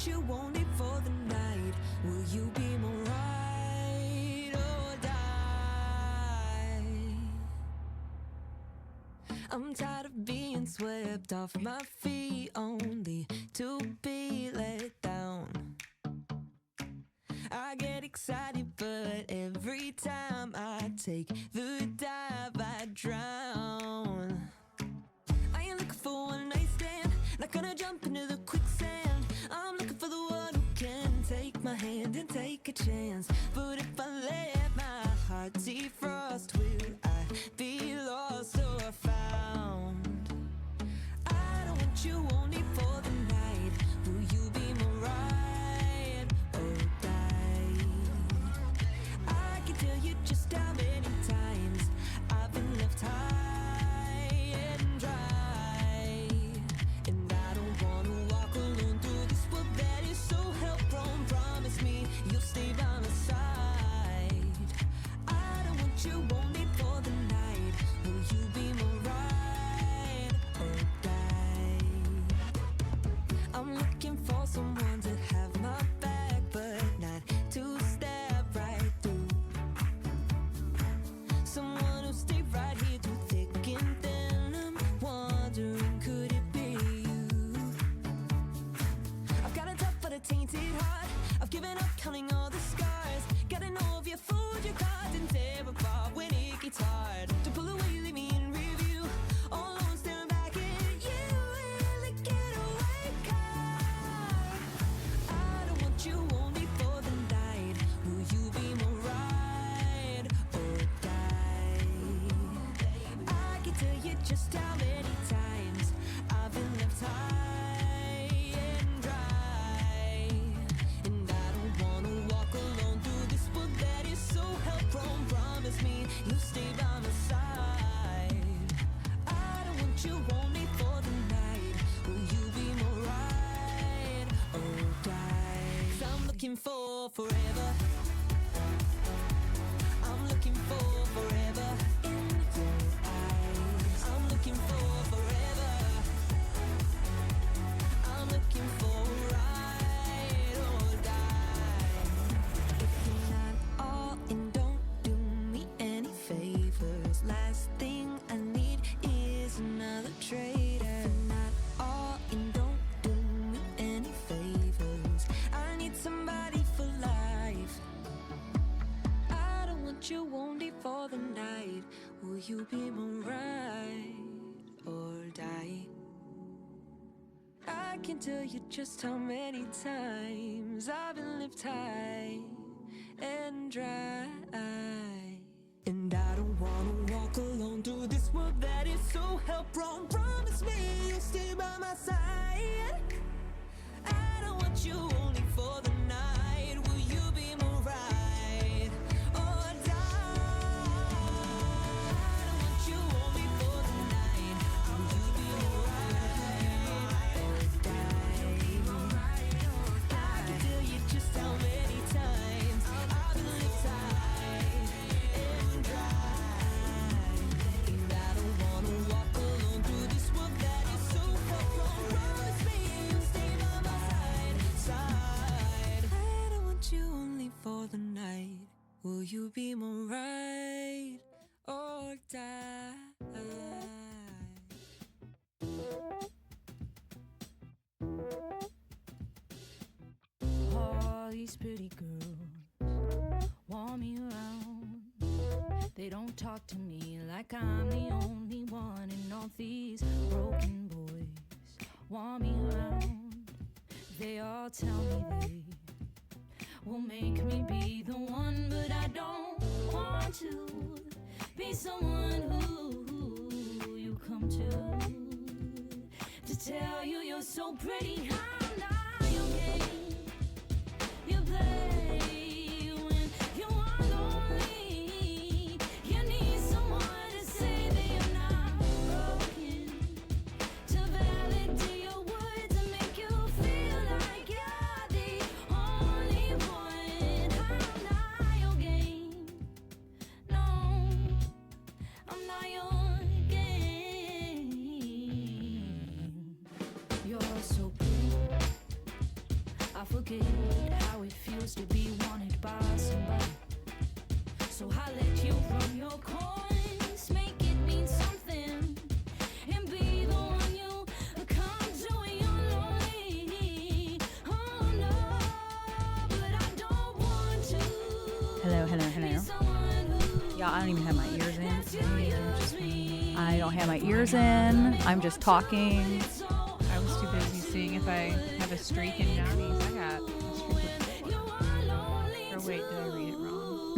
want you only for the night. Will you be my ride or die? I'm tired of being swept off my feet, only to be let down. I get excited, but every time I take the dive, I drown. I ain't looking for one night stand, not gonna jump into the quicksand. I'm looking for the one who can take my hand and take a chance. But if I let my heart defrost, will I be lost or found? I don't want you only for the night. Will you be my ride or die? I can tell you just how many times I've been left high and dry. And I don't wanna walk alone through this world that is so hell-prone. Promise me you'll stay by my side. I don't want you only for the night. Will you be my ride or die? I'm looking for someone to have my back, but not to step right through. Someone who'll stay right here through thick and thin. I'm wondering, could it be you? I've got a tough but a tainted heart. I've given up counting all the scars. Gotta know if you fooled your cards and tear apart when it gets hard. To pull away, leave me in review. All alone, staring back at you. Really get away, card. I don't want you only for the night. Will you be my ride or die? I can tell you just how many times I've been left high and dry. And I don't wanna walk alone through this world that is so hell-prone. Promise me you'll stay by my side. I don't want you only for the night. Will you be my ride or die? 'Cause I'm looking for forever. I'm looking for forever in your eyes. I'm looking for forever. I'm looking for ride or die. If you're not all in, don't do me any favors. Last thing I need is another traitor. If you're not all in, don't do me any favors. I need somebody for life. I don't want you only for the night. Will you be my ride or die? I can tell you just how many times I've been left high and dry. And I don't wanna walk alone through this world that is so hell-prone. Promise me you'll stay by my side. I don't want you only for the night. Will you be my ride or die? I don't want you only for the night. Will you be my ride or die? I can tell you just how many times I've been left high and dry. And I don't wanna walk alone through this world that is so hell-prone. Promise me you'll stay by my side. I don't want you only for the night. Will you be my ride or die? All these pretty girls want me around. They don't talk to me like I'm the only one, and all these broken boys want me around. They all tell me they will make me be the one, but I don't want to be someone who you come to tell you you're so pretty. I'm not your game. You play when you are lonely. You need someone to say that you're not broken, to validate your words and make you feel like you're the only one. I'm not your game. No, I'm not your game. You're so pretty. Yeah, I don't even have my ears in. I don't have my ears in. I'm just talking. I was too busy seeing if I have a streak in Johnny's. I got a streak of 4. Or wait, did I read it wrong?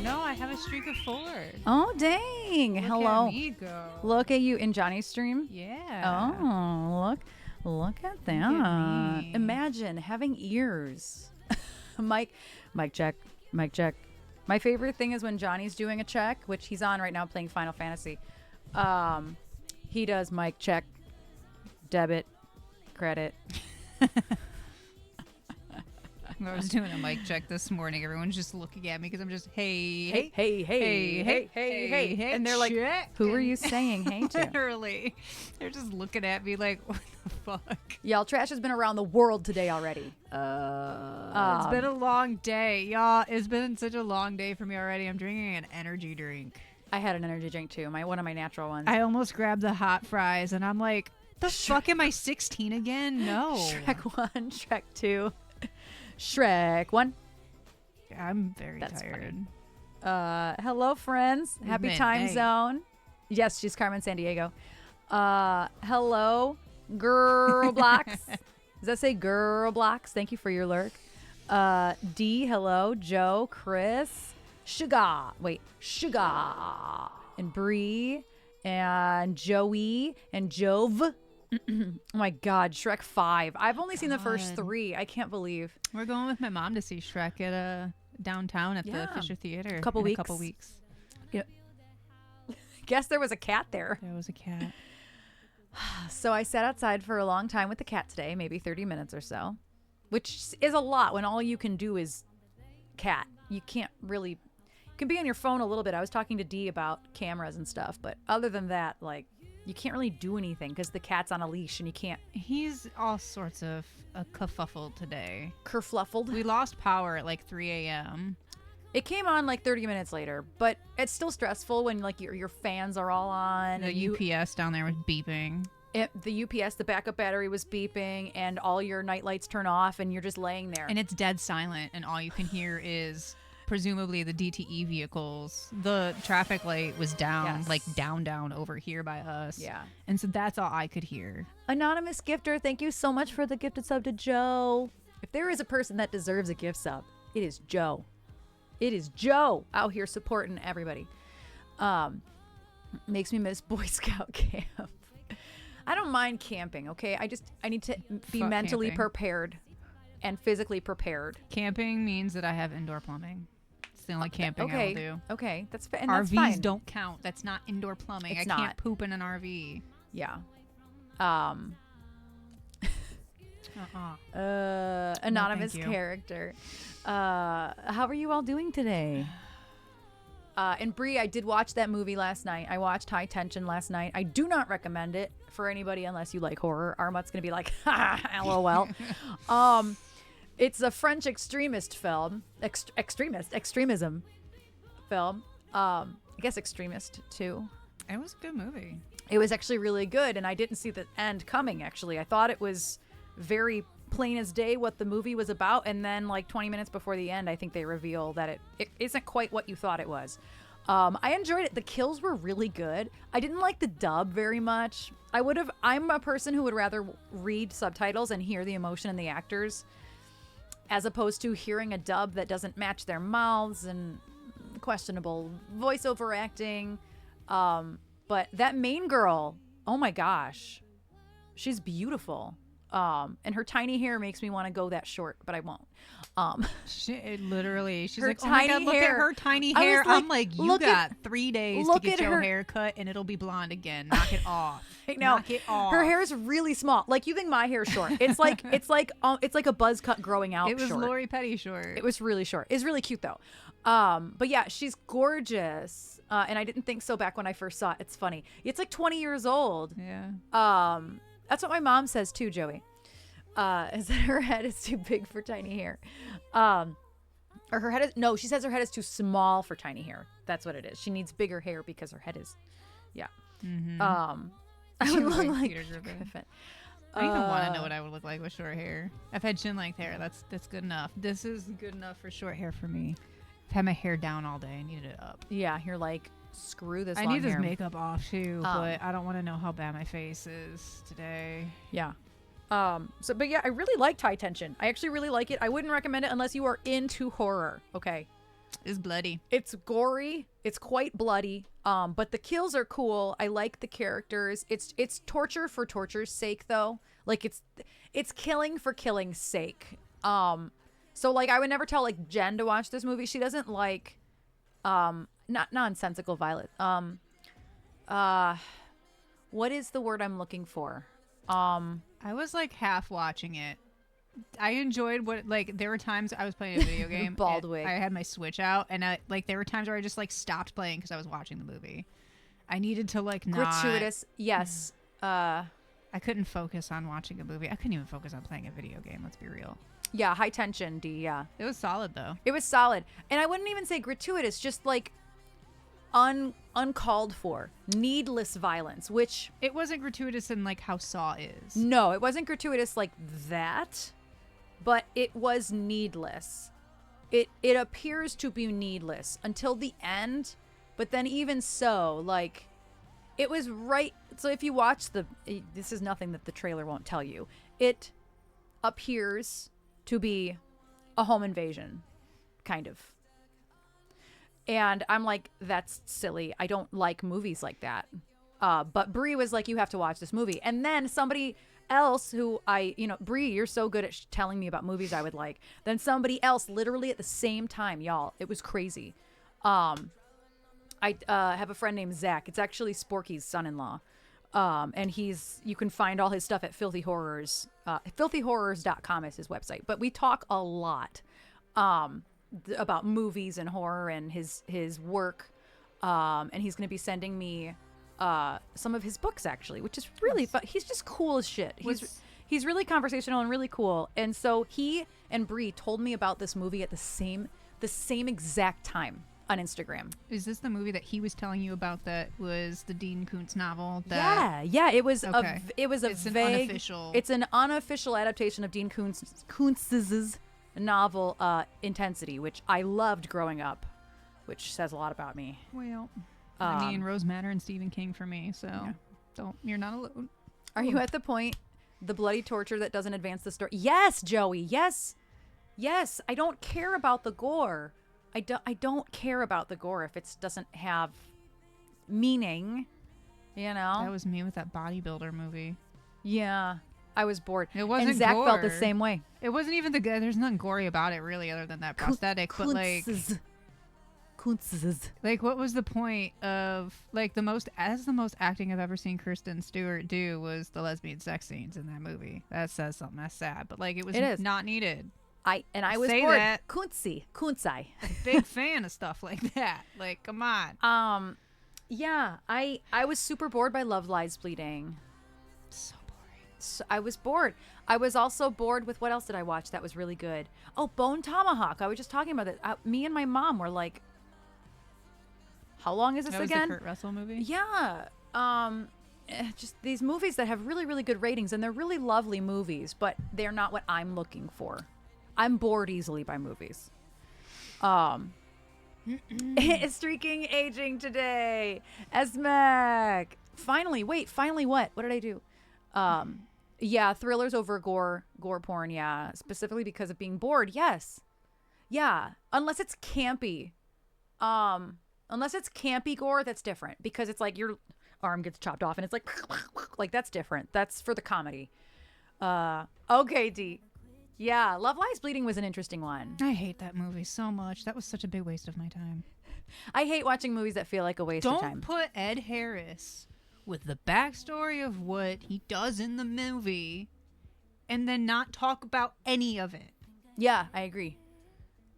No, I have a streak of 4. Oh, dang. Look Hello. at me go. Look at you in Johnny's stream. Yeah. Oh, look at that. at me. Imagine having ears. Mic check. My favorite thing is when Johnny's doing a check, which he's on right now playing Final Fantasy. He does mic check, debit, credit. I was doing a mic check this morning. Everyone's just looking at me because I'm just, hey. And they're like, check. who are you saying hey to? Literally. They're just looking at me like, what the fuck? Y'all, trash has been around the world today already. It's been a long day. Y'all, it's been such a long day for me already. I'm drinking an energy drink. I had an energy drink too. One of my natural ones. I almost grabbed the hot fries and I'm like, the fuck am I 16 again? No. Shrek 1, Shrek 2, Shrek 1. I'm very That's tired. Hello, friends. Happy time Midnight. zone. Yes, she's Carmen Sandiego. Hello, girl blocks. Does that say girl blocks? Thank you for your lurk. D, hello. Joe, Chris, Sugar, and Bree, and Joey, and Jove. Oh my God, Shrek 5. I've only seen the first 3. I can't believe. We're going with my mom to see Shrek at downtown at the Fisher Theater. A couple in weeks. A couple weeks. Guess there was a cat there. There was a cat. So I sat outside for a long time with the cat today, maybe 30 minutes or so, which is a lot when all you can do is cat. You can't really, you can be on your phone a little bit. I was talking to Dee about cameras and stuff, but other than that, like, you can't really do anything because the cat's on a leash and you can't. He's all sorts of a kerfuffle today. Kerfluffled. We lost power at like 3 a.m. It came on like 30 minutes later, but it's still stressful when like your fans are all on. The and UPS down there was beeping. The UPS, the backup battery was beeping, and all your night lights turn off, and you're just laying there. And it's dead silent, and all you can hear is presumably the DTE vehicles. The traffic light was down, Yes. like down over here by us. Yeah. And so that's all I could hear. Anonymous gifter, thank you so much for the gifted sub to Joe. If there is a person that deserves a gift sub, it is Joe. It is Joe out here supporting everybody. Makes me miss Boy Scout camp. I don't mind camping, okay? I need to be Fuck mentally camping. prepared and physically prepared. Camping means that I have indoor plumbing. It's the only camping I will do. Okay, that's and RVs that's fine. don't count. That's not indoor plumbing. It's I can't not. poop in an RV. Yeah. Anonymous you. character. How are you all doing today? And Bree, I did watch that movie last night. I watched High Tension last night. I do not recommend it for anybody unless you like horror. Armut's gonna be like, LOL. It's a French extremist film. Extremism film. I guess extremist too. It was a good movie. It was actually really good, and I didn't see the end coming, actually. I thought it was very plain as day what the movie was about, and then like 20 minutes before the end, I think they reveal that it isn't quite what you thought it was. I enjoyed it. The kills were really good. I didn't like the dub very much. I'm a person who would rather read subtitles and hear the emotion in the actors as opposed to hearing a dub that doesn't match their mouths and questionable voiceover acting. But that main girl, oh my gosh, she's beautiful. And her tiny hair makes me want to go that short, but I won't. She's her like, oh my God, tiny look at hair. her tiny I was hair. like, I'm like, you look got at- 3 days to look get at your her- hair cut and it'll be blonde again. Knock it off. I know. Knock it off. Her hair is really small. Like you think my hair's short. It's like a buzz cut growing out. It was short. Lori Petty short. It was really short. It's really cute though. But yeah, she's gorgeous. And I didn't think so back when I first saw it. It's funny. It's like 20 years old. Yeah. That's what my mom says too, Joey. Is that her head is too big for tiny hair. Or her head is, no, she says her head is too small for tiny hair. That's what it is. She needs bigger hair because her head is, yeah. Mm-hmm. I would She look looks like like Peter Griffin. Griffin. I even want to know what I would look like with short hair. I've had chin length hair. That's good enough. This is good enough for short hair for me. I've had my hair down all day. I needed it up. Yeah, you're like, screw this. I long need this hair. makeup off too, but I don't want to know how bad my face is today. Yeah. But yeah, I really liked High Tension. I actually really like it. I wouldn't recommend it unless you are into horror. Okay. It's bloody. It's gory. It's quite bloody. But the kills are cool. I like the characters. It's torture for torture's sake, though. Like it's killing for killing's sake. So like I would never tell like Jen to watch this movie. She doesn't like not nonsensical violence. What is the word I'm looking for? I was like half watching it. I enjoyed what, like, there were times I was playing a video game. Baldwin. I had my Switch out, and there were times where I just like stopped playing because I was watching the movie. I needed to like not. Gratuitous. Yes. I couldn't focus on watching a movie. I couldn't even focus on playing a video game. Let's be real. Yeah. High Tension. Yeah. It was solid though. It was solid, and I wouldn't even say gratuitous. Just like uncalled for, needless violence. Which It wasn't gratuitous in like how Saw is. no, it wasn't gratuitous like that. But it was needless. It appears to be needless until the end. But then even so, like, it was right. So if you watch this is nothing that the trailer won't tell you. It appears to be a home invasion, kind of. And I'm like, that's silly. I don't like movies like that. But Brie was like, you have to watch this movie. And then somebody else who Brie, you're so good at telling me about movies I would like. Then somebody else literally at the same time, y'all. It was crazy. I have a friend named Zach. It's actually Sporky's son-in-law. And you can find all his stuff at Filthy Horrors. Filthyhorrors.com is his website. But we talk a lot about movies and horror and his work. And he's going to be sending me some of his books, actually, which is really fun. He's just cool as shit. He's really conversational and really cool. And so he and Brie told me about this movie at the same exact time on Instagram. Is this the movie that he was telling you about that was the Dean Koontz novel? Yeah. It was okay. It's an unofficial adaptation of Dean Koontz's novel Intensity, which I loved growing up, which says a lot about me. Well, I mean, Rose Madder and Stephen King for me, so you're not alone. Are you at the point, the bloody torture that doesn't advance the story? Yes, Joey. Yes. I don't care about the gore. I don't care about the gore if it doesn't have meaning, you know? That was me with that bodybuilder movie. Yeah. I was bored. It wasn't and Zach gore. felt the same way. It wasn't even there's nothing gory about it really other than that prosthetic, but like Koontz's. Like, what was the point of like the most acting I've ever seen Kristen Stewart do was the lesbian sex scenes in that movie. That says something. That's sad, but like it is not needed. I was Say bored. that. Koontzai. Big fan of stuff like that. Like, come on. Yeah, I was super bored by Love Lies Bleeding. So boring. So I was bored. I was also bored with what else did I watch that was really good? Oh, Bone Tomahawk. I was just talking about it. Me and my mom were like, how long is this that was again? The Kurt Russell movie? Yeah. Just these movies that have really, really good ratings, and they're really lovely movies, but they're not what I'm looking for. I'm bored easily by movies. Streaking aging today. Esmek. Finally what? What did I do? Yeah, thrillers over gore porn, yeah. Specifically because of being bored, yes. Yeah. Unless it's campy. Unless it's campy gore, that's different. Because it's like your arm gets chopped off and it's like that's different. That's for the comedy. Okay, D. Yeah, Love Lies Bleeding was an interesting one. I hate that movie so much. That was such a big waste of my time. I hate watching movies that feel like a waste of time. Don't put Ed Harris with the backstory of what he does in the movie and then not talk about any of it. Yeah, I agree.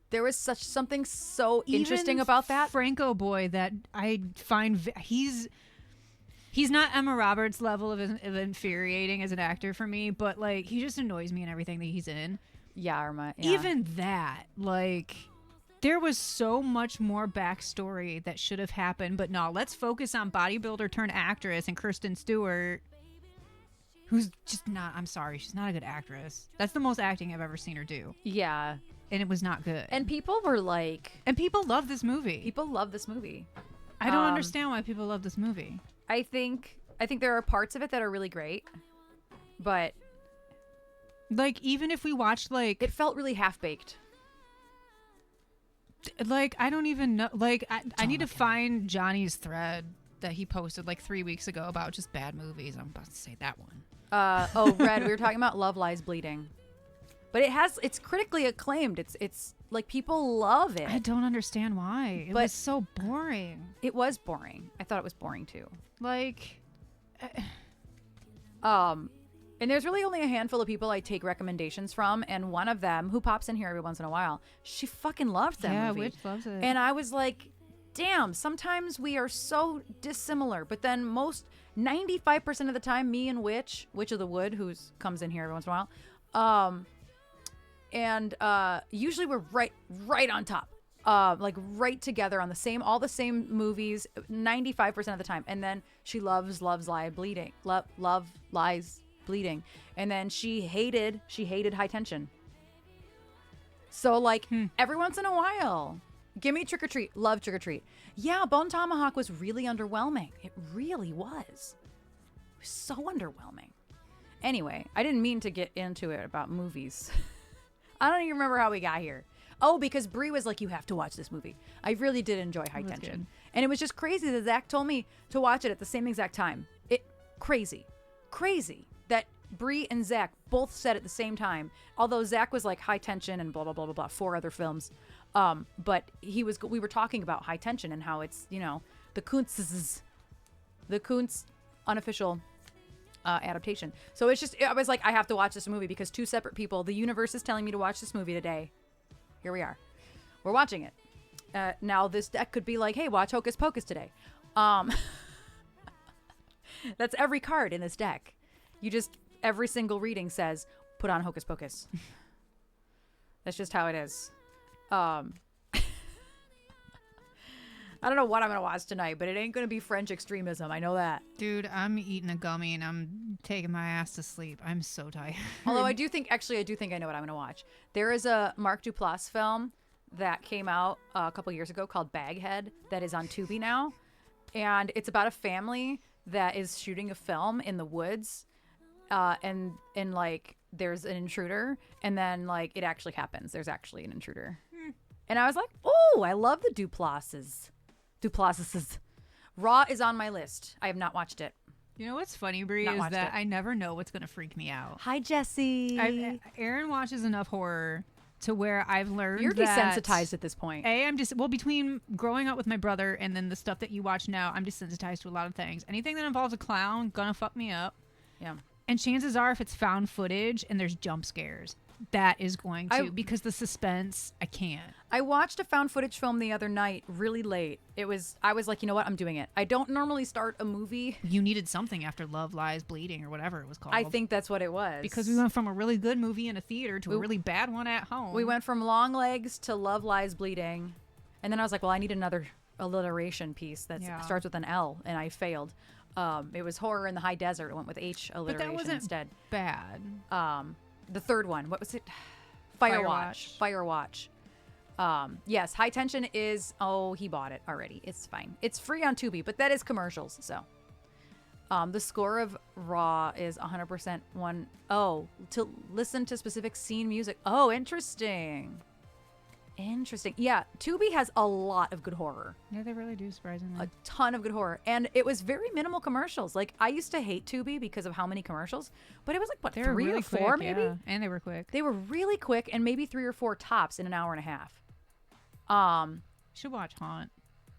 There was something so interesting about that. Franco Boy that I find he's not Emma Roberts level of infuriating as an actor for me, but like he just annoys me in everything that he's in. Yeah, Irma. Yeah. Even that, like there was so much more backstory that should have happened, but no, let's focus on bodybuilder turned actress and Kristen Stewart, who's just not. I'm sorry, she's not a good actress. That's the most acting I've ever seen her do, Yeah. and it was not good. And people were like, And people love this movie. people love this movie. I don't understand why people love this movie. I think there are parts of it that are really great, but Like, even if we watched like it felt really half-baked. I don't even know. Like, I need to find Johnny's thread that he posted like 3 weeks ago about just bad movies. I'm about to say that one. Red, we were talking about Love Lies Bleeding. But it's critically acclaimed. It's like people love it. I don't understand why. It But- was so boring. It was boring. I thought it was boring too. Like, And there's really only a handful of people I take recommendations from, and one of them, who pops in here every once in a while, she fucking loves that yeah, movie. Witch loves it. And I was like, damn, sometimes we are so dissimilar. But then 95% of the time, me and Witch of the Wood, who comes in here every once in a while, and usually we're right on top. Like right together on all the same movies, 95% of the time. And then she loves Lies Bleeding. Love Lies Bleeding. And then she hated High Tension. So like every once in a while, give me Trick or Treat. Love Trick or Treat. Yeah, Bone Tomahawk was really underwhelming. It really was. It was so underwhelming. Anyway, I didn't mean to get into it about movies. I don't even remember how we got here. Oh, because Brie was like, you have to watch this movie. I really did enjoy High Tension. Good. And it was just crazy that Zach told me to watch it at the same exact time. Crazy that Brie and Zach both said at the same time. Although Zach was like High Tension and blah, blah, blah, blah, blah, 4 other films. But we were talking about High Tension and how it's, the Kuntz unofficial adaptation. So it's just, I was like, I have to watch this movie because 2 separate people, the universe is telling me to watch this movie today. Here we are. We're watching it. Now this deck could be like, hey, watch Hocus Pocus today. That's every card in this deck. Every single reading says, put on Hocus Pocus. That's just how it is. I don't know what I'm going to watch tonight, but it ain't going to be French extremism. I know that. dude, I'm eating a gummy and I'm taking my ass to sleep. I'm so tired. Although I do think I know what I'm going to watch. There is a Mark Duplass film that came out a couple years ago called Baghead that is on Tubi now. And it's about a family that is shooting a film in the woods. And like there's an intruder, and then like it actually happens. There's actually an intruder. And I was like, oh, I love the Duplasses. Raw is on my list. I have not watched it. You know what's funny, Brie, Not is watched that it. I never know what's going to freak me out. Hi, Jesse. Erin watches enough horror to where I've learned You're that desensitized at this point. I'm just between growing up with my brother and then the stuff that you watch now, I'm desensitized to a lot of things. Anything that involves a clown gonna fuck me up. Yeah. And chances are, if it's found footage and there's jump scares, that is going to because the suspense, I can't. I watched a found footage film the other night really late. I was like, you know what? I'm doing it. I don't normally start a movie. You needed something after Love Lies Bleeding or whatever it was called. I think that's what it was. because we went from a really good movie in a theater to a really bad one at home. We went from Long Legs to Love Lies Bleeding. And then I was like, well, I need another alliteration piece that Yeah. starts with an L, and I failed. It was Horror in the High Desert. It went with H but alliteration that wasn't instead. bad. The third one, what was it? Firewatch. Firewatch. Yes, High Tension is, he bought it already. It's fine. It's free on Tubi, but that is commercials, so. The score of Raw is 100% to listen to specific scene music. Oh, interesting. Yeah, Tubi has a lot of good horror. Yeah, they really do, surprisingly. A ton of good horror. And it was very minimal commercials. Like, I used to hate Tubi because of how many commercials, but it was like, what, They were 3 really or 4 quick, maybe? yeah. And they were quick. They were really quick, and maybe 3 or 4 tops in an hour and a half. You should watch Haunt.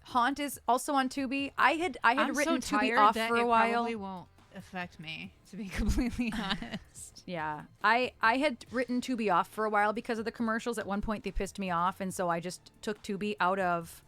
Haunt is also on Tubi. I had I'm written so Tubi tired off that for a it while. probably won't affect me, to be completely honest. Yeah. I had written Tubi off for a while because of the commercials. At one point, they pissed me off, and so I just took Tubi out of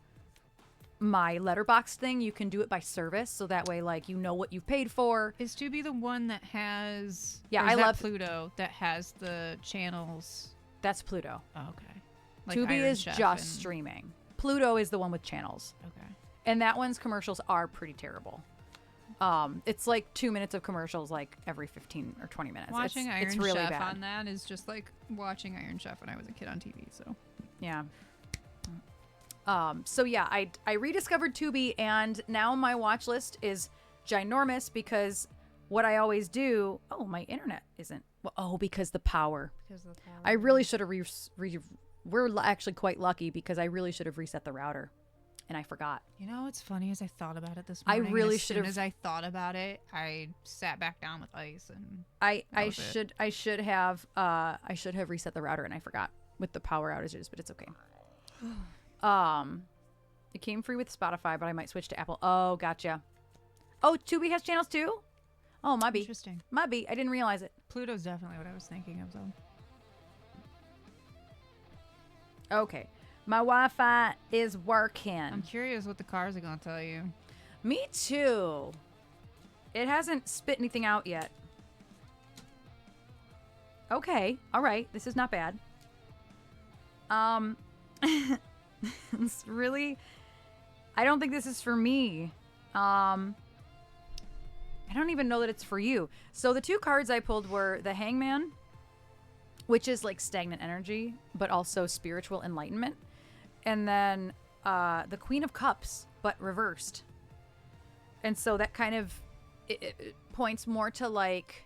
my letterbox thing. You can do it by service, so that way, like, you know what you've paid for. Is Tubi the one that has... Yeah, or is I that love- Pluto that has the channels. That's Pluto. Oh, okay. Like Tubi Iron is Chef just and- streaming. Pluto is the one with channels. Okay. And that one's commercials are pretty terrible. It's like 2 minutes of commercials like every 15 or 20 minutes. Watching Iron it's really Chef bad. on that is just like watching Iron Chef when I was a kid on TV. So Yeah. So yeah, I rediscovered Tubi, and now my watch list is ginormous because what I always do. Oh, my internet isn't. Well, oh, because the power. I really should have we're actually quite lucky because I really should have reset the router, and I forgot. you know what's funny is I thought about it this I morning. really as should soon have- as I thought about it, I sat back down with ice and I was it. should have reset the router, and I forgot with the power outages, but it's okay. It came free with Spotify, but I might switch to Apple. Oh, gotcha. Oh, Tubi has channels too? Oh, might be. Interesting. Might be. I didn't realize it. Pluto's definitely what I was thinking of though. Okay. My Wi-Fi is working. I'm curious what the cars are gonna tell you. Me too. It hasn't spit anything out yet. Okay. All right. This is not bad. It's really, I don't think this is for me. I don't even know that it's for you. So the two cards I pulled were the Hangman, which is like stagnant energy, but also spiritual enlightenment. And then the Queen of Cups, but reversed. And so that kind of it points more to like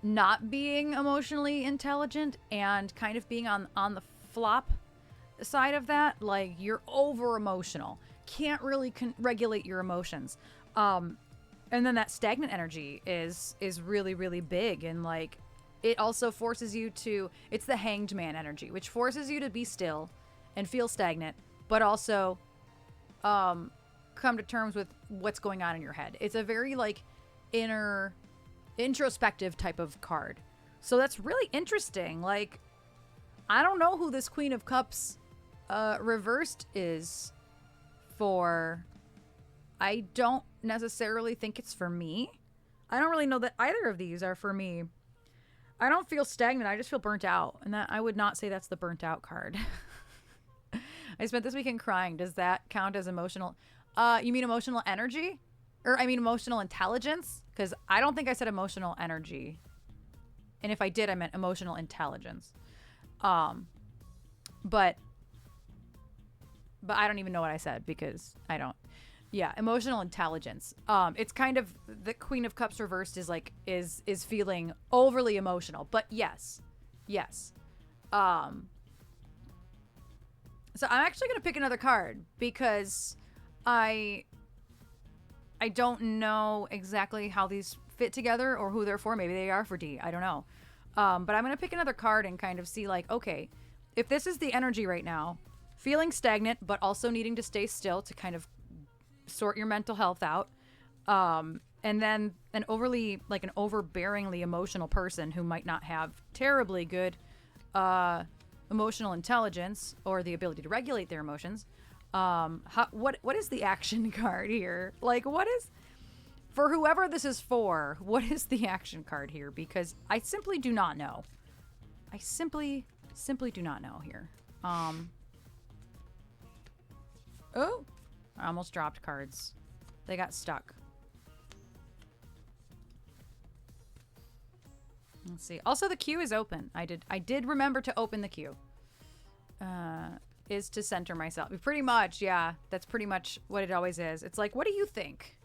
not being emotionally intelligent and kind of being on the flop side of that. Like you're over emotional, can't really regulate your emotions. And then that stagnant energy is really, really big. And like, it also forces you to, it's the Hanged Man energy, which forces you to be still and feel stagnant, but also come to terms with what's going on in your head. It's a very like introspective type of card. So that's really interesting. Like, I don't know who this Queen of Cups reversed is for. I don't necessarily think it's for me. I don't really know that either of these are for me. I don't feel stagnant. I just feel burnt out. And that I would not say that's the burnt out card. I spent this weekend crying. Does that count as emotional? You mean emotional energy? Or I mean emotional intelligence? Because I don't think I said emotional energy. And if I did, I meant emotional intelligence. But I don't even know what I said because I don't. Yeah, emotional intelligence. It's kind of the Queen of Cups reversed is like is feeling overly emotional. But yes. So I'm actually gonna pick another card because I don't know exactly how these fit together or who they're for. Maybe they are for D. I don't know. But I'm gonna pick another card and kind of see like, okay, if this is the energy right now, feeling stagnant but also needing to stay still to kind of sort your mental health out, and then an overbearingly emotional person who might not have terribly good emotional intelligence or the ability to regulate their emotions. What is the action card here? Like, what is, for whoever this is for, what is the action card here? Because I simply do not know. I simply do not know here. Oh, I almost dropped cards. They got stuck. Let's see. Also, the queue is open. I did remember to open the queue. Is to center myself. Pretty much, yeah. That's pretty much what it always is. It's like, what do you think?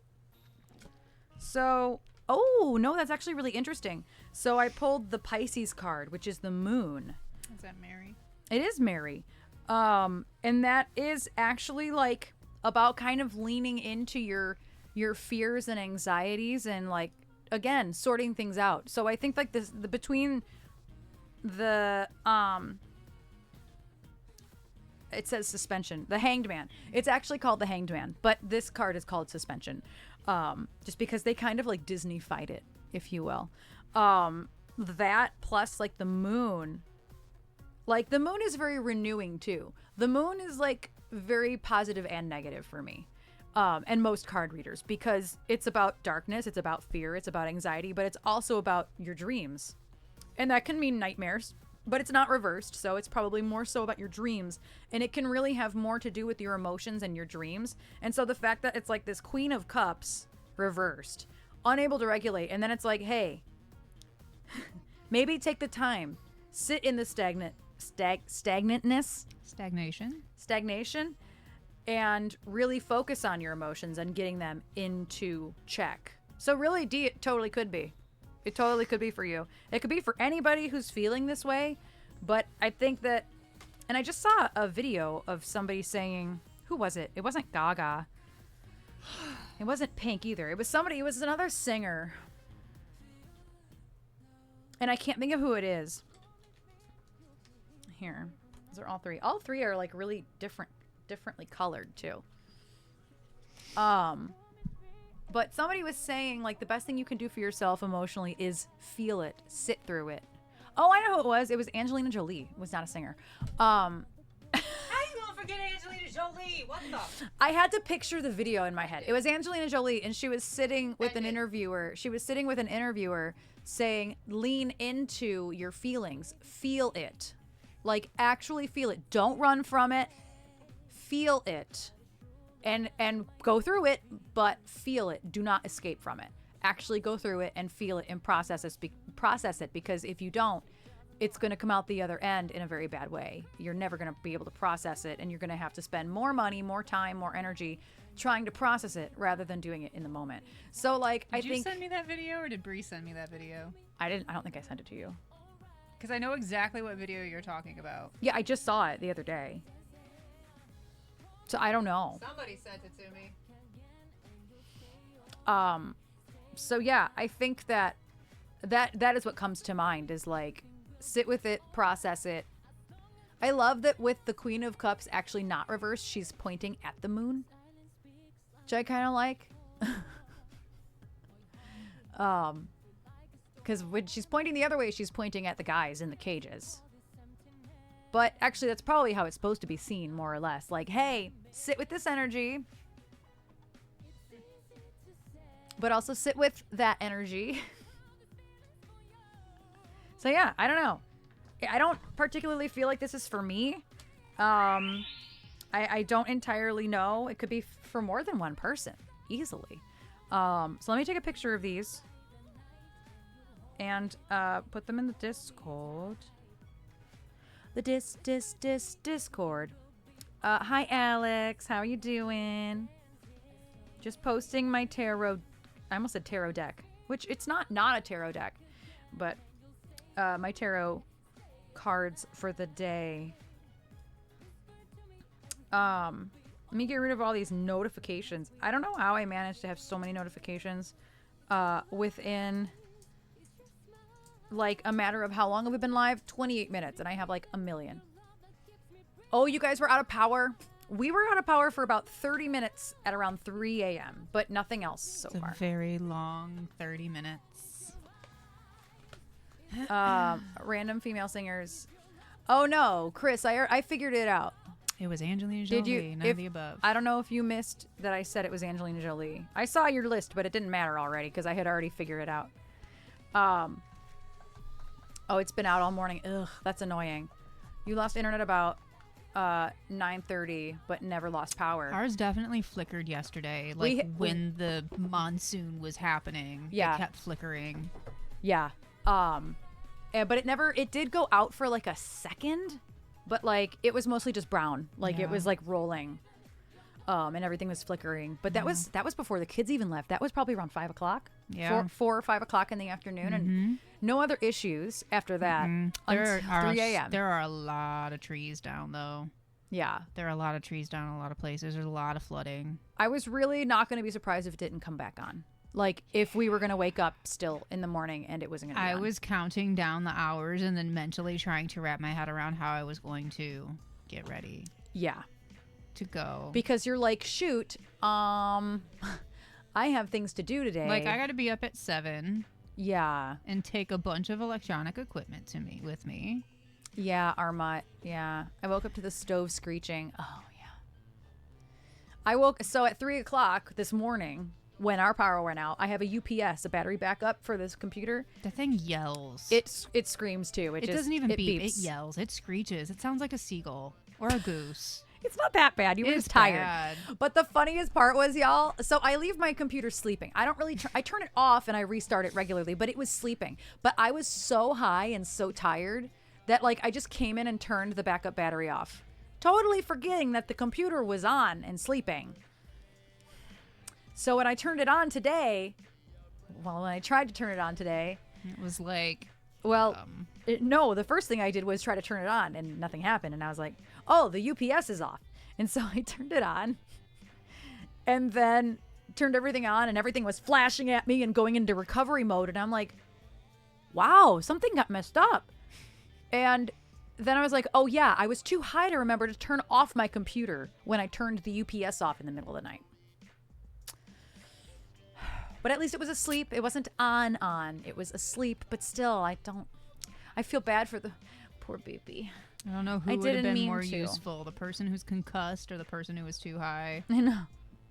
So, oh, no, that's actually really interesting. So I pulled the Pisces card, which is the moon. Is that Mary? It is Mary. And that is actually like about kind of leaning into your fears and anxieties and like, again, sorting things out. So I think like between the it says suspension, the Hanged Man. It's actually called the Hanged Man, but this card is called suspension. Just because they kind of like Disney-fied it, if you will. That plus like the moon. Like the moon is very renewing too. The moon is like very positive and negative for me. And most card readers, because it's about darkness, it's about fear, it's about anxiety, but it's also about your dreams. And that can mean nightmares, but it's not reversed, so it's probably more so about your dreams. And it can really have more to do with your emotions and your dreams. And so the fact that it's like this Queen of Cups reversed, unable to regulate. And then it's like, hey, maybe take the time, sit in the stagnation, and really focus on your emotions and getting them into check. So really, D, it totally could be. It totally could be for you. It could be for anybody who's feeling this way. But I think that, and I just saw a video of somebody saying, who was it? It wasn't Gaga. It wasn't Pink either. It was somebody, it was another singer. And I can't think of who it is. Here. These are all three. All three are like really differently colored too. But somebody was saying like the best thing you can do for yourself emotionally is feel it, sit through it. Oh, I know who it was. It was Angelina Jolie. It was not a singer. How you gonna forget Angelina Jolie? What the? I had to picture the video in my head. It was Angelina Jolie, and she was sitting with an interviewer. She was sitting with an interviewer saying, lean into your feelings. Feel it. Like, actually feel it. Don't run from it. Feel it. And go through it, but feel it. Do not escape from it. Actually go through it and feel it and process it, because if you don't, it's going to come out the other end in a very bad way. You're never going to be able to process it, and you're going to have to spend more money, more time, more energy trying to process it rather than doing it in the moment. So like, Did you send me that video, or did Bree send me that video? I don't think I sent it to you. Because I know exactly what video you're talking about. Yeah, I just saw it the other day. So I don't know. Somebody sent it to me. So yeah, I think that is what comes to mind, is like, sit with it, process it. I love that with the Queen of Cups actually not reversed, she's pointing at the moon, which I kind of like. Because when she's pointing the other way, she's pointing at the guys in the cages. But actually, that's probably how it's supposed to be seen, more or less. Like, hey, sit with this energy. But also sit with that energy. So yeah, I don't know. I don't particularly feel like this is for me. I don't entirely know. It could be for more than one person, easily. So let me take a picture of these. And put them in the Discord. The Discord. Hi, Alex. How are you doing? Just posting my tarot. I almost said tarot deck, which it's not a tarot deck, but my tarot cards for the day. Let me get rid of all these notifications. I don't know how I managed to have so many notifications within like a matter of how long have we been live? 28 minutes, and I have like a million. Oh, you guys were out of power? We were out of power for about 30 minutes at around 3 a.m., but nothing else so far. It's a very long 30 minutes. Random female singers. Oh no, Chris, I figured it out. It was Angelina Jolie, Did you? none of the above. I don't know if you missed that I said it was Angelina Jolie. I saw your list, but it didn't matter already because I had already figured it out. Oh, it's been out all morning. Ugh, that's annoying. You lost internet about 9:30, but never lost power. Ours definitely flickered yesterday. Like when the monsoon was happening. Yeah. It kept flickering. Yeah. But it did go out for like a second, but like it was mostly just brown. Like it was like rolling. And everything was flickering. But that was before the kids even left. That was probably around 5 o'clock. Yeah. 4 or 5 o'clock in the afternoon, and no other issues after that until 3 a.m. There are a lot of trees down, though. Yeah. There are a lot of trees down in a lot of places. There's a lot of flooding. I was really not going to be surprised if it didn't come back on. Like, if we were going to wake up still in the morning and it wasn't going to be on. I was counting down the hours and then mentally trying to wrap my head around how I was going to get ready. Yeah. To go. Because you're like, shoot, I have things to do today. Like, I got to be up at 7. Yeah. And take a bunch of electronic equipment with me. Yeah, Armut. Yeah. I woke up to the stove screeching. Oh, yeah. So at 3 o'clock this morning, when our power went out, I have a UPS, a battery backup for this computer. The thing yells. It screams too. It doesn't even beep. It yells. It screeches. It sounds like a seagull or a goose. It's not that bad. You were just tired. But the funniest part was, y'all, so I leave my computer sleeping. I don't really, I turn it off and I restart it regularly, but it was sleeping. But I was so high and so tired that like I just came in and turned the backup battery off. Totally forgetting that the computer was on and sleeping. So when I turned it on today, when I tried to turn it on today, It was like, no, the first thing I did was try to turn it on and nothing happened. And I was like, oh, the UPS is off. And so I turned it on and then turned everything on and everything was flashing at me and going into recovery mode. And I'm like, wow, something got messed up. And then I was like, oh yeah, I was too high to remember to turn off my computer when I turned the UPS off in the middle of the night. But at least it was asleep. It wasn't on. It was asleep. But still, I feel bad for the poor baby. I don't know who would have been more useful, the person who's concussed or the person who was too high. I know.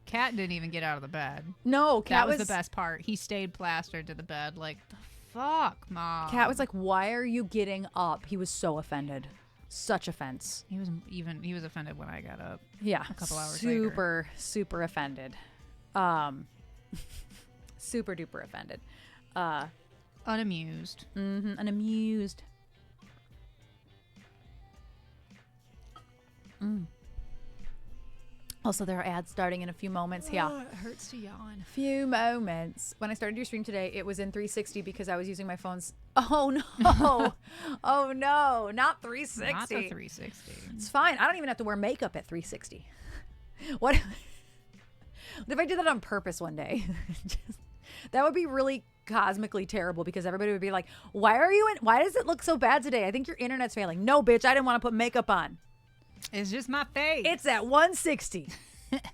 Cat didn't even get out of the bed. No, Cat was the best part. He stayed plastered to the bed like, the fuck, Mom. Cat was like, why are you getting up? He was so offended. Such offense. He was offended when I got up. Yeah. A couple hours later. Super offended. Super duper offended. Unamused. Unamused. Also, there are ads starting in a few moments. Yeah. It hurts to yawn. Few moments. When I started your stream today, it was in 360 because I was using my phone's. Oh no. Oh no. Not 360. Not the 360. It's fine. I don't even have to wear makeup at 360. What if I did that on purpose one day? That would be really cosmically terrible because everybody would be like, why does it look so bad today? I think your internet's failing. No, bitch, I didn't want to put makeup on. It's just my face. It's at 160.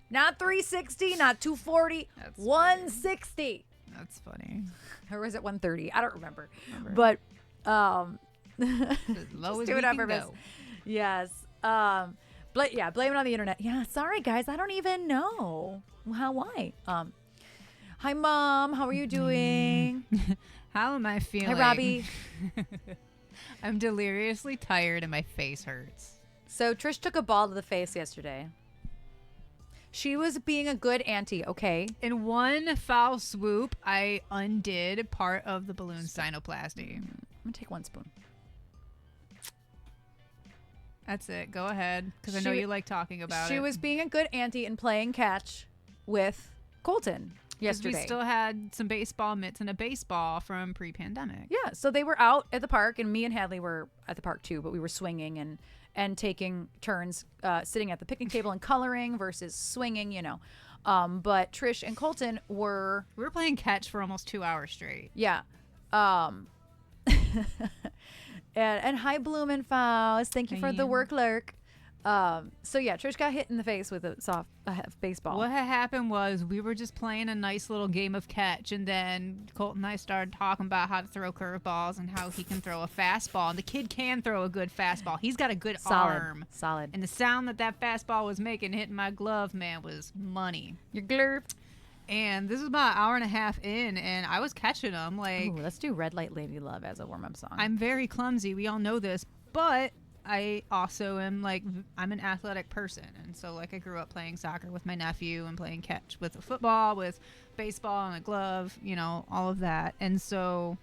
Not 360, not 240. That's 160. Funny. That's funny. Or was it 130? I don't remember. But as low as do we it on can purpose. go. Yes. Yeah, blame it on the internet. Yeah, sorry guys, I don't even know. Why? Hi Mom, how are you doing? How am I feeling? Hi Robbie. I'm deliriously tired and my face hurts. So Trish took a ball to the face yesterday. She was being a good auntie, okay? In one foul swoop, I undid part of the balloon sinoplasty. I'm gonna take one spoon. That's it. Go ahead, because I know you like talking about it. She was being a good auntie and playing catch with Colton yesterday. We still had some baseball mitts and a baseball from pre-pandemic. Yeah, so they were out at the park, and me and Hadley were at the park too, but we were swinging and taking turns sitting at the picnic table and coloring versus swinging, you know. But Trish and Colton were... We were playing catch for almost 2 hours straight. Yeah. And hi, Blumenfaust. Thank you for the work lurk. So yeah, Trish got hit in the face with a soft baseball. What had happened was we were just playing a nice little game of catch, and then Colton and I started talking about how to throw curveballs and how he can throw a fastball. And the kid can throw a good fastball. He's got a good arm. Solid. And the sound that fastball was making hitting my glove, man, was money. Your glurp. And this was about an hour and a half in, and I was catching them. Like, ooh, let's do Red Light Lady Love as a warm-up song. I'm very clumsy. We all know this, but I also am I'm an athletic person, and so I grew up playing soccer with my nephew and playing catch with a football, with baseball and a glove, all of that. And so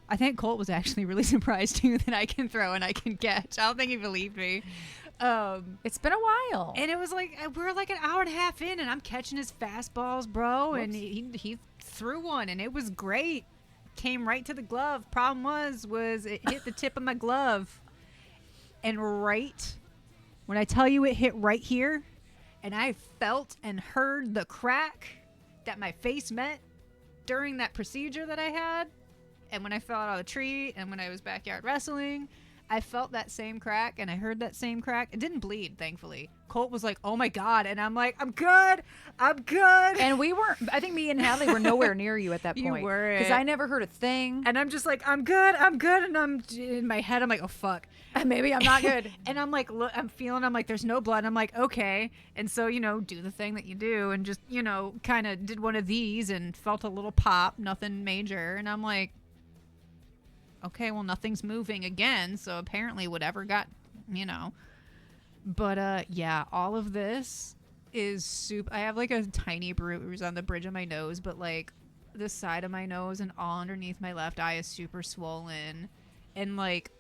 I think Colt was actually really surprised too that I can throw and I can catch. I don't think he believed me. It's been a while, and it was we're an hour and a half in, and I'm catching his fastballs, bro. Whoops. And he threw one, and it was great. Came right to the glove. Problem was it hit the tip of my glove. And right when I tell you it hit right here, and I felt and heard the crack that my face met during that procedure that I had, and when I fell out of the tree, and when I was backyard wrestling, I felt that same crack, and I heard that same crack. It didn't bleed, thankfully. Colt was like, oh my God. And I'm like, I'm good. And we weren't, I think me and Hadley were nowhere near you at that point. You weren't. Because I never heard a thing. And I'm just like, I'm good. And I'm in my head, I'm like, oh fuck. Maybe I'm not good. And I'm like, look, I'm like, there's no blood. I'm like, okay. And so, do the thing that you do, and just, kind of did one of these and felt a little pop, nothing major. And I'm like, okay, well, nothing's moving again. So apparently whatever got, But yeah, all of this is soup. I have like a tiny bruise on the bridge of my nose, but like the side of my nose and all underneath my left eye is super swollen, and like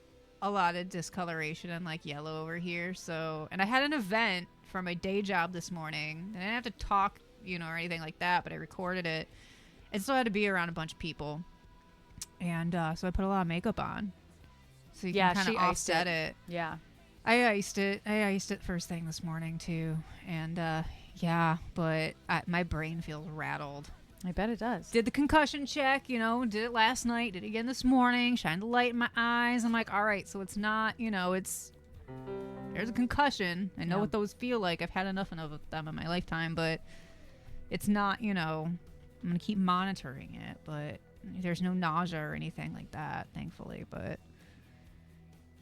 a lot of discoloration and like yellow over here. So, and I had an event for my day job this morning, and I didn't have to talk, or anything like that, but I recorded it, and still had to be around a bunch of people, and so I put a lot of makeup on, so you can kind of offset it. Yeah. I iced it first thing this morning too, and yeah, but my brain feels rattled. I bet it does. Did the concussion check, did it last night, did it again this morning, shined the light in my eyes. I'm like, all right, so it's not, there's a concussion. I know what those feel like. I've had enough of them in my lifetime, but it's not, I'm going to keep monitoring it, but there's no nausea or anything like that, thankfully, but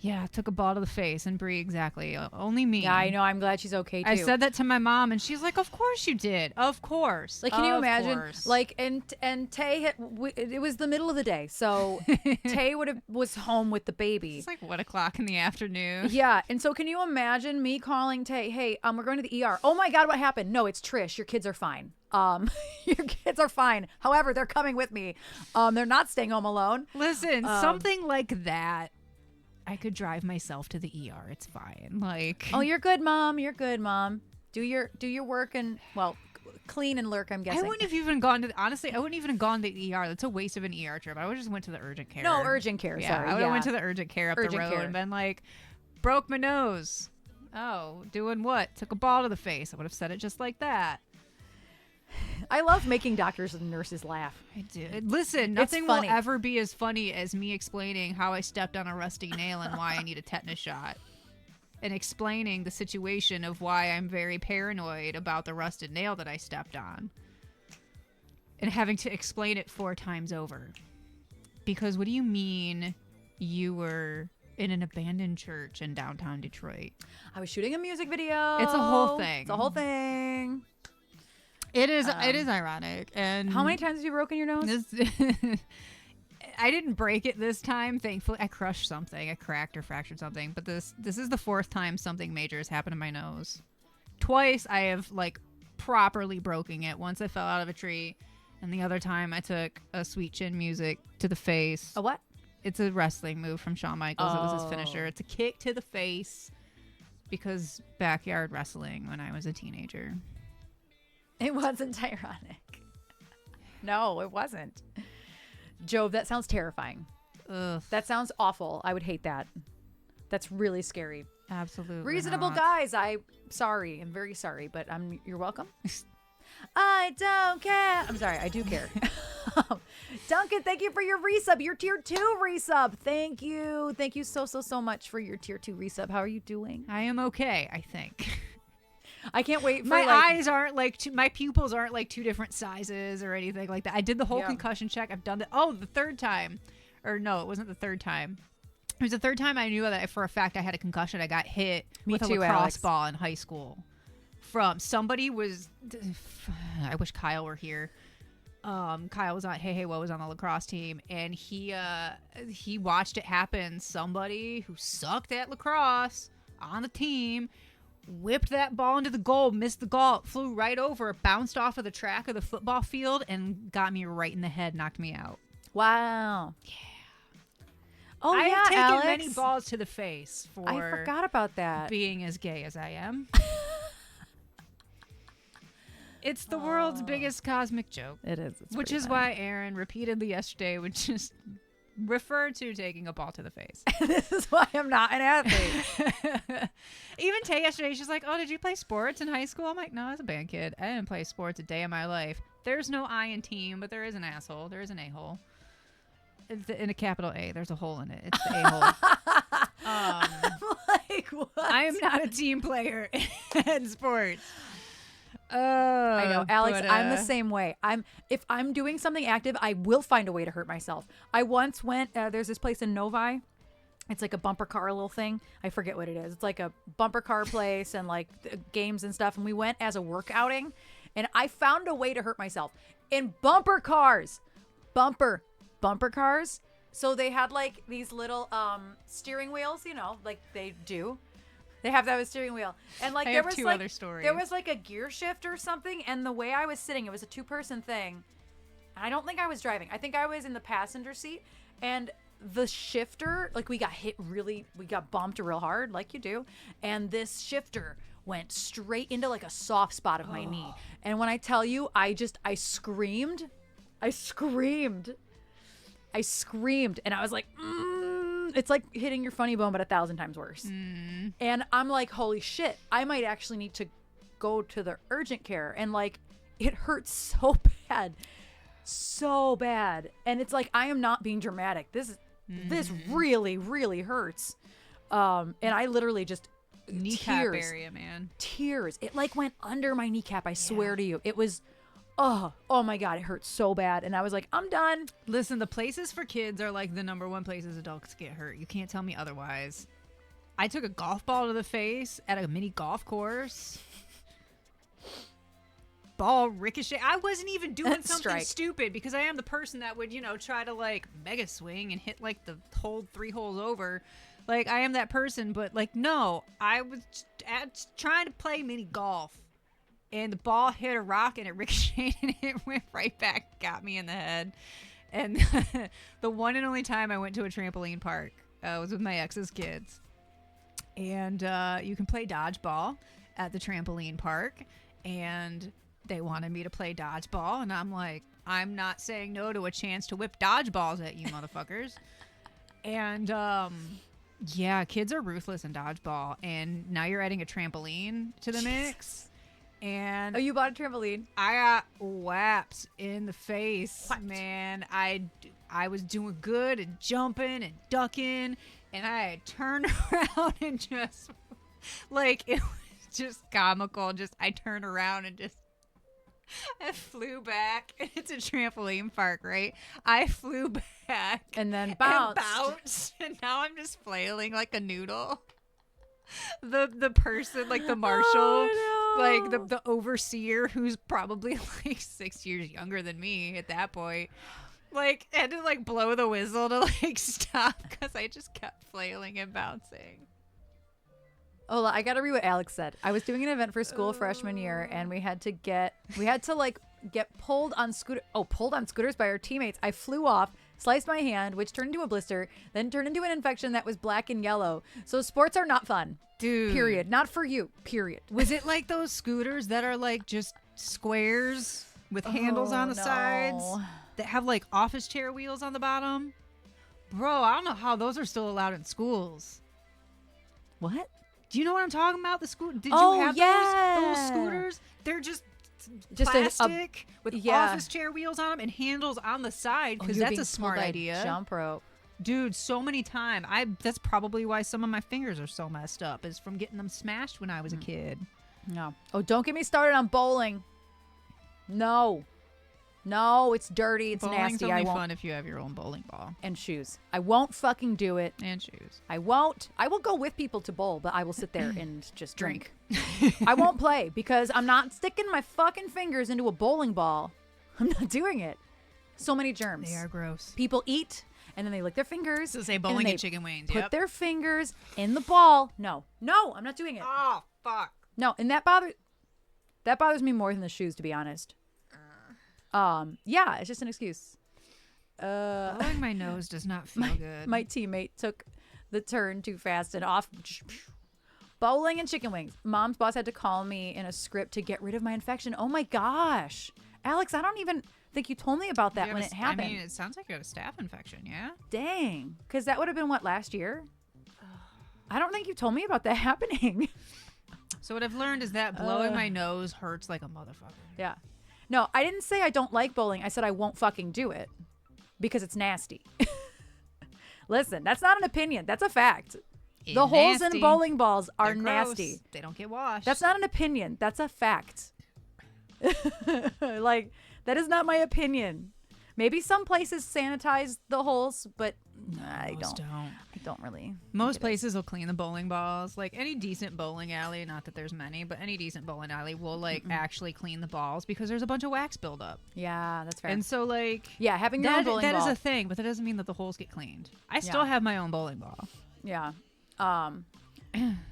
yeah, took a ball to the face. And Brie, exactly. Only me. Yeah, I know. I'm glad she's okay too. I said that to my mom, and she's like, "Of course you did. Of course." Like, can you Of imagine? course. Like, and Tay, it was the middle of the day, so Tay was home with the baby. It's like 1:00 in the afternoon. Yeah, and so can you imagine me calling Tay? Hey, we're going to the ER. Oh my God, what happened? No, it's Trish. Your kids are fine. Your kids are fine. However, they're coming with me. They're not staying home alone. Listen, something like that, I could drive myself to the ER. It's fine. Like, Oh, you're good, Mom. You're good, Mom. Do your work and clean and lurk. I'm guessing. I wouldn't have even gone to. Honestly, I wouldn't even have gone to the ER. That's a waste of an ER trip. I would just went to the urgent care. No, urgent care. Yeah, Sorry. I would have went to the urgent care up the Urgent road care. and been like, broke my nose. Oh, doing what? Took a ball to the face. I would have said it just like that. I love making doctors and nurses laugh. I do. Listen, nothing will funny. ever be as funny as me explaining how I stepped on a rusty nail and why I need a tetanus shot. And explaining the situation of why I'm very paranoid about the rusted nail that I stepped on. And having to explain it 4 times over. Because what do you mean you were in an abandoned church in downtown Detroit? I was shooting a music video. It's a whole thing. It's a whole thing. It is ironic. And How many times have you broken your nose? I didn't break it this time, thankfully. I crushed something. I cracked or fractured something. But this is the 4th time something major has happened to my nose. Twice I have like properly broken it. Once I fell out of a tree, and the other time I took a sweet chin music to the face. A what? It's a wrestling move from Shawn Michaels. It was his Oh. finisher. It's a kick to the face because backyard wrestling when I was a teenager. It wasn't ironic. No, it wasn't. Jove, that sounds terrifying. Ugh, That sounds awful. I would hate that. That's really scary. absolutely Reasonable not. guys. I'm very sorry, but you're welcome. I don't care. I'm sorry. I do care. Duncan, thank you for your resub. Your tier 2 resub. Thank you. Thank you so much for your tier 2 resub. How are you doing? I am okay, I think. I can't wait for My like, eyes aren't like my pupils aren't like 2 different sizes or anything like that. I did the whole Yeah. concussion check. I've done the third time. Or no, it wasn't the third time. It was the third time I knew that for a fact I had a concussion. I got hit Me with a too, lacrosse Alex. ball in high school. From somebody was I wish Kyle were here. Kyle was on Hey Whoa was on the lacrosse team, and he watched it happen. Somebody who sucked at lacrosse on the team whipped that ball into the goal, missed the goal, it flew right over, bounced off of the track of the football field, and got me right in the head, knocked me out. wow. Yeah. Oh I yeah, have taken Alex. many balls to the face for I forgot about that. being as gay as I am. It's the world's biggest cosmic joke. It is. It's Which pretty is funny. why Erin repeatedly yesterday would just refer to taking a ball to the face. This is why I'm not an athlete. Even Tay yesterday, she's like, "Oh, did you play sports in high school?" I'm like, "No, I was a band kid. I didn't play sports a day in my life." There's no I in team, but there is an asshole. There is an a-hole. In a capital A, there's a hole in it. It's the a-hole. Like what? I am not a team player in sports. I know, Alex. But, I'm the same way. If I'm doing something active, I will find a way to hurt myself. I once went. There's this place in Novi. It's like a bumper car little thing. I forget what it is. It's like a bumper car place and like games and stuff. And we went as a work outing, and I found a way to hurt myself in bumper cars. Bumper cars. So they had like these little steering wheels, like they do. They have that with steering wheel. And like I there have was two like other stories. there was like a gear shift or something, and the way I was sitting, it was a 2-person thing. And I don't think I was driving. I think I was in the passenger seat, and the shifter, like we got bumped real hard, like you do, and this shifter went straight into like a soft spot of my knee. And when I tell you, I screamed. I screamed, and I was like, it's like hitting your funny bone, but 1,000 times worse. And I'm like, holy shit, I might actually need to go to the urgent care. And like, it hurts so bad. And it's like, I am not being dramatic. This really, really hurts. And I literally just Kneecap tears, area, man. tears. It like went under my kneecap. I swear to you, it was. Oh my God, it hurt so bad. And I was like, I'm done. Listen, the places for kids are like the number one places adults get hurt. You can't tell me otherwise. I took a golf ball to the face at a mini golf course. Ball ricochet. I wasn't even doing something Strike. stupid because I am the person that would, try to like mega swing and hit like the whole 3 holes over. Like I am that person, but like no, I was trying to play mini golf. And the ball hit a rock and it ricocheted and it went right back, got me in the head. And the one and only time I went to a trampoline park was with my ex's kids. And you can play dodgeball at the trampoline park. And they wanted me to play dodgeball. And I'm like, I'm not saying no to a chance to whip dodgeballs at you motherfuckers. And yeah, kids are ruthless in dodgeball. And now you're adding a trampoline to the mix. And Oh, you bought a trampoline? I got whaps in the face, man. I was doing good and jumping and ducking, and I turned around and just, like, it was just comical. Just, I turned around and just, I flew back. It's a trampoline park, right? I flew back. And then bounced. And now I'm just flailing like a noodle. The person, like the marshal, like the overseer, who's probably like 6 years younger than me at that point, like had to like blow the whistle to like stop because I just kept flailing and bouncing. Oh, I gotta read what Alex said. I was doing an event for school freshman year, and we had to get pulled on scooters by our teammates. I flew off, sliced my hand, which turned into a blister, then turned into an infection that was black and yellow. So sports are not fun. Dude. Period. Not for you. Period. Was it like those scooters that are like just squares with handles on the sides that have like office chair wheels on the bottom? Bro, I don't know how those are still allowed in schools. What? Do you know what I'm talking about? Did you have those scooters? They're just plastic with office chair wheels on them and handles on the side because that's a smart idea. Jump rope. Dude, so many times. That's probably why some of my fingers are so messed up, is from getting them smashed when I was a kid. No. Oh, don't get me started on bowling. No, it's dirty. It's Bowling's nasty. only I won't. fun if you have your own bowling ball And shoes. I won't fucking do it. and shoes. I won't. I will go with people to bowl, but I will sit there and just drink. I won't play because I'm not sticking my fucking fingers into a bowling ball. I'm not doing it. So many germs. They are gross. People eat and then they lick their fingers. So say and bowling then and they chicken wings. Put Yep. their fingers in the ball. No, I'm not doing it. Oh, fuck. No, and that bothers me more than the shoes, to be honest. Yeah, it's just an excuse. Blowing my nose does not feel good. My teammate took the turn too fast and off. Bowling and chicken wings. Mom's boss had to call me in a script to get rid of my infection. Oh my gosh. Alex, I don't even think you told me about that when it happened. I mean, it sounds like you had a staph infection, yeah? Dang. Because that would have been, what, last year? I don't think you told me about that happening. So what I've learned is that blowing my nose hurts like a motherfucker. Yeah. No, I didn't say I don't like bowling. I said I won't fucking do it because it's nasty. Listen, that's not an opinion. That's a fact. The holes in bowling balls are nasty. They don't get washed. That's not an opinion. That's a fact. Like, that is not my opinion. Maybe some places sanitize the holes, but I don't really. Most places will clean the bowling balls. Like any decent bowling alley, not that there's many, but any decent bowling alley will like actually clean the balls because there's a bunch of wax buildup. Yeah, that's fair. And so like having your own bowling ball. That is a thing, but that doesn't mean that the holes get cleaned. I still have my own bowling ball. Yeah.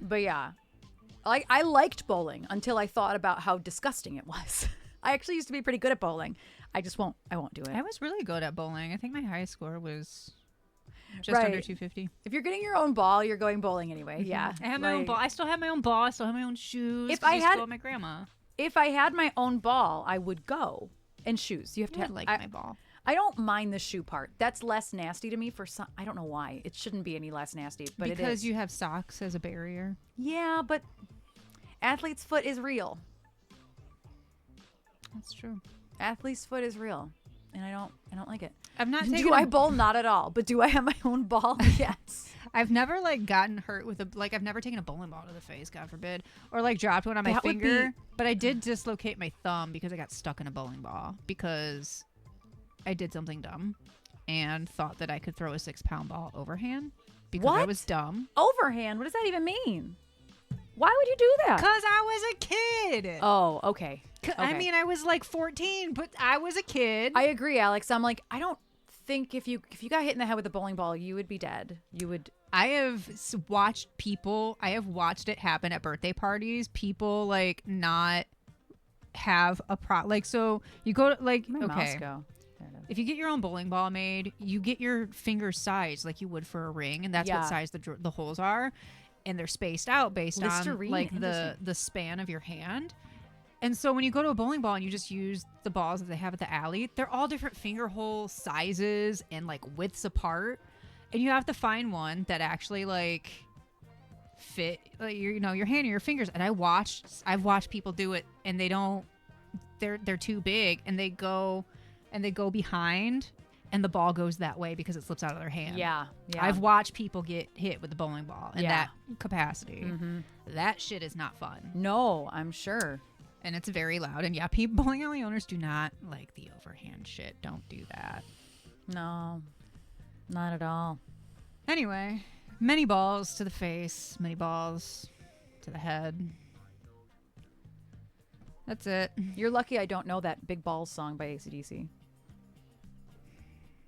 But yeah, I liked bowling until I thought about how disgusting it was. I actually used to be pretty good at bowling. I won't do it. I was really good at bowling. I think my highest score was just Right. under 250. If you're getting your own ball, you're going bowling anyway. Yeah. I have my own ball. I still have my own ball. I still have my own shoes. If 'cause I used to had- go with my grandma. If I had my own ball, I would go. And shoes. You have to have like my ball. I don't mind the shoe part. That's less nasty to me for some. I don't know why. It shouldn't be any less nasty, but it Because is. you have socks as a barrier. Yeah, but athlete's foot is real. That's true. Athlete's foot is real, and I don't like it. I've not taken Do I bowl? Not at all. But do I have my own ball? Yes. I've never like gotten hurt with I've never taken a bowling ball to the face, God forbid, or like dropped one on my That would finger. be- But I did dislocate my thumb because I got stuck in a bowling ball because I did something dumb and thought that I could throw a 6-pound ball overhand because I What? was dumb. Overhand. What does that even mean? Why would you do that? Cause I was a kid. Oh, okay. I Okay. mean, I was like 14, but I was a kid. I agree, Alex. I'm like, I don't think if you got hit in the head with a bowling ball, you would be dead. You would. I have watched people. I have watched it happen at birthday parties. People like not have a like. So you go to like Where'd my mouse okay. go? There it is. If you get your own bowling ball made, you get your finger size like you would for a ring, and that's Yeah. what size the holes are, and they're spaced out based on Listerine, like the interesting. span of your hand. And so when you go to a bowling ball and you just use the balls that they have at the alley, they're all different finger hole sizes and like widths apart, and you have to find one that actually like fit like your your hand or your fingers. And I've watched people do it, and they're too big, and they go behind, and the ball goes that way because it slips out of their hand. Yeah. Yeah. I've watched people get hit with the bowling ball in Yeah. that capacity. Mm-hmm. That shit is not fun, No, I'm sure. and it's very loud. And yeah, people bowling alley owners do not like the overhand shit. Don't do that. No, not at all. Anyway, many balls to the face, many balls to the head. That's it. You're lucky I don't know that Big Balls song by AC/DC.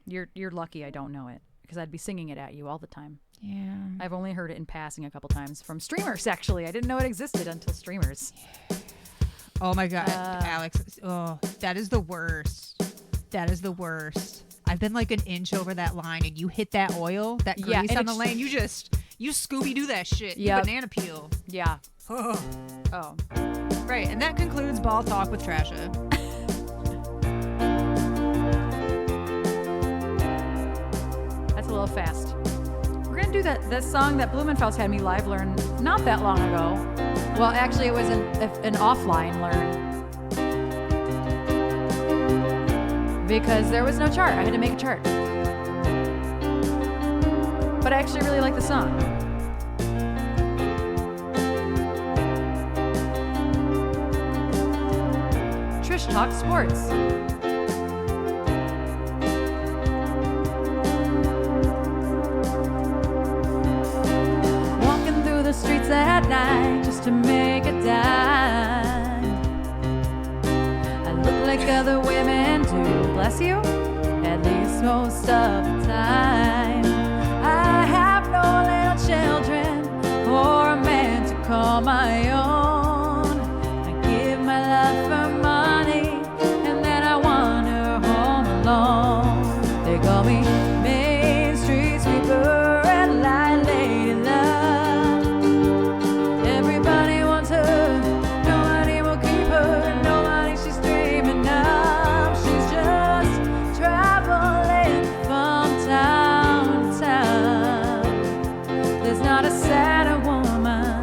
You're lucky I don't know it because I'd be singing it at you all the time. Yeah. I've only heard it in passing a couple times from streamers, actually. I didn't know it existed until streamers. Oh my God, Alex. Oh, that is the worst. That is the worst. I've been like an inch over that line, and you hit that oil, that grease Yeah, and on the it's- lane. You Scooby-Doo that shit. You Yep. banana peel. Yeah. Oh. Oh. Right, and that concludes Ball Talk with Trasha. That's a little fast. We're going to do that song that Blumenfels had me live learn not that long ago. Well, actually, it was an offline learn. Because there was no chart. I had to make a chart. But I actually really like the song. Trish Talk Sports. Walking through the streets at night just to make a dime. I look like other women do, bless you, at least most of the time. I have no little children or a man to call my own. I give my love for money and then I wander home alone. They call me Main Street Sweeper and Light Lady Love. Everybody wants her, nobody will keep her, nobody she's dreaming of. She's just traveling from town to town. There's not a sadder woman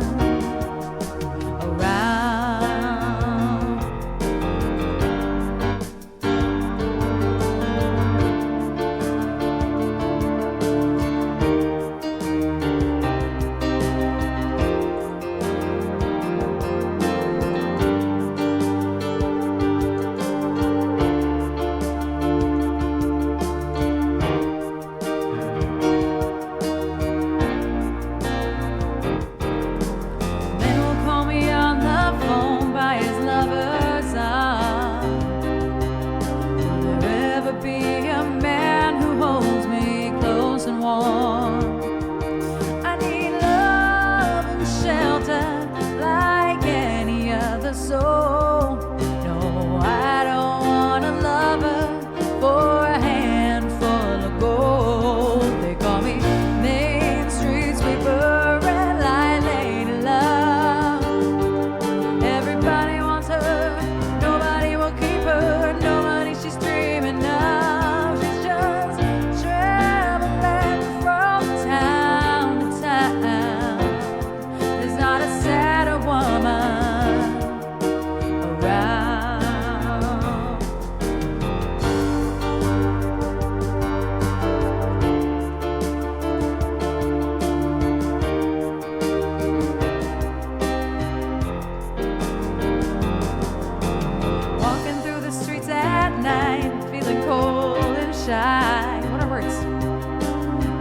shy. What are words?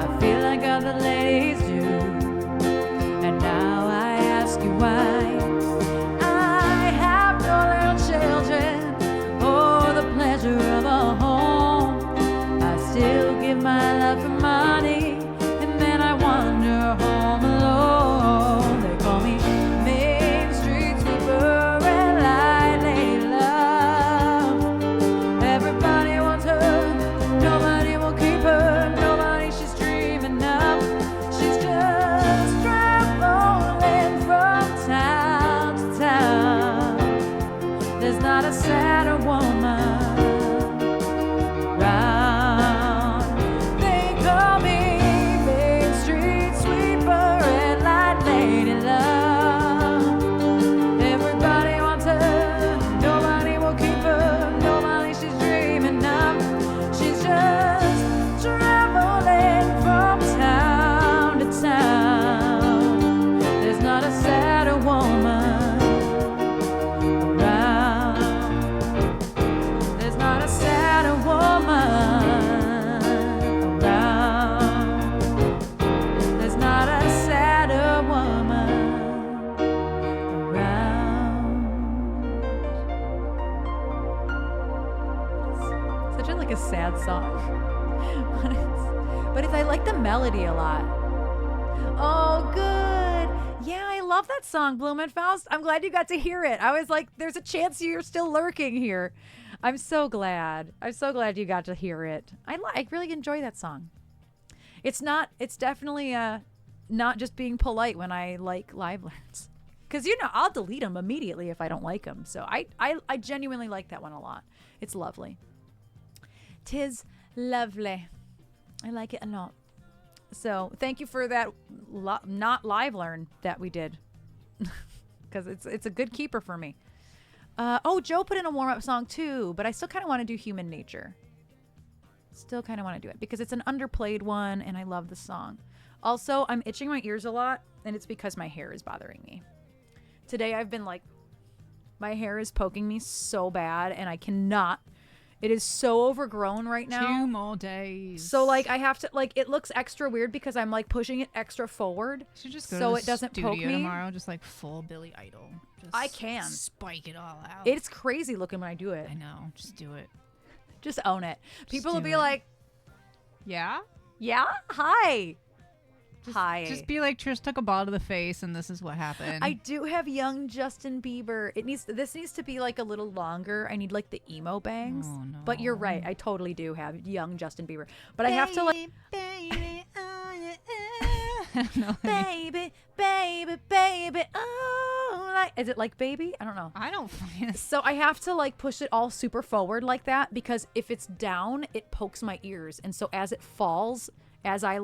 I feel like other ladies do. And now I ask you why. I have no little children or the pleasure of a home. I still give my love for money, and then I wander home alone. They call me Main Street Sweeper and Light Lady Love. Everybody wants her, nobody will keep her, nobody she's dreaming of. She's just traveling from town to town. There's not a sadder woman round. They call me Main Street Sweeper and Light Lady Love. Everybody wants her, nobody will keep her, nobody she's dreaming of. She's just traveling from town to town. There's not a sadder woman around. There's not a sadder woman around. There's not a sadder woman around. Such a sad song. but I like the melody a lot. Oh, good. Yeah, I love that song, Blumenfaust. I'm glad you got to hear it. I was like, there's a chance you're still lurking here. I'm so glad. I'm so glad you got to hear it. I really enjoy that song. It's definitely not just being polite when I like live learns. Because, I'll delete them immediately if I don't like them. So I genuinely like that one a lot. It's lovely. 'Tis lovely. I like it a lot. So thank you for that not live learn that we did. Because it's a good keeper for me. Joe put in a warm-up song too, but I still kind of want to do Human Nature. Still kind of want to do it because it's an underplayed one and I love the song. Also, I'm itching my ears a lot and it's because my hair is bothering me. Today I've been my hair is poking me so bad and I cannot. It is so overgrown right now. 2 more days. So I have to it looks extra weird because I'm pushing it extra forward. You should just go so to the it doesn't studio poke me tomorrow, just full Billy Idol. Just I can spike it all out. It's crazy looking when I do it. I know. Just do it. Just own it. People will do be it. like, Yeah? "Yeah, hi, hi." Just be like, Trish took a ball to the face and this is what happened. I do have young Justin Bieber. This needs to be a little longer. I need the emo bangs. Oh, no. But you're right. I totally do have young Justin Bieber. But I have to Baby, oh, yeah. No, baby, baby, baby. Oh, is it baby? I don't know. I don't find it. So I have to push it all super forward like that because if it's down, it pokes my ears. And so as it falls, as I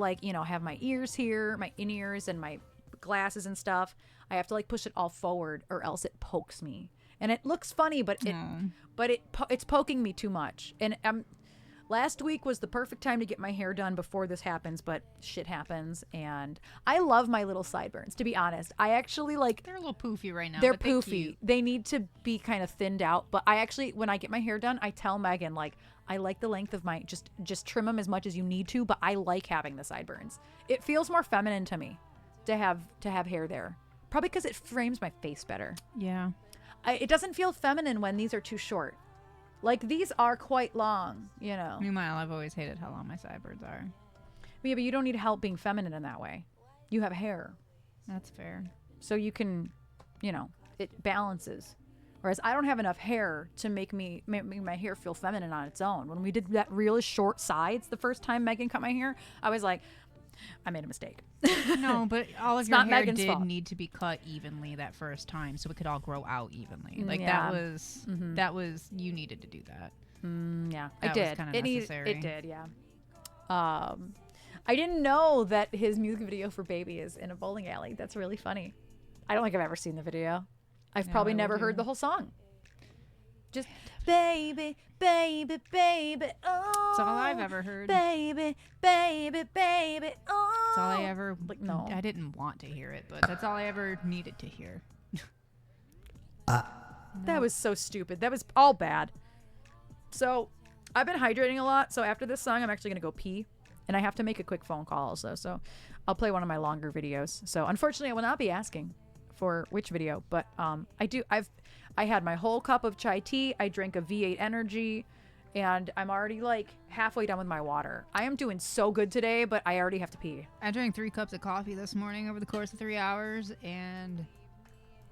have my ears here, my in-ears and my glasses and stuff, I have to push it all forward or else it pokes me. And it looks funny, but it's poking me too much. And last week was the perfect time to get my hair done before this happens, but shit happens. And I love my little sideburns, to be honest. I actually They're a little poofy right now. they're but they're poofy. cute. They need to be kind of thinned out. But I actually, when I get my hair done, I tell Megan, I like the length of my, just trim them as much as you need to, but I like having the sideburns. It feels more feminine to me to have hair there. Probably because it frames my face better. Yeah. It doesn't feel feminine when these are too short. These are quite long, Meanwhile, I've always hated how long my sideburns are. Yeah, but you don't need help being feminine in that way. You have hair. That's fair. So you can, it balances. Whereas I don't have enough hair to make my hair feel feminine on its own. When we did that really short sides the first time Megan cut my hair, I was like, I made a mistake. No, but all of It's your not hair Megan's did fault. need to be cut evenly that first time so it could all grow out evenly. Yeah. That was you needed to do that. Yeah, That I did. was kinda It necessary. It did, yeah. I didn't know that his music video for Baby is in a bowling alley. That's really funny. I don't think I've ever seen the video. I've No, probably I never would heard either. the whole song. Just baby, baby, baby, oh. That's all I've ever heard. Baby, baby, baby, oh. That's all I ever. No. I didn't want to hear it, but that's all I ever needed to hear. That was so stupid. That was all bad. So, I've been hydrating a lot, so after this song, I'm actually gonna go pee, and I have to make a quick phone call also. So I'll play one of my longer videos. So unfortunately, I will not be asking for which video, but I had my whole cup of chai tea. I drank a V8 Energy, and I'm already like halfway done with my water. I am doing so good today, but I already have to pee. I drank 3 cups of coffee this morning over the course of 3 hours, and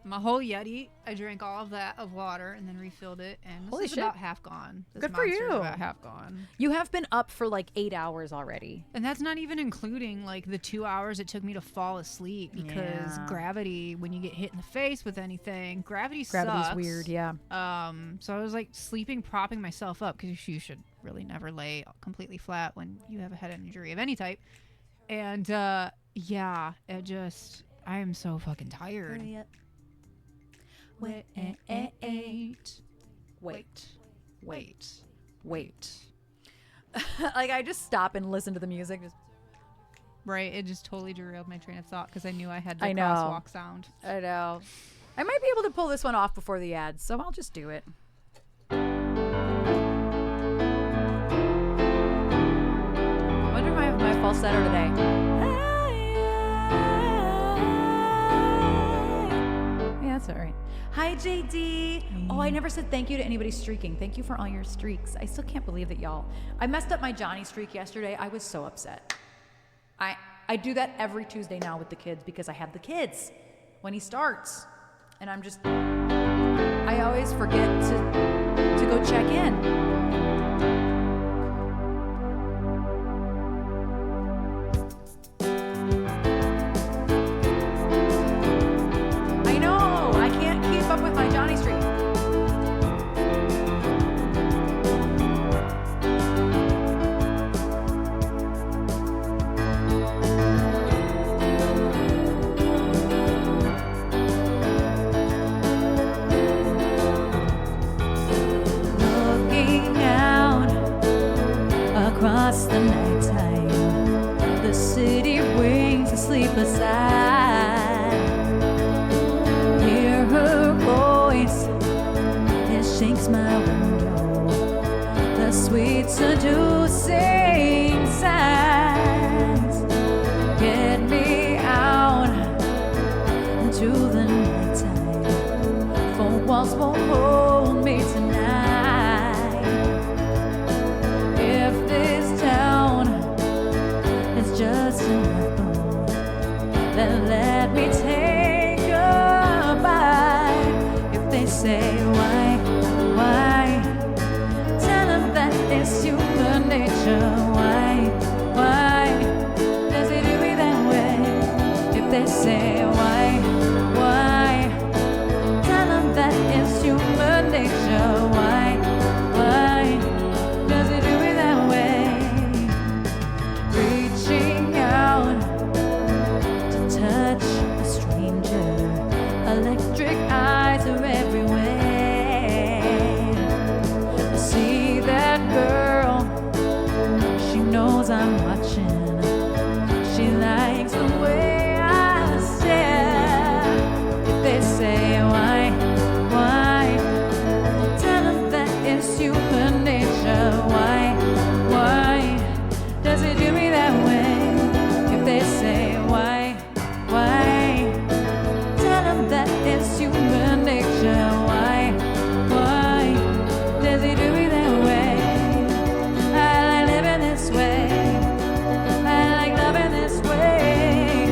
my whole Yeti, I drank all of that of water and then refilled it, and this Holy is shit. about half gone. This Good for monster's you. about half gone. You have been up for like 8 hours already. And that's not even including like the 2 hours it took me to fall asleep because Yeah. gravity, when you get hit in the face with anything, gravity's Gravity's weird, yeah. So I was like sleeping, propping myself up because you should really never lay completely flat when you have a head injury of any type. And yeah, I am so fucking tired. Wait. Like I just stop and listen to the music. Just, Right, it just totally derailed my train of thought because I knew I had the I know. crosswalk sound. I know. I might be able to pull this one off before the ads, so I'll just do it. I wonder if I have my falsetto today. Yeah, that's all right. Hi, JD. Oh, I never said thank you to anybody streaking. Thank you for all your streaks. I still can't believe that I messed up my Johnny streak yesterday. I was so upset. I do that every Tuesday now with the kids because I have the kids when he starts. And I always forget to go check in. I know, I can't keep up with my Johnny streak. Across the nighttime, the city rings a sleepless eye. Hear her voice, it shakes my window. The sweet seducing signs get me out into the nighttime. Four walls won't hold me tonight. If this town is just enough, then let me take a bite. If they say why, tell them that it's human nature. Why does it do me that way? If they say why, tell them that it's human nature. Why does it do me that way? Reaching out to touch a stranger, electric eyes are everywhere. I see that girl, she knows I'm watching. She likes the way I stare. If they say why, tell them that it's human nature. Why does it do me that way? If they say why, tell them that it's human nature. Why does it do me that way? I like living this way. I like loving this way.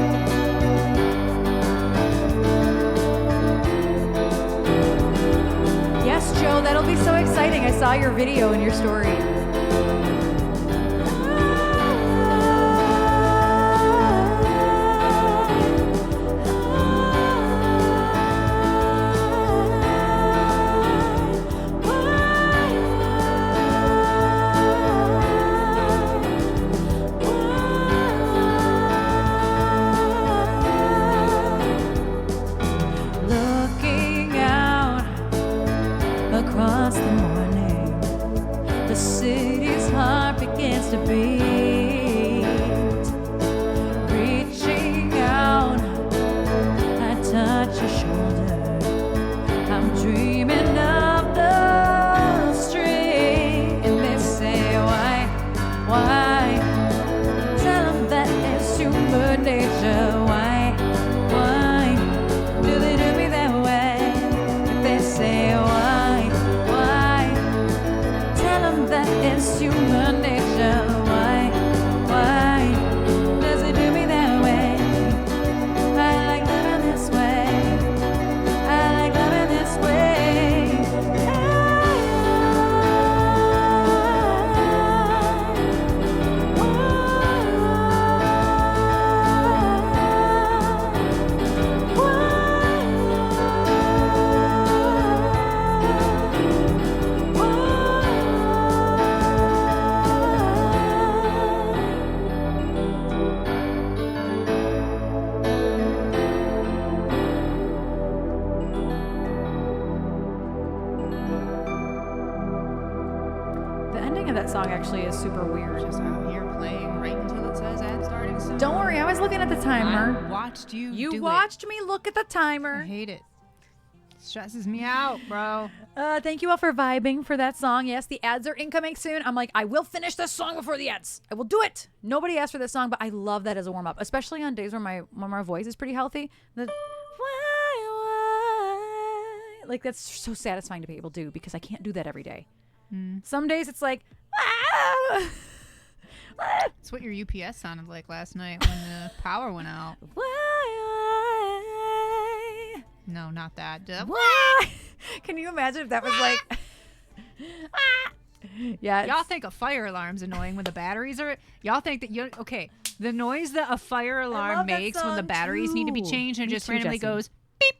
Yes, Joe, that'll be so exciting. I saw your video and your story. Looking out across the morning, the city's heart begins to beat. Reaching out, I touch your shoulder. I'm dreaming of the street, and they say timing of that song actually is super weird. Just out here playing right until it says ad starting soon. Don't worry, I was looking at the timer. I watched you. You do watched me look at the It. I timer. hate it. Stresses me out, bro. Thank you all for vibing for that song. Yes, the ads are incoming soon. I'm like, I will finish this song before the ads. I will do it. Nobody asked for this song, but I love that as a warm up, especially on days where my voice is pretty healthy. The why? Like that's so satisfying to be able to do because I can't do that every day. Some days it's like, That's what your UPS sounded like last night when the power went out. why? No, not that. Why? Can you imagine if that was like, yeah, Y'all think a fire alarm's annoying when the batteries are. Y'all think that you okay? The noise that a fire alarm love that makes when the song, batteries need to be too. changed and it Me just too, randomly Jesse. goes beep,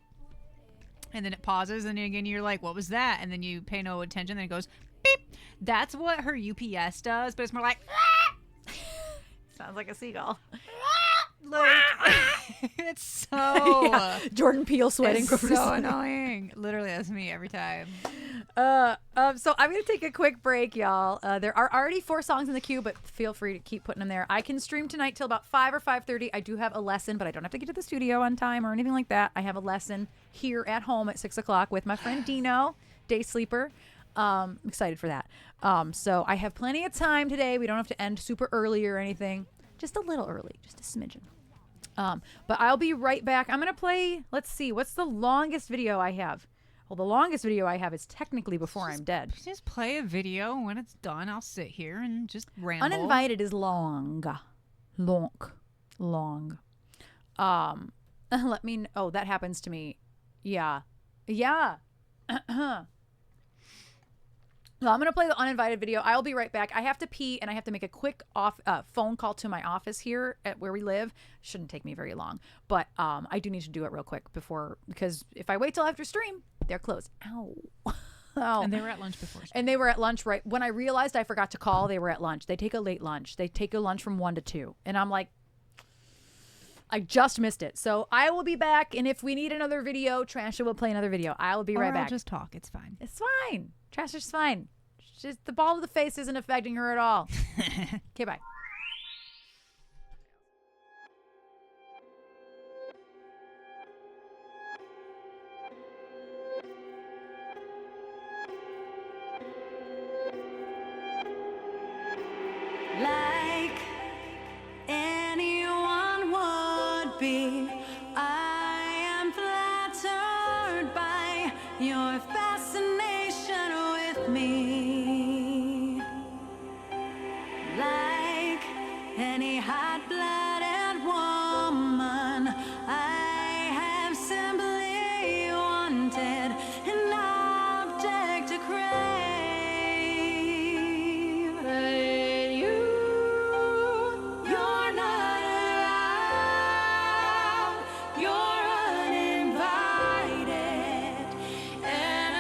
and then it pauses, and then again you're like, "What was that?" And then you pay no attention, then it goes beep. That's what her UPS does, but it's more like. sounds like a seagull. Like, it's so Yeah, Jordan Peele sweating it's profusely. so annoying. Literally, that's me every time. So I'm gonna take a quick break, y'all. There are already 4 songs in the queue, but feel free to keep putting them there. I can stream tonight till about 5 or 5:30. I do have a lesson, but I don't have to get to the studio on time or anything like that. I have a lesson here at home at 6 o'clock with my friend Dino, day sleeper. I'm excited for that. So I have plenty of time today. We don't have to end super early or anything. Just a little early, just a smidgen. But I'll be right back. I'm going to play, let's see, what's the longest video I have? Well, the longest video I have is technically before I'm dead. Just play a video. When it's done, I'll sit here and just ramble. Uninvited is long. Long. Let me, oh, that happens to me. Yeah. So I'm going to play the uninvited video. I'll be right back. I have to pee and I have to make a quick phone call to my office here at where we live. Shouldn't take me very long, but I do need to do it real quick because if I wait till after stream, they're closed. Ow. Ow. And they were at lunch before. And they were at lunch right when I realized I forgot to call. They were at lunch. They take a late lunch. They take a lunch from 1 to 2. And I'm like, I just missed it. So I will be back. And if we need another video, Trasha will play another video. I will be right I'll back. just talk. It's fine. It's fine. Trasha's fine. Just the ball of the face isn't affecting her at all. Okay, bye. Like anyone would be, I am flattered by your fascination with me. Like any hot-blooded woman, I have simply wanted an object to crave. But you're not allowed. You're uninvited, and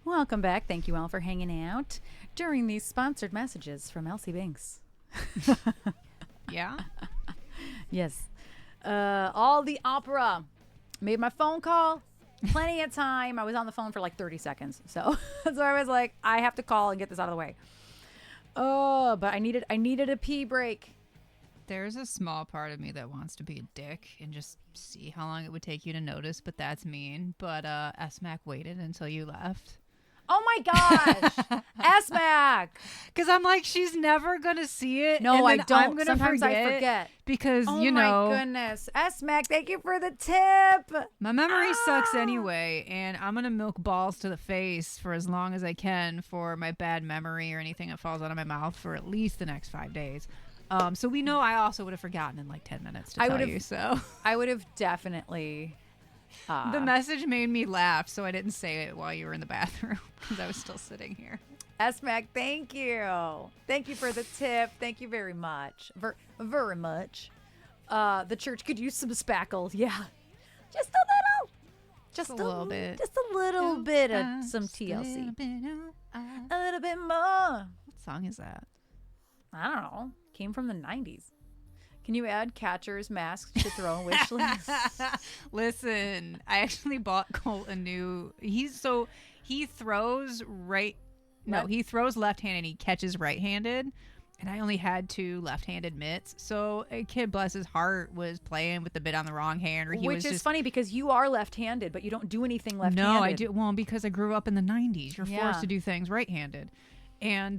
Welcome back. Thank you all for hanging out during these sponsored messages from Elsie Binks. Yeah. Yes. All the opera. Made my phone call. Plenty of time. I was on the phone for like 30 seconds. So I was like, I have to call and get this out of the way. Oh, but I needed a pee break. There's a small part of me that wants to be a dick and just see how long it would take you to notice, but that's mean. But S-Mac waited until you left. Oh my gosh. S-Mac. Because I'm like, she's never going to see it. No, and I then don't. I'm gonna Sometimes I forget. Because, Oh you know. my goodness. S-Mac, thank you for the tip. My memory sucks anyway, and I'm going to milk balls to the face for as long as I can for my bad memory or anything that falls out of my mouth for at least the next 5 days. So we know I also would have forgotten in like 10 minutes to tell you. So I would have definitely. The message made me laugh, so I didn't say it while you were in the bathroom because I was still sitting here. S-Mac, thank you. Thank you for the tip. Thank you very much. Very much. The church could use some spackle. Yeah. Just a little. Just a little bit. Just a little bit of some TLC. A little bit more. What song is that? I don't know. Came from the 90s. Can you add catcher's masks to throw in wish list? Listen, I actually bought Colt a new. He throws he throws left-handed and he catches right-handed. And I only had 2 left-handed mitts. So a kid, bless his heart, was playing with the mitt on the wrong hand. Which is funny because you are left-handed, but you don't do anything left-handed. No, I do. Well, because I grew up in the 90s. You're forced to do things right-handed. And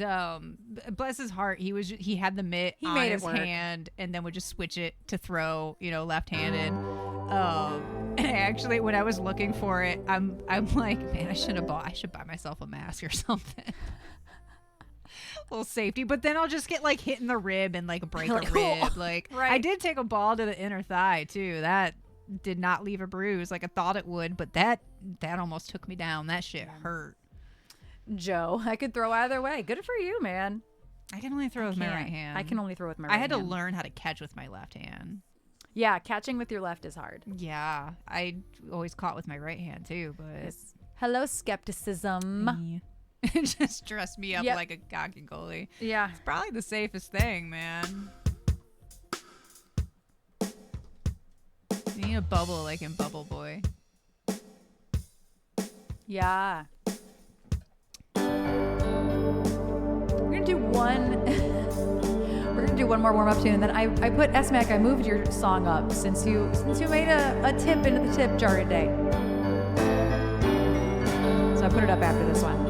bless his heart, he had the mitt on his hand and then would just switch it to throw, left-handed. And actually, when I was looking for it, I'm like, man, I should buy myself a mask or something. A little safety, but then I'll just get like hit in the rib and like break a rib. Like right. I did take a ball to the inner thigh too. That did not leave a bruise like I thought it would, but that almost took me down. That shit hurt. Joe, I could throw either way. Good for you, man. I can only throw with my right hand. I can only throw with my right hand. I had to learn how to catch with my left hand. Yeah, catching with your left is hard. Yeah, I always caught with my right hand too, but hello skepticism. It just dressed me up like a cocky goalie. Yeah. It's probably the safest thing, man. You need a bubble like in Bubble Boy. Yeah. We're gonna do one more warm up tune, and then I put S-Mac. I moved your song up since you made a tip into the tip jar today. So I put it up after this one.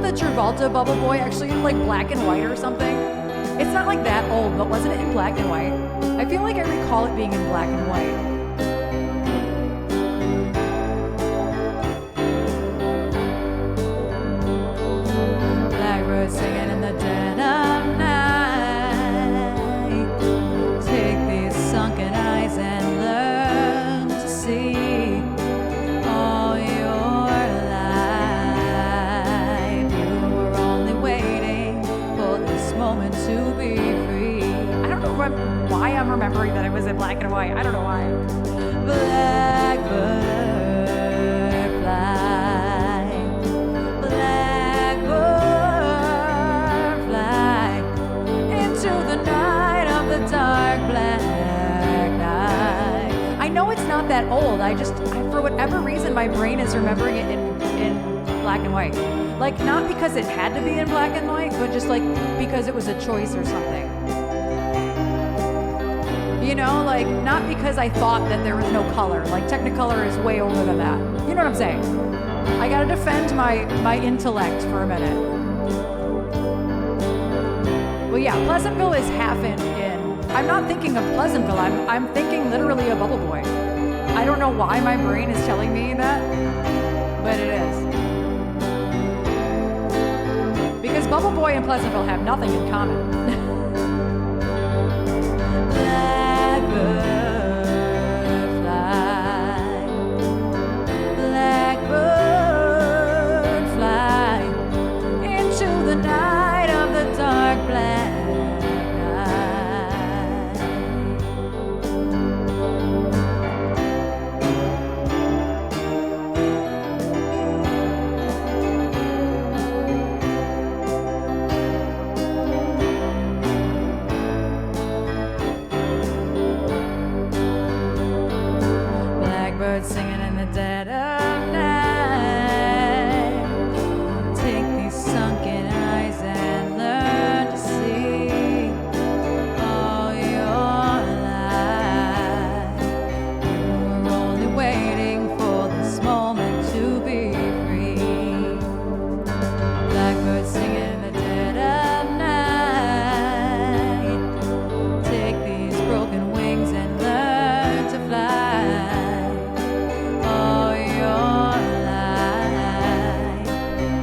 Travolta Bubble Boy actually in like black and white or something? It's not like that old, but wasn't it in black and white? I feel like I recall it being in black and white. Blackbird singing in the dead of night. Take these sunken eyes and learn to see all your life. You were only waiting for this moment to be free. I don't know why I'm remembering that it was in black and white. I don't know why. Blackbird fly. that old. For whatever reason, my brain is remembering it in black and white. Like, not because it had to be in black and white, but just like because it was a choice or something. You know, like, not because I thought that there was no color. Like, Technicolor is way older than that. You know what I'm saying? I gotta defend my intellect for a minute. Well, yeah, Pleasantville is half in. I'm not thinking of Pleasantville. I'm thinking literally of Bubble Boy. I don't know why my brain is telling me that, but it is. Because Bubble Boy and Pleasantville have nothing in common. Blackbird fly, blackbird fly into the night of the dark black night. Blackbird singing in the dead of night. Take these sunken eyes and learn to see all your life. You were only waiting for this moment to be free. Blackbird singing in the dead of night. Take these broken wings and learn to fly. All your life,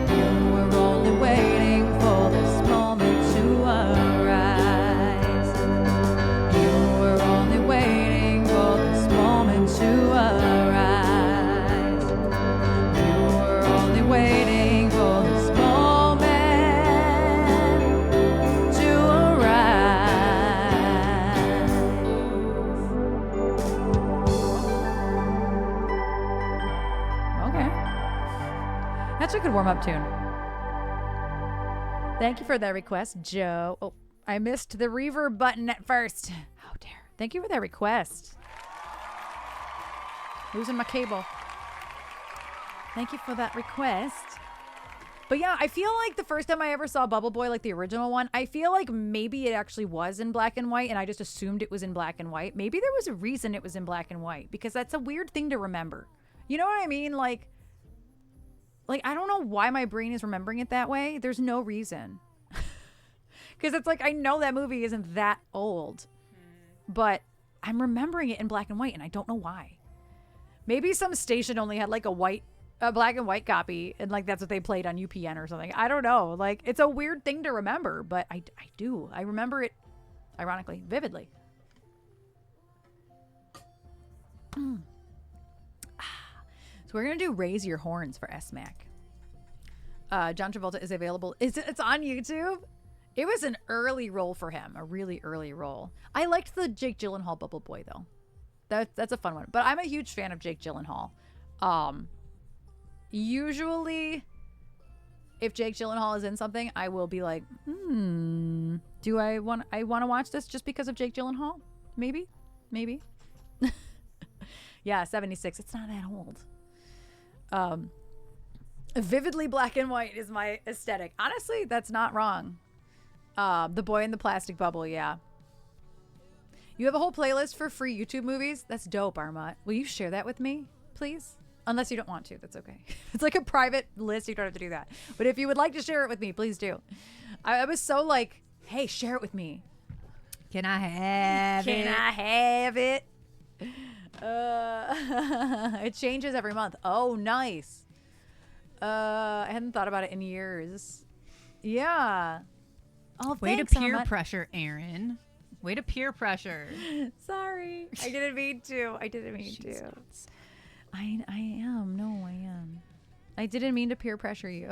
you were only waiting for this moment to arise. You were only waiting for this moment to arise. You were only waiting for this moment to arise. Okay. That's a good warm-up tune. Thank you for that request, Joe. Oh, I missed the reverb button at first. How dare. Thank you for that request. Losing my cable. Thank you for that request. But yeah, I feel like the first time I ever saw Bubble Boy, like the original one, I feel like maybe it actually was in black and white and I just assumed it was in black and white. Maybe there was a reason it was in black and white because that's a weird thing to remember. You know what I mean? Like I don't know why my brain is remembering it that way. There's no reason. Because it's like, I know that movie isn't that old, but I'm remembering it in black and white and I don't know why. Maybe some station only had like a black and white copy and like that's what they played on UPN or something. I don't know. Like, it's a weird thing to remember, but I do. I remember it, ironically, vividly. So we're going to do Raise Your Horns for S-Mac. John Travolta is available. It's on YouTube. It was an early role for him, a really early role. I liked the Jake Gyllenhaal Bubble Boy, though. That's a fun one. But I'm a huge fan of Jake Gyllenhaal. Usually, if Jake Gyllenhaal is in something, I will be like, do I want to watch this just because of Jake Gyllenhaal? Maybe. Yeah, 76. It's not that old. Vividly black and white is my aesthetic. Honestly, that's not wrong. The Boy in the Plastic Bubble, yeah. You have a whole playlist for free YouTube movies? That's dope, Armot. Will you share that with me, please? Unless you don't want to, that's okay. It's like a private list. You don't have to do that. But if you would like to share it with me, please do. I was so like, hey, share it with me. Can I have Can it? I have it? It changes every month. Oh, nice. I hadn't thought about it in years. Yeah. Oh, Way thanks, to peer Armot. pressure, Erin. Way to peer pressure. Sorry. I didn't mean to. I didn't mean to. I am. No, I am. I didn't mean to peer pressure you.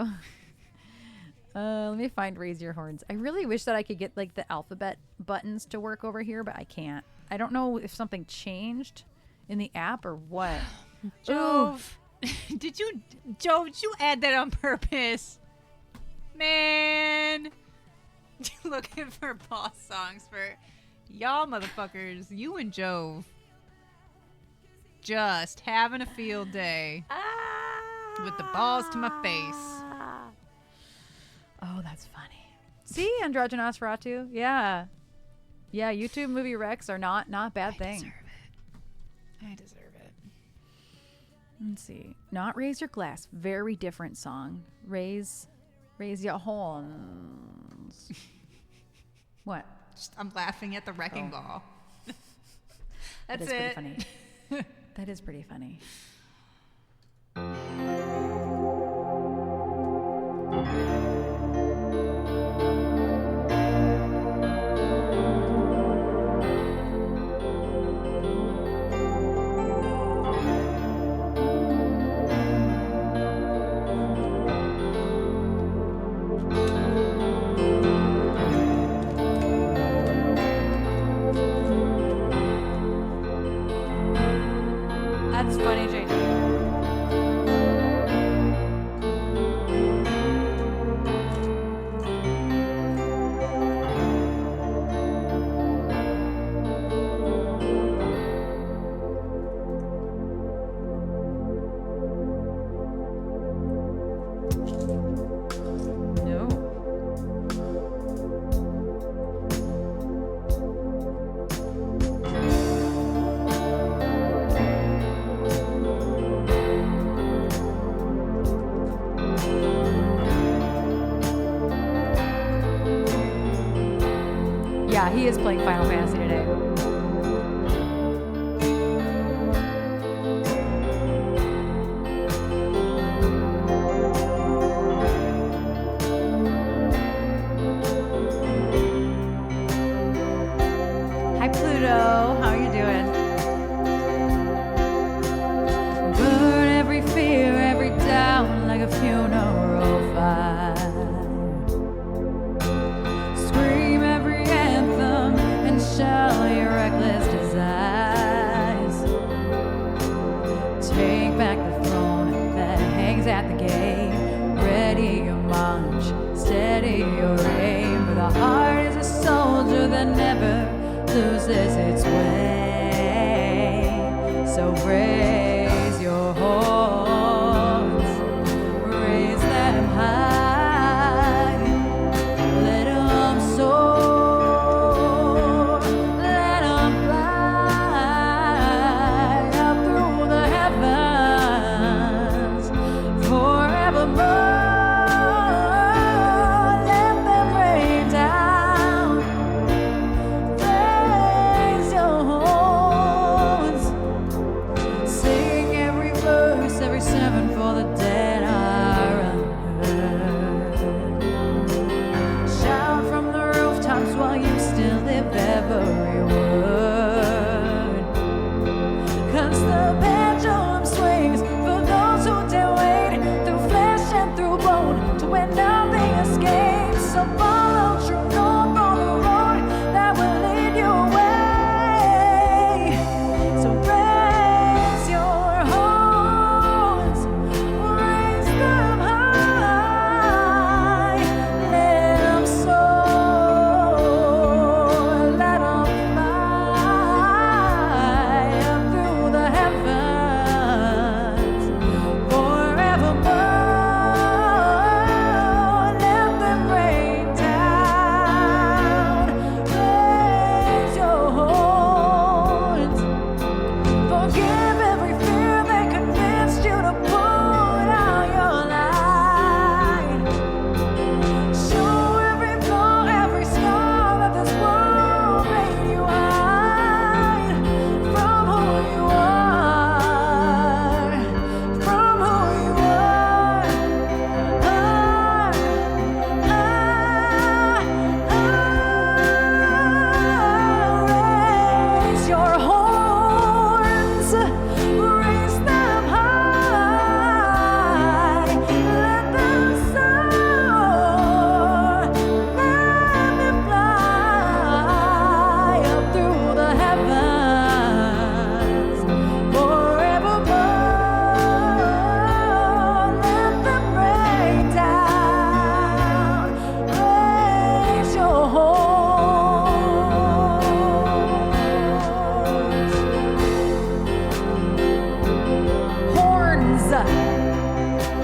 Let me find Raise Your Horns. I really wish that I could get like the alphabet buttons to work over here, but I can't. I don't know if something changed in the app or what. Jove. Did you add that on purpose? Man. Looking for boss songs for y'all motherfuckers. You and Jove. just having a field day with the balls to my face. Oh, that's funny. See, Androgynous Ratu? Yeah. Yeah, YouTube movie recs are not bad thing. I deserve it. Let's see. Not Raise Your Glass. Very different song. Raise Your Horns. What? I'm laughing at the wrecking ball. That That's is it. pretty funny. That is pretty funny. That's funny, JJ. No. Yeah, he is playing Final Fantasy today. Hi, Pluto. How are you doing? Burn every fear, every doubt like a funeral fire. Scream every anthem and shout your reckless desires. Take back the throne that hangs at the gate. Ready your march, steady your aim. For the heart is a soldier that never loses its way. So raise your horns, raise them high. Let 'em soar, let 'em fly up through the heavens forevermore. Let them rain down. Raise your horns, say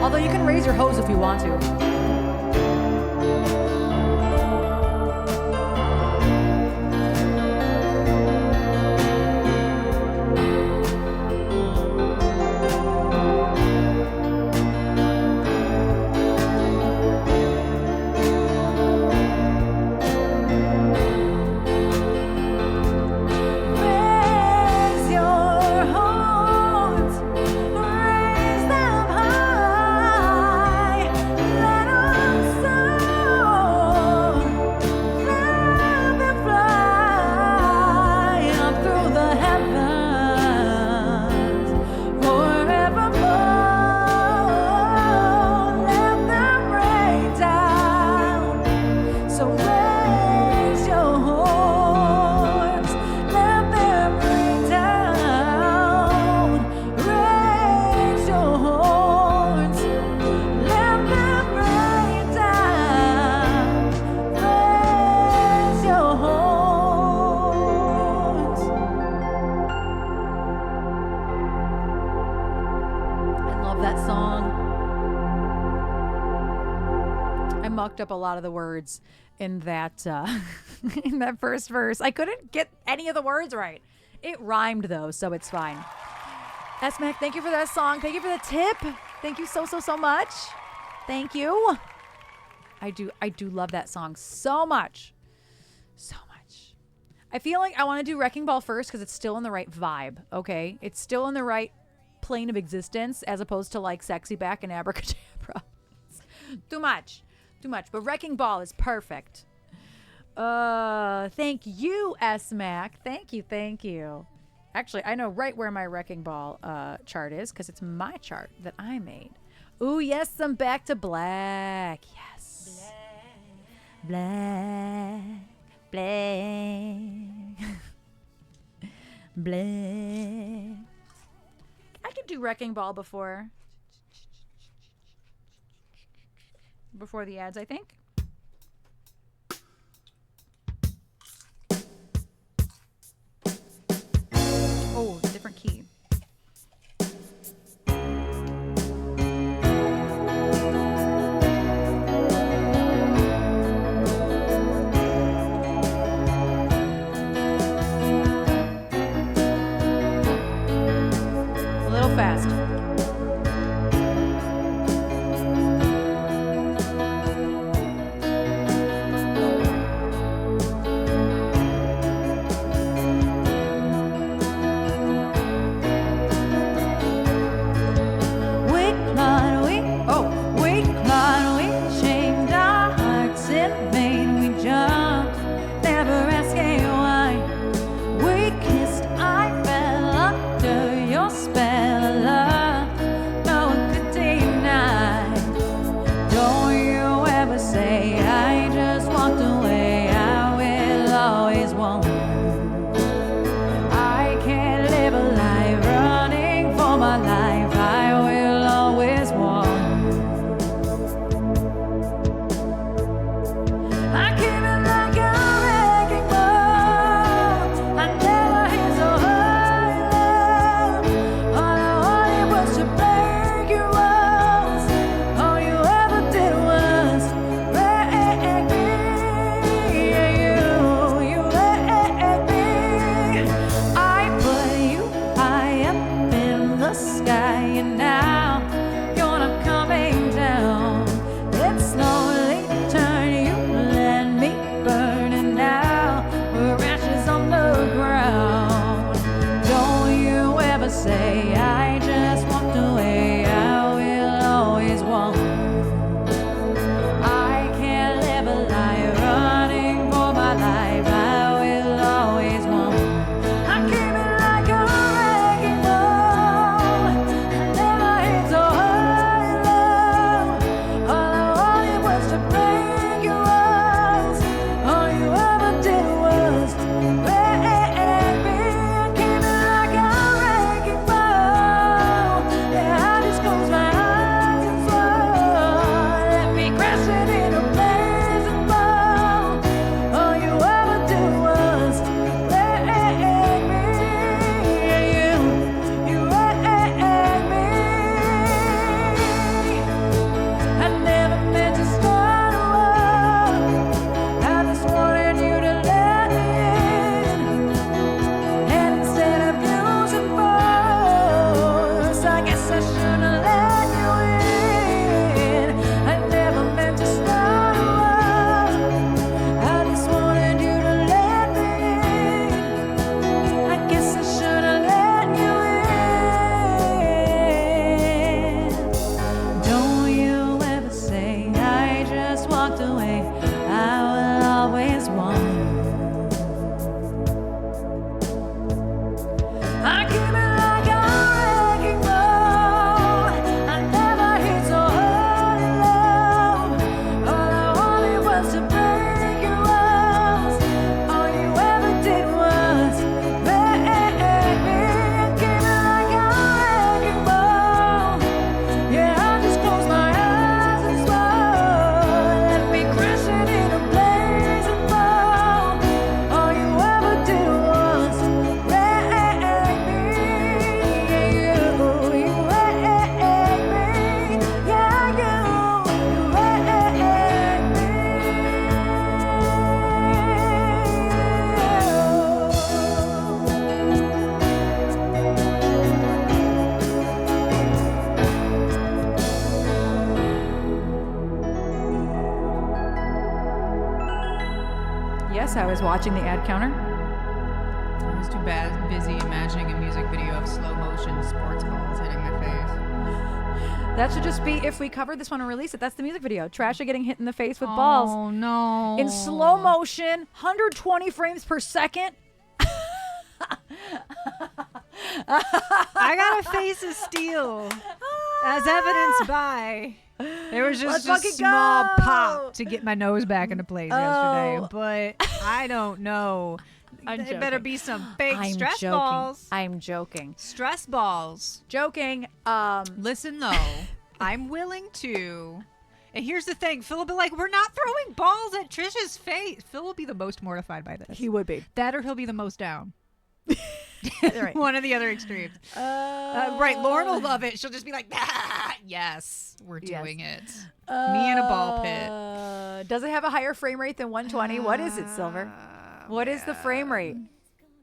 Although you can raise your hose if you want to. Raise your horns, raise them high, let 'em soar, let them fly up through the heavens, forevermore. Let them rain down. So raise your horns, let them rain down. Raise your horns, let them rain down. Raise your horns. I love that song. I mucked up a lot of the words in that in that first verse. I couldn't get any of the words right. It rhymed though, so it's fine. S-Mac, thank you for that song. Thank you for the tip. Thank you so much. Thank you. I do love that song so much. So much. I feel like I want to do Wrecking Ball first because it's still in the right vibe, okay? It's still in the right plane of existence as opposed to like Sexy Back and Abracadabra. Too much. But Wrecking Ball is perfect. Thank you, S-Mac. Thank you. Actually, I know right where my Wrecking Ball chart is because it's my chart that I made. Ooh, yes, some Back to Black. Yes. Black. Black. I could do Wrecking Ball before the ads, I think. Oh, different key. A little fast. Never guess. I was watching the ad counter. I was too busy imagining a music video of slow motion sports balls hitting my face. That should just be if we cover this one and release it. That's the music video. Trasha getting hit in the face with balls. Oh, no. In slow motion, 120 frames per second. I got a face of steel, as evidenced by there was just a small pop to get my nose back into place yesterday. But I don't know. There better be some fake stress balls. I'm joking. Stress balls. Joking. Listen though, I'm willing to. And here's the thing, Phil will be like, we're not throwing balls at Trisha's face. Phil will be the most mortified by this. He would be. That or he'll be the most down. Right. One of the other extremes. Right, Lauren will love it. She'll just be like, yes, we're doing it. Me in a ball pit. Does it have a higher frame rate than 120? What is it, Silver? What is the frame rate?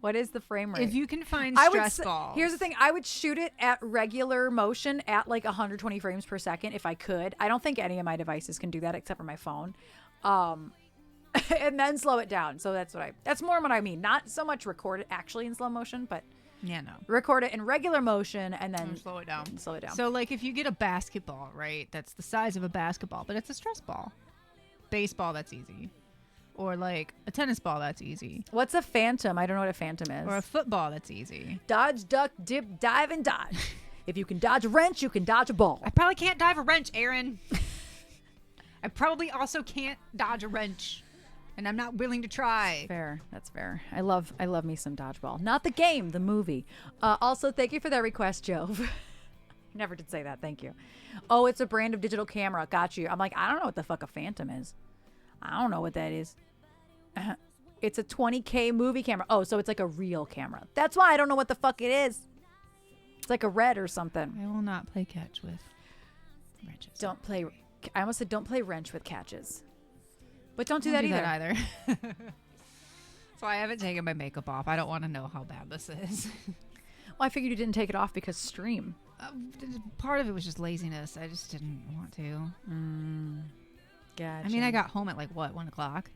What is the frame rate? If you can find stress balls. Here's the thing. I would shoot it at regular motion at like 120 frames per second if I could. I don't think any of my devices can do that except for my phone. And then slow it down. So that's more what I mean. Not so much record it actually in slow motion, but record it in regular motion and then slow it down. So like if you get a basketball, right, that's the size of a basketball, but it's a stress ball. Baseball, that's easy. Or like a tennis ball, that's easy. What's a phantom? I don't know what a phantom is. Or a football, that's easy. Dodge, duck, dip, dive, and dodge. If you can dodge a wrench, you can dodge a ball. I probably can't dive a wrench, Erin. I probably also can't dodge a wrench. And I'm not willing to try. Fair. That's fair. I love me some dodgeball. Not the game, the movie. Also, thank you for that request, Joe. Never did say that. Thank you. Oh, it's a brand of digital camera. Got you. I'm like, I don't know what the fuck a Phantom is. I don't know what that is. It's a 20K movie camera. Oh, so it's like a real camera. That's why I don't know what the fuck it is. It's like a Red or something. I will not play catch with wrenches. I almost said don't play wrench with catches. But don't do Don't that do either. That either. So I haven't taken my makeup off. I don't want to know how bad this is. Well, I figured you didn't take it off because stream. Part of it was just laziness. I just didn't want to. Gotcha. I mean, I got home at like, what, 1 o'clock?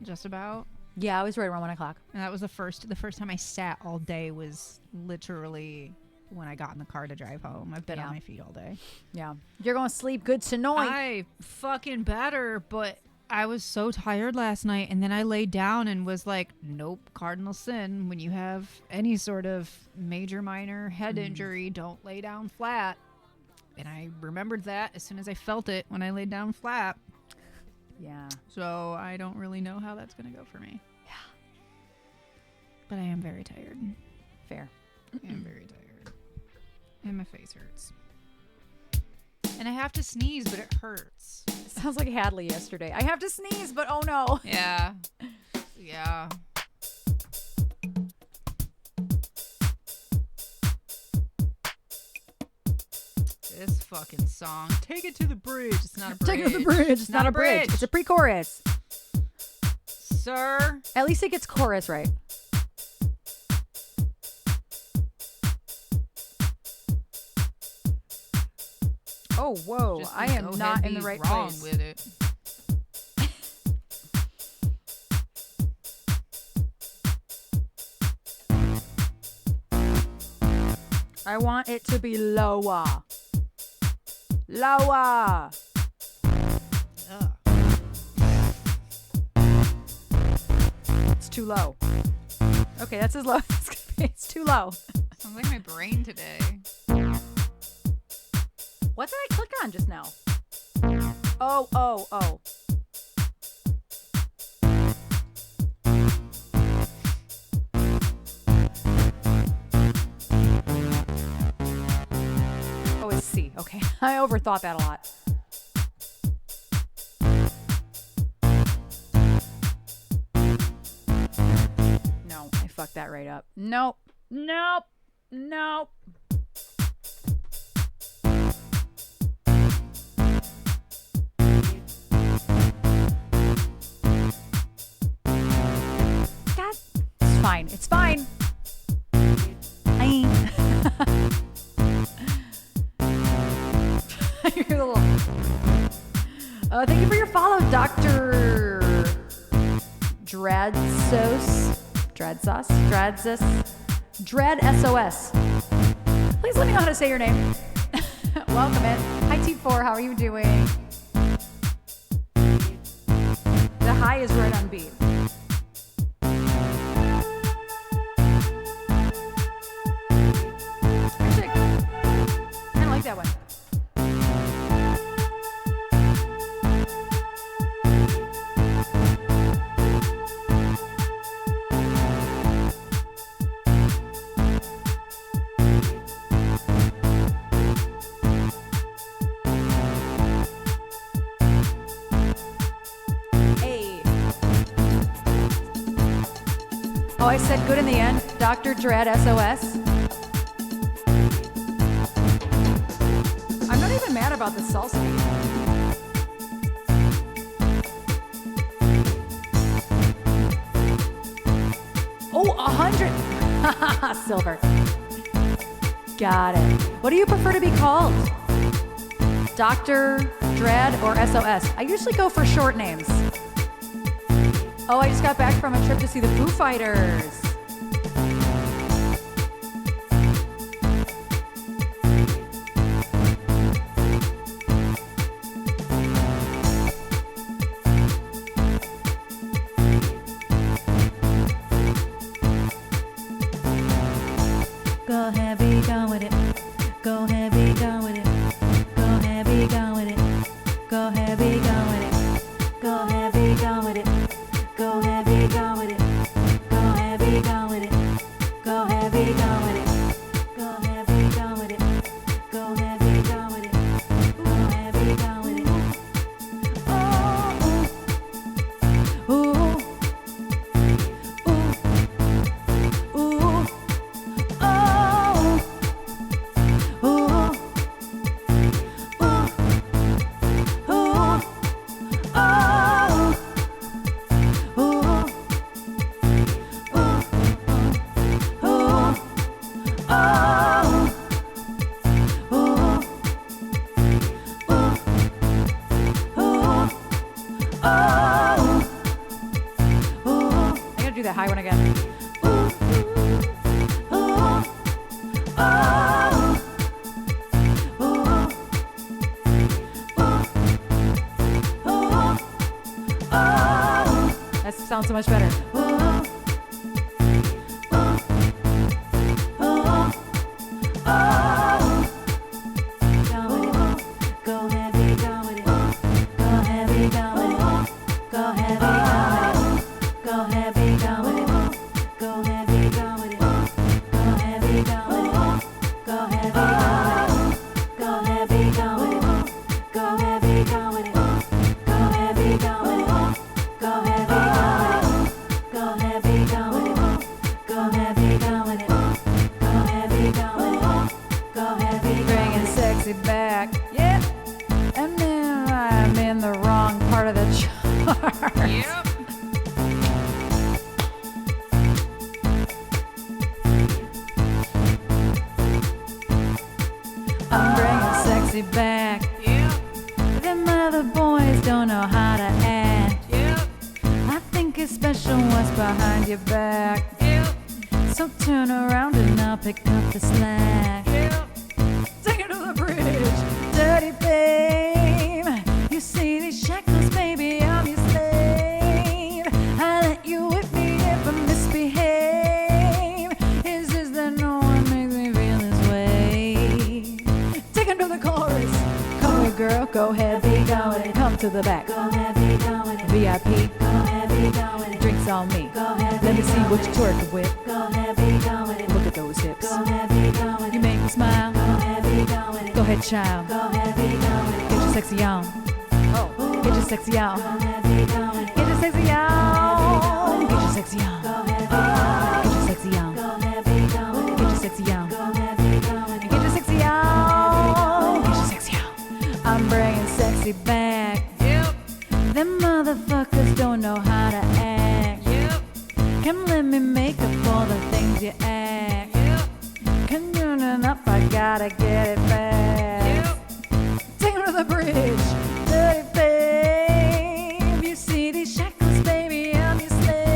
Just about. Yeah, I was right around 1 o'clock. And that was the first time I sat all day was literally when I got in the car to drive home. I've been on my feet all day. Yeah. You're going to sleep good tonight. I fucking better, but I was so tired last night, and then I laid down and was like, nope, cardinal sin. When you have any sort of major, minor head injury, don't lay down flat. And I remembered that as soon as I felt it when I laid down flat. Yeah. So I don't really know how that's going to go for me. Yeah. But I am very tired. Fair. I am very tired. And my face hurts. And I have to sneeze, but it hurts. Sounds like Hadley yesterday. I have to sneeze, but oh no. Yeah. Yeah. This fucking song. Take it to the bridge. It's not a bridge. Take it to the bridge. It's not a bridge. It's a pre-chorus. Sir. At least it gets chorus right. Oh, whoa. Just I am go not ahead in the be right wrong place. with it. I want it to be lower. Lower. Ugh. It's too low. Okay, that's as low as it's gonna be. It's too low. Sounds like my brain today. What did I click on just now? Oh. Oh, it's C. Okay. I overthought that a lot. No, I fucked that right up. Nope. God, it's fine. It's fine. I ain't. You're a little. Thank you for your follow, Dr. Dreadsos. Dread SOS. Please let me know how to say your name. Welcome in. Hi T4, how are you doing? The high is right on beat. Actually, I like that one. Oh, I said good in the end. Dr. Dread SOS. I'm not even mad about the salsa beat. Oh, 100. Silver. Got it. What do you prefer to be called? Dr. Dread or SOS? I usually go for short names. Oh, I just got back from a trip to see the Foo Fighters. Go ahead, be gone with it. Go ahead, be gone with it. Go ahead, be gone with it. Go ahead, be gone with it. Go ahead, be gone with it. Go ahead, be gone with it. Go ahead, be gone with it. Go ahead, be gone with it. Go ahead, be gone with it. Go ahead, be gone with it. Go ahead, be gone with it. Oh, ooh, ooh, ooh, oh, ooh, ooh, ooh, I gotta do that high one again. That sounds so much better. Bringing sexy back, yeah. And then I'm in the wrong part of the chart. Yep. I'm bringing sexy back. Yep. Them other boys don't know how to act. Yep. I think it's special what's behind your back. Yep. So turn around and I'll pick up the slack. Yep. Take it to the bridge, dirty babe. You see these shackles, baby, I'm your slave. I let you whip me if I misbehave. It's just that no one makes me feel this way. Take it to the chorus. Come here, girl, go ahead, be gone with it. Come to the back. Go ahead, be gone with it. VIP. Go ahead, be gone with it. Drinks on me. Go ahead, let me see what you're twerking with. Go ahead, be gone with it. Look at those hips. Go ahead, be gone with it. You make me smile. Go ahead, be gone with it. Go ahead, child. Go ahead, be gone with it. Get your sexy on. Oh, get your sexy on. Go ahead, be gone with it. Get your sexy on. Get your sexy on. Go ahead, be gone with it. Get your sexy on. Go ahead, be gone with it. Get your sexy on. Go ahead, be gone with it. Get your sexy on. Get your sexy on. I'm bringing sexy back. Yep. Them motherfuckers don't know how to act. Yep. Come let me make up for the things you act. Yep. Come turning up, I gotta get it fast. Yep. Take her to the bridge, dirty babe. You see these shackles, baby, I'm your slave.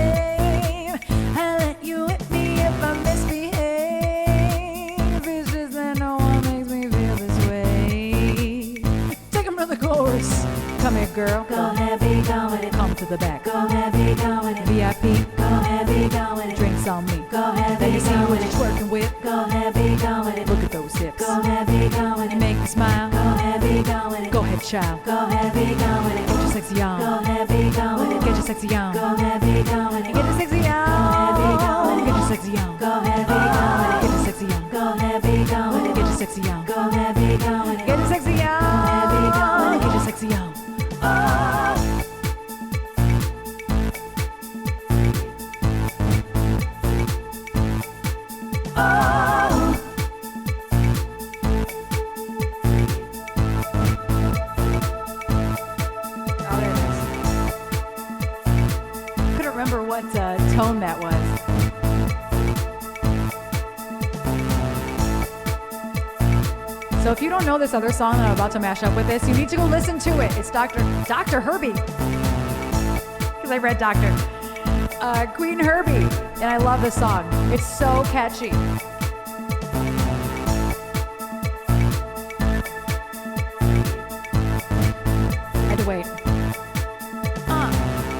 Come here, girl. Go heavy, go with it. Come to the back. Go heavy, go with it. VIP. Go heavy, go with it. Drinks on me. Go heavy, Let me see go what with you're it. twerking with. Go heavy, go with it. Look at those hips. Go heavy, go with You it. make me smile. Go heavy, go with it. Go ahead, child. Go heavy, go with it. Get your sexy Go on. heavy, go with it. Get your sexy on. Go heavy, go with it. Get your sexy on. Get your sexy on. Go heavy, go with it. Get your sexy on. Go heavy, go with it. Get your sexy on. Go heavy, go with it. Get your sexy on. Get your sexy on. Oh, there it is. Couldn't remember what tone that was. So if you don't know this other song that I'm about to mash up with this, you need to go listen to it. It's Dr. Herbie. Because I read Dr. Queen Herbie. And I love this song. It's so catchy. I had to wait.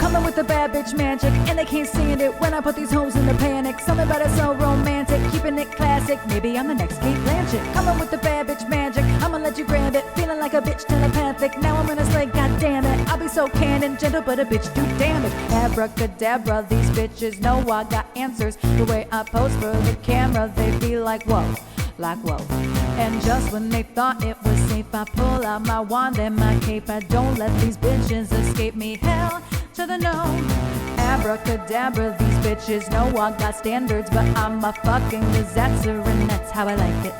Coming with the bad bitch magic, and they can't stand it when I put these hoes in a panic. Something about it so romantic, keeping it classic. Maybe I'm the next Kate Blanchett. Coming with the bad bitch magic, I'ma let you grab it. Feeling like a bitch telepathic. Now I'm gonna slay, goddamn it. I'll be so candid, gentle, but a bitch do damage. Abracadabra, these bitches know I got answers. The way I pose for the camera, they be like, whoa. Like whoa. And just when they thought it was safe, I pull out my wand and my cape. I don't let these bitches escape me. Hell to the no. Abracadabra, these bitches know I got standards, but I'm a fucking disaster, and that's how I like it.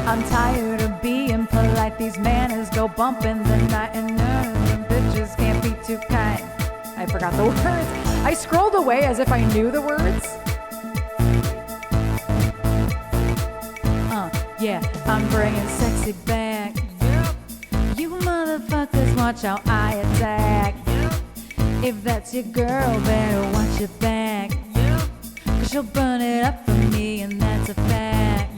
I'm tired of being polite. These manners go bump in the night, and none of them bitches can't be too kind. I forgot the words. I scrolled away as if I knew the words. Yeah, I'm bringing sexy back. You motherfuckers, watch how I attack. If that's your girl, better watch your back. Cause she'll burn it up for me, and that's a fact.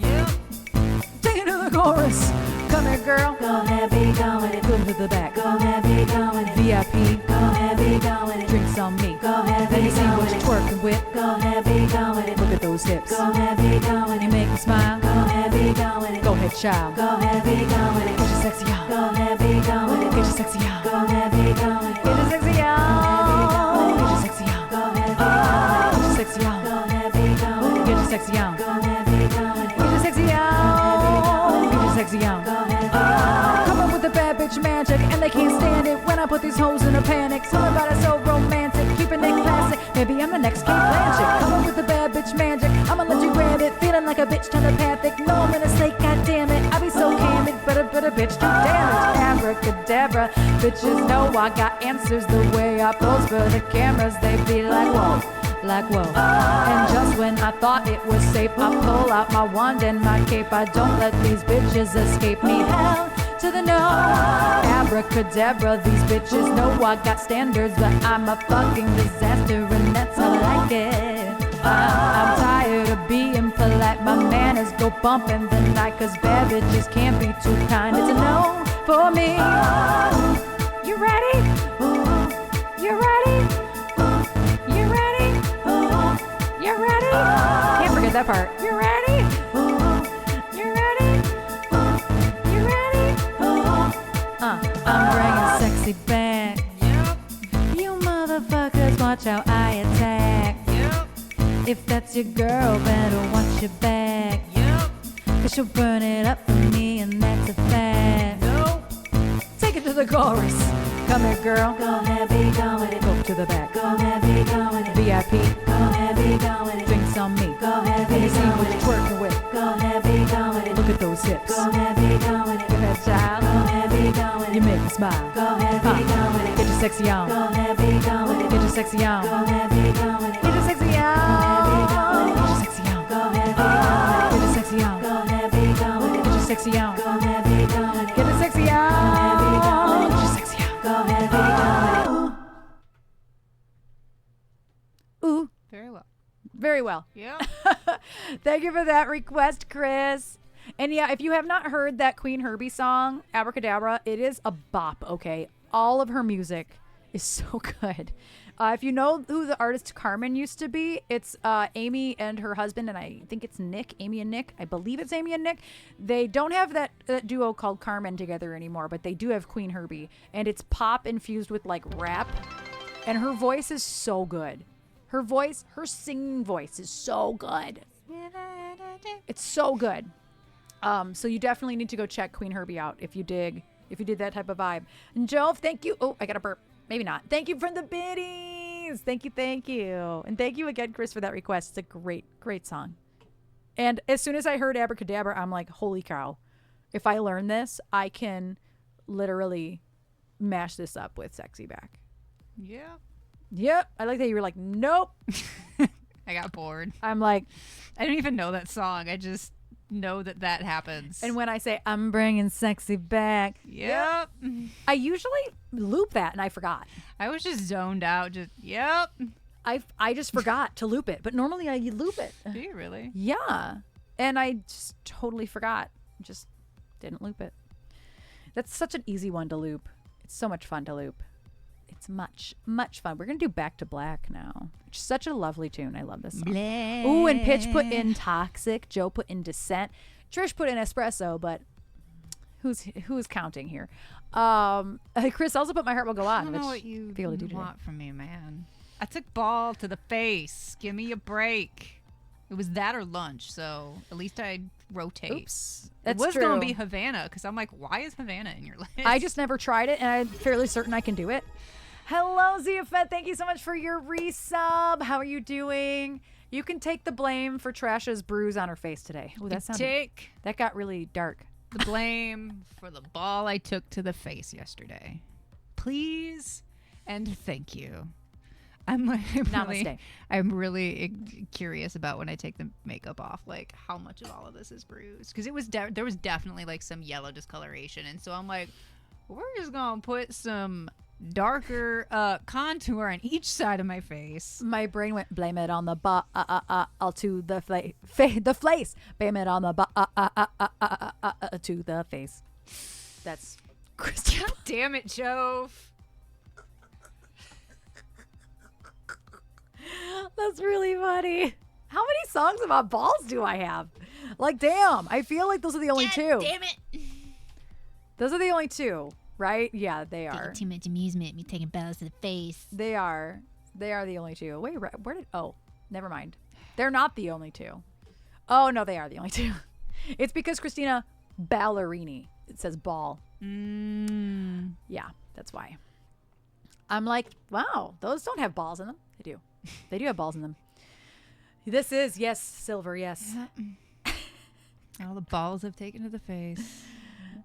Take it to the chorus. Come here, girl. Go heavy, go with it. Come to the back. Go heavy, go with it. VIP. Go heavy, go with it. Drinks on me. Go heavy, Let me see go what with you're it. twerking with. Go heavy, go with it. Look at those hips. Go heavy, go with You it. make me smile. Go heavy, go with it. Go ahead, child. Go heavy, go with Get it. your sexy on. Go heavy, go with it. Get your sexy on. Go heavy, go with it. Get your sexy on. Get your sexy on. Go heavy, Get your sexy on. go heavy, go with it. Get your sexy on. Go heavy, go with it. Get your sexy on. Get your sexy on. Go heavy, Come up with the bad bitch magic, and they can't stand it when I put these hoes in a panic. Something about it so romantic, keeping it classic. Maybe I'm the next Kate Blanchett. Come up with the bad bitch magic, I'ma let you grab it. Feeling like a bitch telepathic. No, I'm in a snake, goddamn it. I be so candid, but a bitch do damage. Abracadabra, bitches know I got answers. The way I pose for the cameras, they be like, whoa. Like whoa. And just when I thought it was safe, I pull out my wand and my cape. I don't let these bitches escape me. Hell to the no. Abracadabra, these bitches know I got standards, but I'm a fucking disaster, and that's how I like it. I'm tired of being polite. My manners go bump in the night, cause bad bitches can't be too kind. It's a no for me. You ready? You ready? You ready? You ready? Can't forget that part. You ready? You ready? You ready? I'm bringing sexy back. You motherfuckers, watch how I attack. If that's your girl, better watch your back. Cause she'll burn it up for me, and that's a fact. Take it to the chorus. Come here, girl. go heavy, go with it. Go to the back. Go heavy, go with it. VIP. Go heavy, go with it. Drinks on me. Go heavy, Let me see go what with you're it. twerking with. Go heavy, go with it. Look at those hips. Go heavy, go with it. Give that Go child. heavy, go with You it. make me smile. Go heavy, go with it. Get your sexy on. Go heavy, go with it. Get your sexy on. Go heavy, go with it. Get your sexy on. Get your sexy on. Go heavy, go with it. Get your sexy on. Go heavy, go with it. Get your sexy on. Go heavy, go with it. Get your sexy on. Get your sexy on. Go heavy, go with it. Ooh, Very well. very well. Yeah. Thank you for that request, Chris. And yeah, if you have not heard that Queen Herbie song, Abracadabra, it is a bop, okay? all of her music is so good. If you know who the artist Carmen used to be, it's Amy and her husband, and I think it's Nick, Amy and Nick. I believe it's Amy and Nick. They don't have that duo called Carmen together anymore, but they do have Queen Herbie, and it's pop infused with like rap, and her voice is so good. Her singing voice is so good. It's so good. So you definitely need to go check Queen Herbie out if you dig that type of vibe. And Joe, thank you. Oh, I got a burp. Maybe not. Thank you for the biddies. Thank you. And thank you again, Chris, for that request. It's a great, great song. And as soon as I heard Abracadabra, I'm like, holy cow. If I learn this, I can literally mash this up with Sexy Back. Yeah. Yep. I like that you were like, nope. I got bored. I'm like, I don't even know that song. I just know that happens. and when I say, I'm bringing Sexy Back. Yep. I usually loop that and I forgot. I was just zoned out. Yep. I just forgot to loop it, but normally I loop it. Do you really? Yeah. And I just totally forgot. Just didn't loop it. That's such an easy one to loop. It's so much fun to loop. It's much, much fun. We're going to do Back to Black now. Which is such a lovely tune. I love this song. Ooh, and Pitch put in Toxic. Joe put in Descent. Trish put in Espresso, but who's counting here? Chris also put My Heart Will Go On. I don't know which what you feel to do today. want from me, man. I took ball to the face. Give me a break. It was that or lunch, so at least I'd rotate. Oops. It That's was going to true. be Havana, because I'm like, why is Havana in your list? I just never tried it, and I'm fairly certain I can do it. Hello, Ziafet. Thank you so much for your resub. How are you doing? You can take the blame for Trasha's bruise on her face today. Oh, that got really dark. The blame for the ball I took to the face yesterday. Please and thank you. Namaste. I'm really curious about when I take the makeup off, like how much of all of this is bruised. Because there was definitely like some yellow discoloration. And so I'm like, we're just going to put some darker contour on each side of my face. My brain went, blame it on the to the the face. Blame it on the to the face. That's Christian. God damn it, Jove. That's really funny. How many songs about balls do I have? Like, damn. I feel like those are the only two. Damn it. Those are the only two, right? Yeah, they are. Too much amusement, me taking balls to the face. They are. They are the only two. Wait, where did... Oh, never mind. They're not the only two. Oh, no, they are the only two. It's because Christina Ballerini. It says ball. Yeah, that's why. I'm like, wow, those don't have balls in them. They do. They do have balls in them. This is, yes, silver, yes. All the balls I've taken to the face.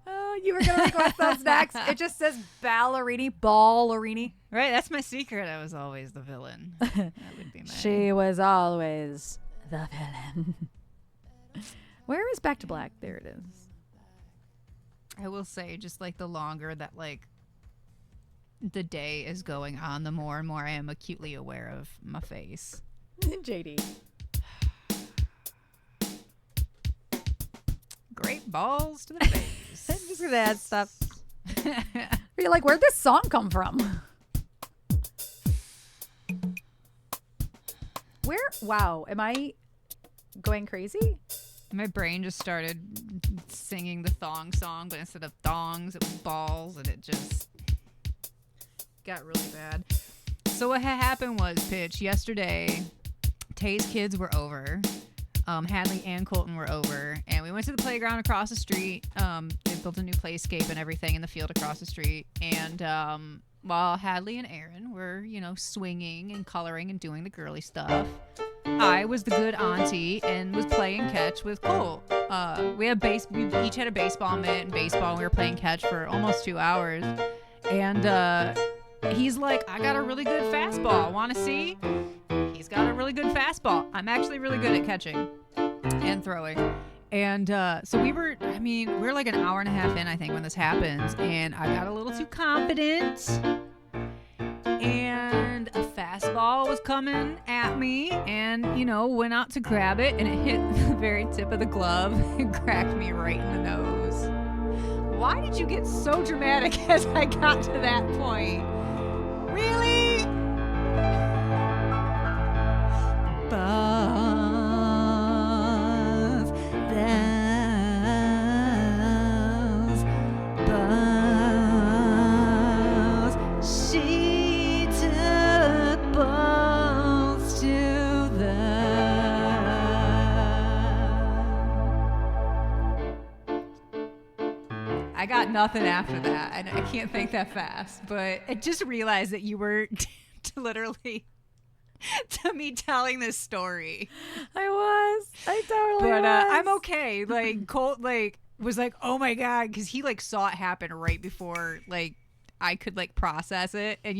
Oh, you were going to request those next. It just says ballerini. Right, that's my secret. I was always the villain. That would be my... She was always the villain. Where is Back to Black? There it is. I will say, just like the longer that like the day is going on, the more and more I am acutely aware of my face. JD. Great balls to the face. I'm just gonna add stuff. You're like, where'd this song come from? Where? Wow, am I going crazy? My brain just started singing the thong song, but instead of thongs, it was balls, and it just got really bad. So what had happened was, Pitch, yesterday, Tay's kids were over. Hadley and Colton were over, and we went to the playground across the street. They built a new playscape and everything in the field across the street. And while Hadley and Erin were, swinging and coloring and doing the girly stuff, I was the good auntie and was playing catch with Colt. We each had a baseball mitt and baseball. And we were playing catch for almost 2 hours, and he's like, I got a really good fastball. Want to see? He's got a really good fastball. I'm actually really good at catching and throwing. And so we were like an hour and a half in, I think, when this happens. And I got a little too confident. And a fastball was coming at me. And, went out to grab it. And it hit the very tip of the glove and cracked me right in the nose. Why did you get so dramatic as I got to that point? Really? Balls, balls, balls. She took balls to the. I got nothing after that. I can't think that fast, but I just realized that you were literally to me telling this story. I totally But was. I'm okay. Like Colt was like, oh my God, because he saw it happen right before I could process it. And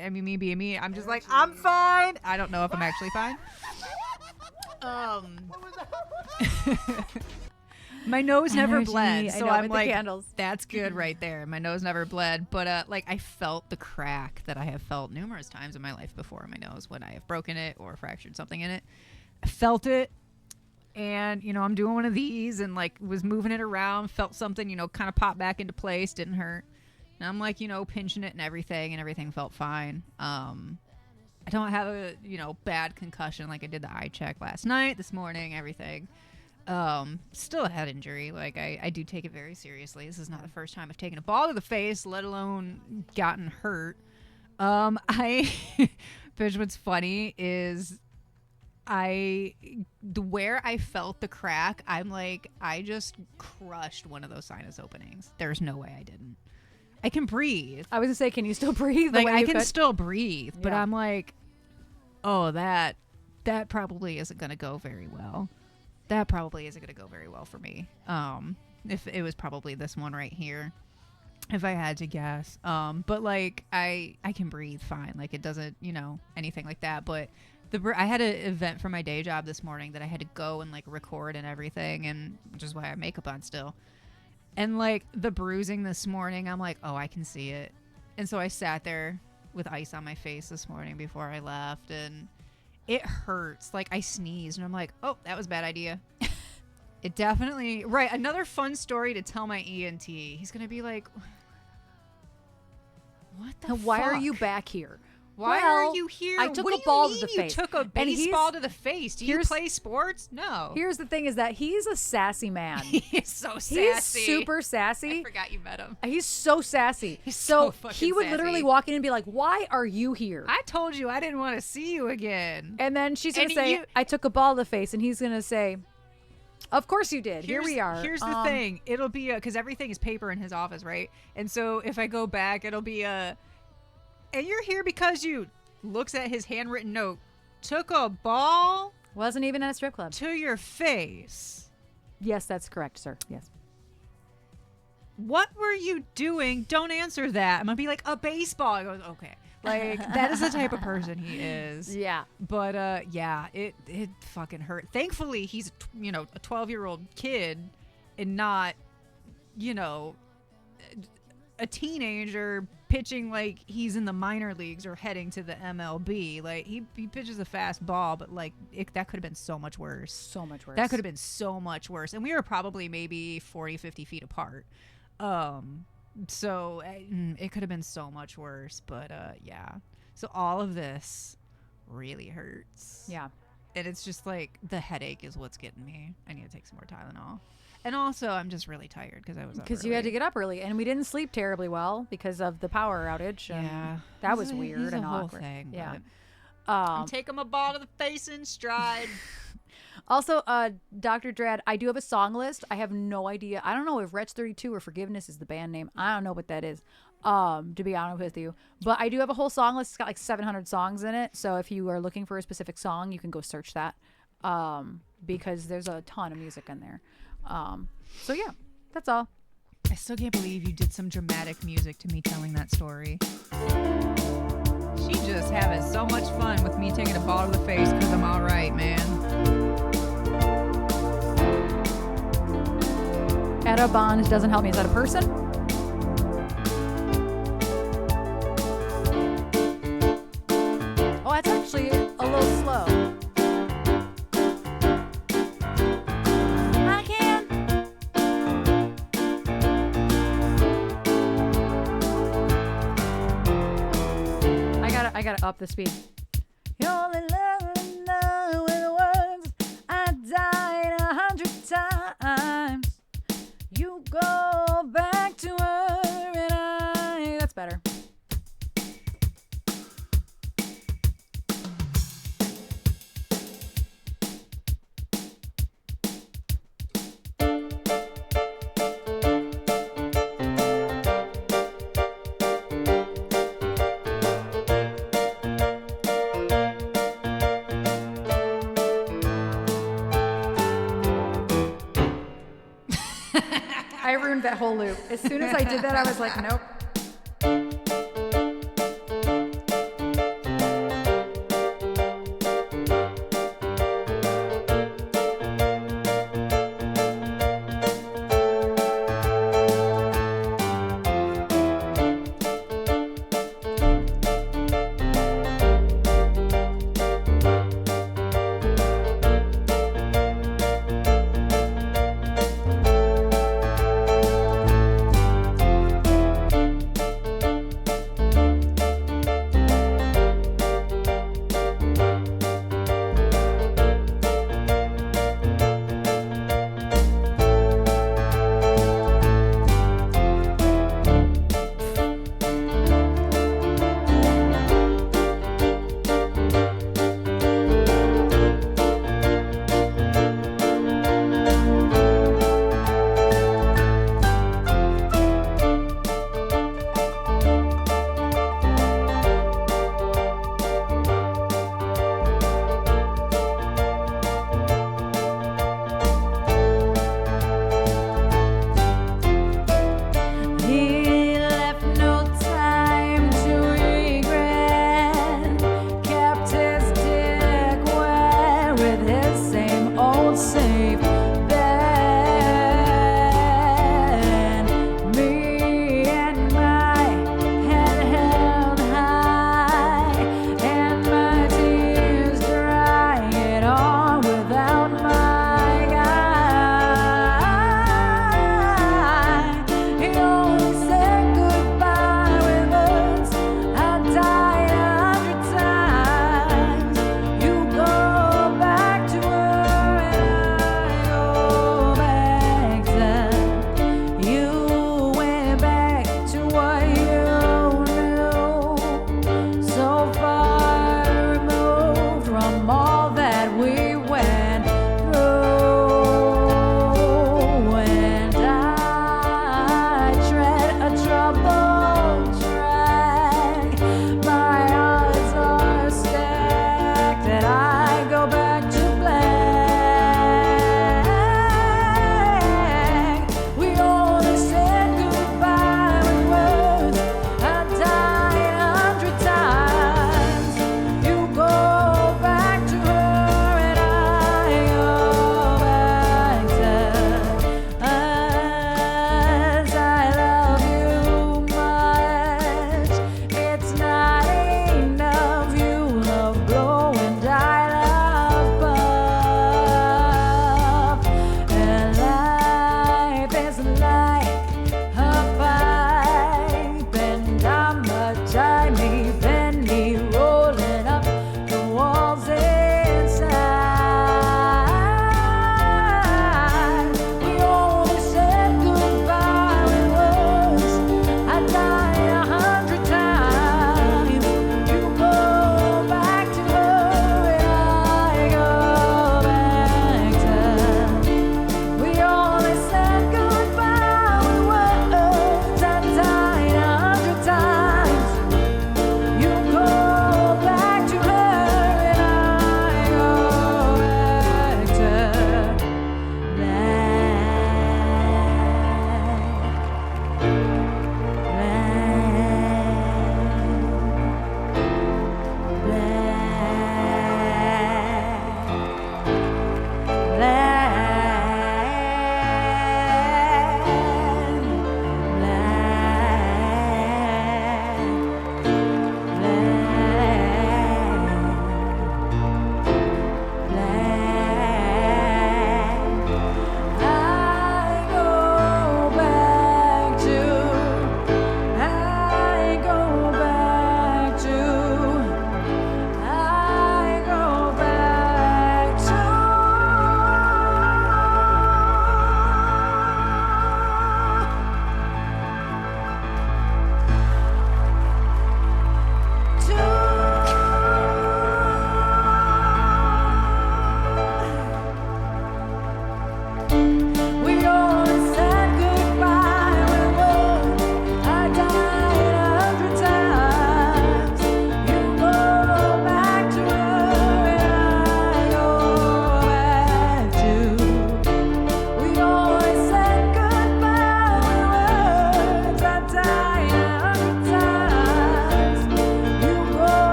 I mean, me being me, I'm just like, I'm fine. I don't know if I'm actually fine. My nose never Energy. bled, I so know, I'm with the like, candles. that's good right there. My nose never bled, but I felt the crack that I have felt numerous times in my life before in my nose when I have broken it or fractured something in it. I felt it, and I'm doing one of these and was moving it around, felt something kind of pop back into place, didn't hurt, and I'm pinching it and everything felt fine. I don't have a bad concussion like I did the eye check last night, this morning, everything. Still a head injury. I do take it very seriously. This is not the first time I've taken a ball to the face, let alone gotten hurt. Bitch, what's funny is where I felt the crack, I'm like, I just crushed one of those sinus openings. There's no way I didn't. I can breathe. I was gonna say, can you still breathe? the way I you can could? still breathe, but Yeah. I'm like, oh, that probably isn't gonna go very well. That probably isn't going to go very well for me. If it was probably this one right here, if I had to guess. But I can breathe fine. It doesn't, anything like that. But I had an event for my day job this morning that I had to go and record and everything, and which is why I have makeup on still. And the bruising this morning, I'm like, oh, I can see it. And so I sat there with ice on my face this morning before I left, and it hurts. I sneezed and I'm like, oh, that was a bad idea. It definitely, right. Another fun story to tell my ENT. He's going to be like, what the fuck? Why are you back here? Why Well, are you here? I took What a do you ball to mean the you face. took a And he's- baseball to the face. Do you here's- play sports? No. Here's the thing: is that he's a sassy man. He's so sassy. He's super sassy. I forgot you met him. He's so sassy. He's so he fucking would sassy. literally walk in and be like, "Why are you here?" I told you I didn't want to see you again. And then she's gonna And say, you- "I took a ball to the face," and he's gonna say, "Of course you did. Here Here's- we are." Here's the thing. It'll be because everything is paper in his office, right? And so if I go back, it'll be and you're here because you looks at his handwritten note, took a ball Wasn't even at a strip club. to your face. Yes, that's correct, sir. Yes. What were you doing? Don't answer that. I'm gonna be like, a baseball. I goes, okay. That is the type of person he is. Yeah. But yeah, it fucking hurt. Thankfully, he's a 12-year-old kid and not, a teenager pitching like he's in the minor leagues or heading to the MLB. He pitches a fast ball, but that could have been so much worse. So much worse. That could have been so much worse. And we were probably maybe 40, 50 feet apart. So it could have been so much worse, but yeah. So all of this really hurts. Yeah. And it's just the headache is what's getting me. I need to take some more Tylenol. And also, I'm just really tired because I was up Because you had to get up early, and we didn't sleep terribly well because of the power outage. And Yeah. that was It's weird a and whole awkward. thing, Yeah. but I'm taking my ball to the face in stride. Also, Dr. Dread, I do have a song list. I have no idea. I don't know if Wretch 32 or Forgiveness is the band name. I don't know what that is, to be honest with you. But I do have a whole song list. It's got 700 songs in it. So if you are looking for a specific song, you can go search that because there's a ton of music in there. So yeah, that's all. I still can't believe you did some dramatic music to me telling that story. She just having so much fun with me taking a ball to the face because I'm all right, man. Etta Bond doesn't help me. Is that a person? Oh, that's actually a little slow. I can gotta up the speed. You're only love with words. I died 100 times. You go back to her and that's better. I ruined that whole loop. As soon as I did that, I was like, nope.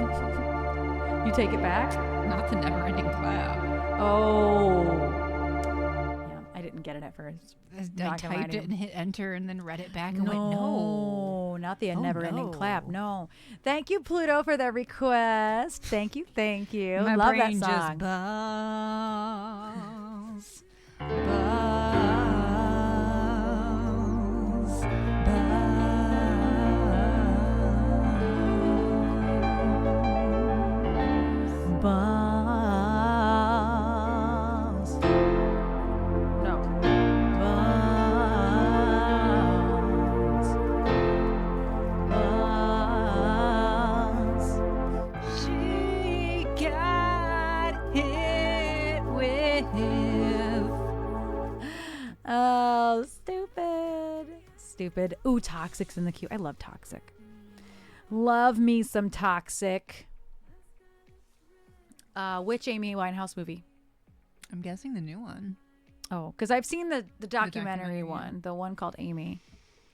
You take it back? Not the never-ending clap. Oh. Yeah, I didn't get it at first. I Not gonna lie typed to it you. and hit enter and then read it back and went, no. Not the Oh, never-ending no. clap. No. Thank you, Pluto, for the request. Thank you. Thank you. My Love brain that just song. buzz, Buzz. No. Buzz. She got hit with. Oh, stupid. Stupid. Ooh, Toxic's in the queue. I love Toxic. Love me some Toxic. Which Amy Winehouse movie? I'm guessing the new one. Oh, because I've seen the documentary documentary, one, yeah. the one called Amy.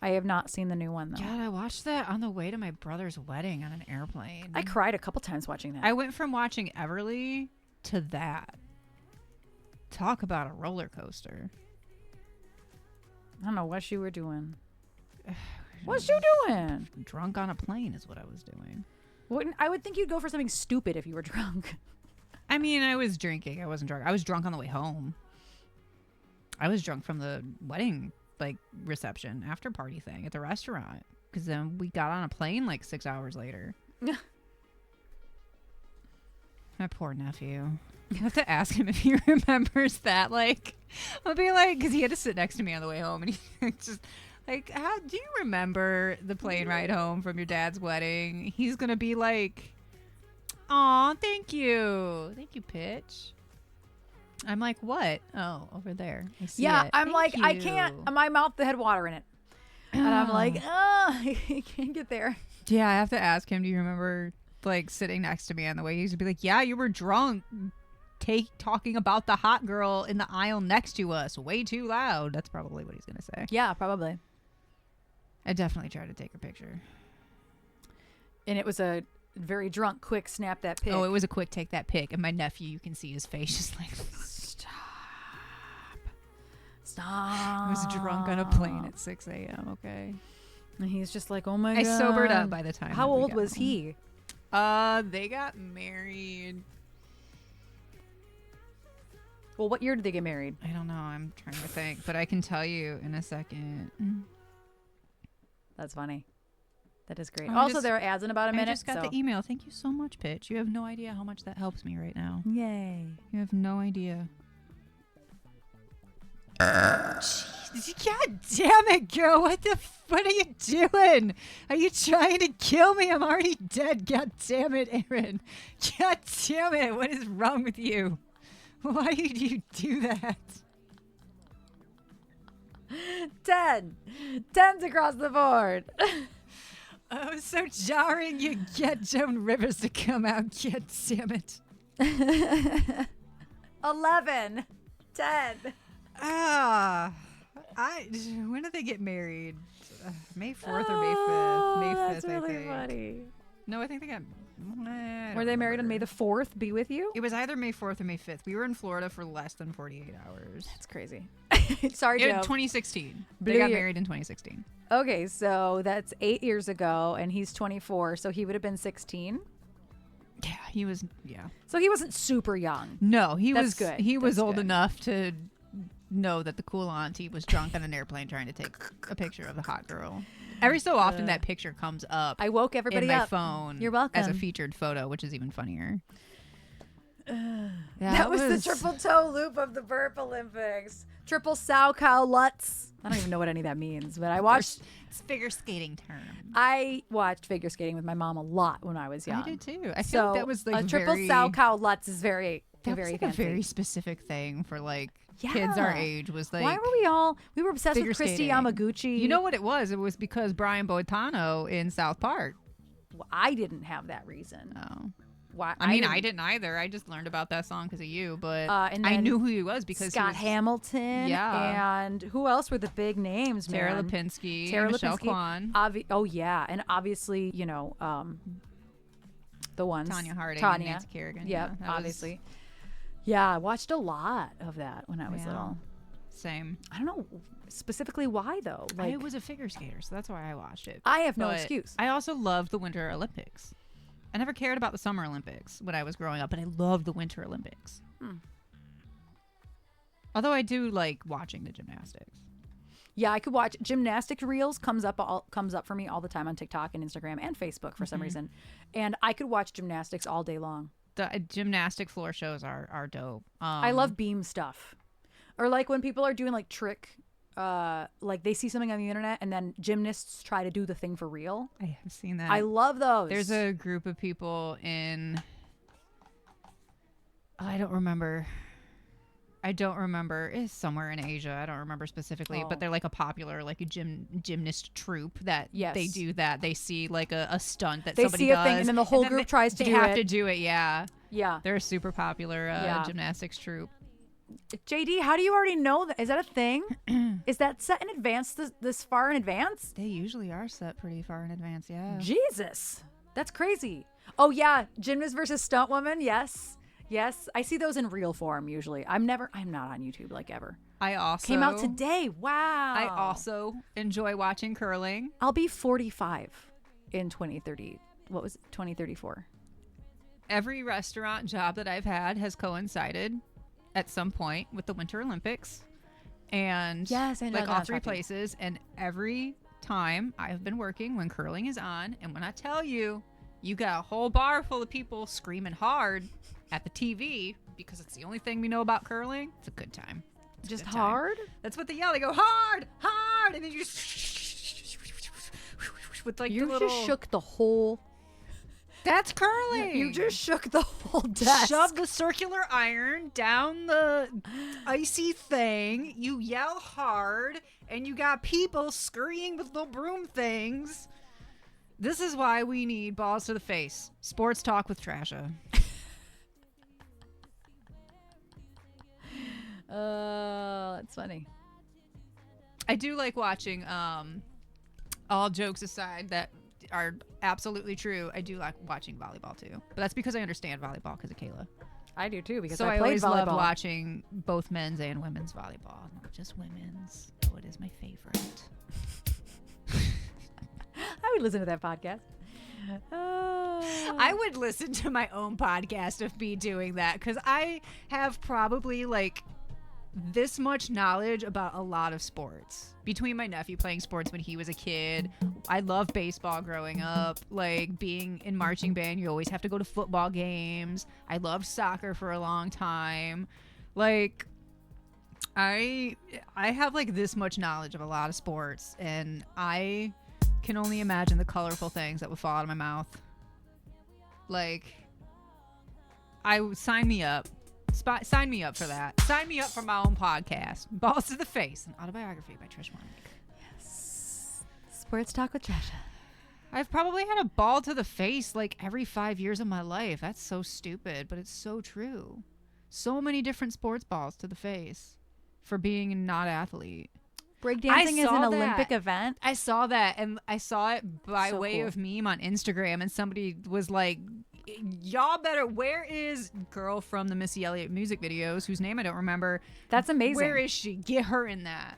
I have not seen the new one, though. God, I watched that on the way to my brother's wedding on an airplane. I cried a couple times watching that. I went from watching Everly to that. Talk about a roller coaster. I don't know what you were doing. What's you doing? Drunk on a plane is what I was doing. I would think you'd go for something stupid if you were drunk. I mean, I was drinking. I wasn't drunk. I was drunk on the way home. I was drunk from the wedding, reception, after party thing at the restaurant. Because then we got on a plane 6 hours later. My poor nephew. You have to ask him if he remembers that. I'll be because he had to sit next to me on the way home, and he just how do you remember the plane ride home from your dad's wedding? He's gonna be "Aw, thank you, Pitch." I'm what? Oh, over there. I see Yeah, it. I'm Thank I you. can't. My mouth had water in it, and I'm I can't get there. Yeah, I have to ask him. Do you remember sitting next to me on the way? He used to be yeah, you were drunk. Talking about the hot girl in the aisle next to us way too loud. That's probably what he's gonna say. Yeah, probably. I definitely tried to take a picture. And it was a very drunk, quick snap that pic. Oh, it was a quick take that pic, and my nephew, you can see his face just Stop. I was drunk on a plane at 6 a.m. Okay, And he's just oh my I God. sobered up by the time. How that we old got was home. he? They got married. Well, what year did they get married? I don't know. I'm trying to think, but I can tell you in a second. That's funny. That is great. I Also, just- there are ads in about a minute. I just got so. the email. Thank you so much, Pitch. You have no idea how much that helps me right now. Yay. You have no idea. God damn it, girl. What are you doing? Are you trying to kill me? I'm already dead. God damn it, Erin. God damn it. What is wrong with you? Why did you do that? 10. 10s across the board. Oh, it was so jarring. You get Joan Rivers to come out. God damn it. 11. 10. When did they get married? May 4th or May 5th? May 5th, That's really I think. funny. No, I think they got. Were they married on May the 4th? Be with you? It was either May 4th or May 5th. We were in Florida for less than 48 hours. That's crazy. Sorry, In Joe. 2016. Blew They got your- married in 2016. Okay, so that's 8 years ago, and he's 24, so he would have been 16. Yeah, he was. Yeah. So he wasn't super young. No, he That's was good. He was That's old good. enough to know that the cool auntie was drunk on an airplane trying to take a picture of the hot girl. Every so often, that picture comes up I woke everybody in my up. phone. You're welcome. As a featured photo, which is even funnier. That was the triple toe loop of the Burp Olympics. Triple sow cow lutz. I don't even know what any of that means, but I watched It's figure skating term. figure skating with my mom a lot when I was young. I did too. I feel So like that was a triple sow cow lutz is very That very was fancy. a very specific thing for kids our Yeah. age. Was Why were we were obsessed figure with Christy skating. Yamaguchi. You know what it was? It was because Brian Boitano in South Park. Well, I didn't have that reason. Oh. Why? I mean, I didn't either. I just learned about that song because of you, but And I then knew who he was because Scott he was Hamilton. Yeah. And who else were the big names? Tara man? Lipinski, Tara Michelle Lipinski. Kwan. Oh yeah, and obviously the ones. Tanya Harding and Tanya. Nancy Kerrigan. Yep, that was- obviously. Yeah, I watched a lot of that when I was Yeah. little. Same. I don't know specifically why though. Like I was a figure skater, so that's why I watched it. I have no But excuse. I also loved the Winter Olympics. I never cared about the Summer Olympics when I was growing up, but I loved the Winter Olympics. Although I do like watching the gymnastics. Yeah, I could watch gymnastics reels comes up for me all the time on TikTok and Instagram and Facebook for some reason. And I could watch gymnastics all day long. The gymnastic floor shows are dope. I love beam stuff. Or like when people are doing like trick like they see something on the internet and then gymnasts try to do the thing for real. I have seen that. I love those. There's a group of people in I don't remember. It's somewhere in Asia. I don't remember specifically, but they're like a popular like a gymnast troupe that they do that. They see like a stunt that they somebody see a does, thing and then the whole group tries to they do have it. to do it. Yeah, Yeah. they're a super popular gymnastics troupe. JD, how do you already know that? Is that a thing? Is that set in advance this far in advance? They usually are set pretty far in advance. Yeah. Jesus. That's crazy. Oh yeah, gymnast versus stunt woman. Yes. Yes, I see those in real form usually. I'm not on YouTube like ever. I also Came out today. Wow. I also enjoy watching curling. I'll be 45 in 2030. What was it? 2034? Every restaurant job that I've had has coincided at some point with the Winter Olympics. And Yes, I know like that all I'm three talking. places. And every time I have been working when curling is on, and when I tell you, you got a whole bar full of people screaming hard at the TV because it's the only thing we know about curling. It's a good time. It's a Just good time. hard? That's what they yell. They go hard, hard, and then you with like You the little. just shook the whole. That's curling. You just shook the whole desk. Shove the circular iron down the icy thing. You yell hard, and you got people scurrying with little broom things. This is why we need balls to the face. Sports talk with Trasha. That's funny. I do like watching, all jokes aside that are absolutely true, I do like watching volleyball too. But that's because I understand volleyball because of Kayla. I do too because So I I played always volleyball. loved watching both men's and women's volleyball. Not just women's, though it is my favorite. I would listen to that podcast. I would listen to my own podcast of me doing that because I have probably like this much knowledge about a lot of sports. Between my nephew playing sports when he was a kid, I loved baseball growing up. Like being in marching band, you always have to go to football games. I loved soccer for a long time. Like I have like this much knowledge of a lot of sports, and I can only imagine the colorful things that would fall out of my mouth. Like, sign me up. Sign me up for that. Sign me up for my own podcast, Balls to the Face, an autobiography by Trish Warnick. Sports talk with Trasha. I've probably had a ball to the face like every 5 years of my life. That's so stupid, but it's so true. So many different sports balls to the face for being a not athlete. Breakdancing is saw an that. Olympic event. I saw that, and I saw it by So way cool. of meme on Instagram, and somebody was like, y'all better, where is girl from the Missy Elliott music videos, whose name I don't remember? That's amazing. Where is she? Get her in that.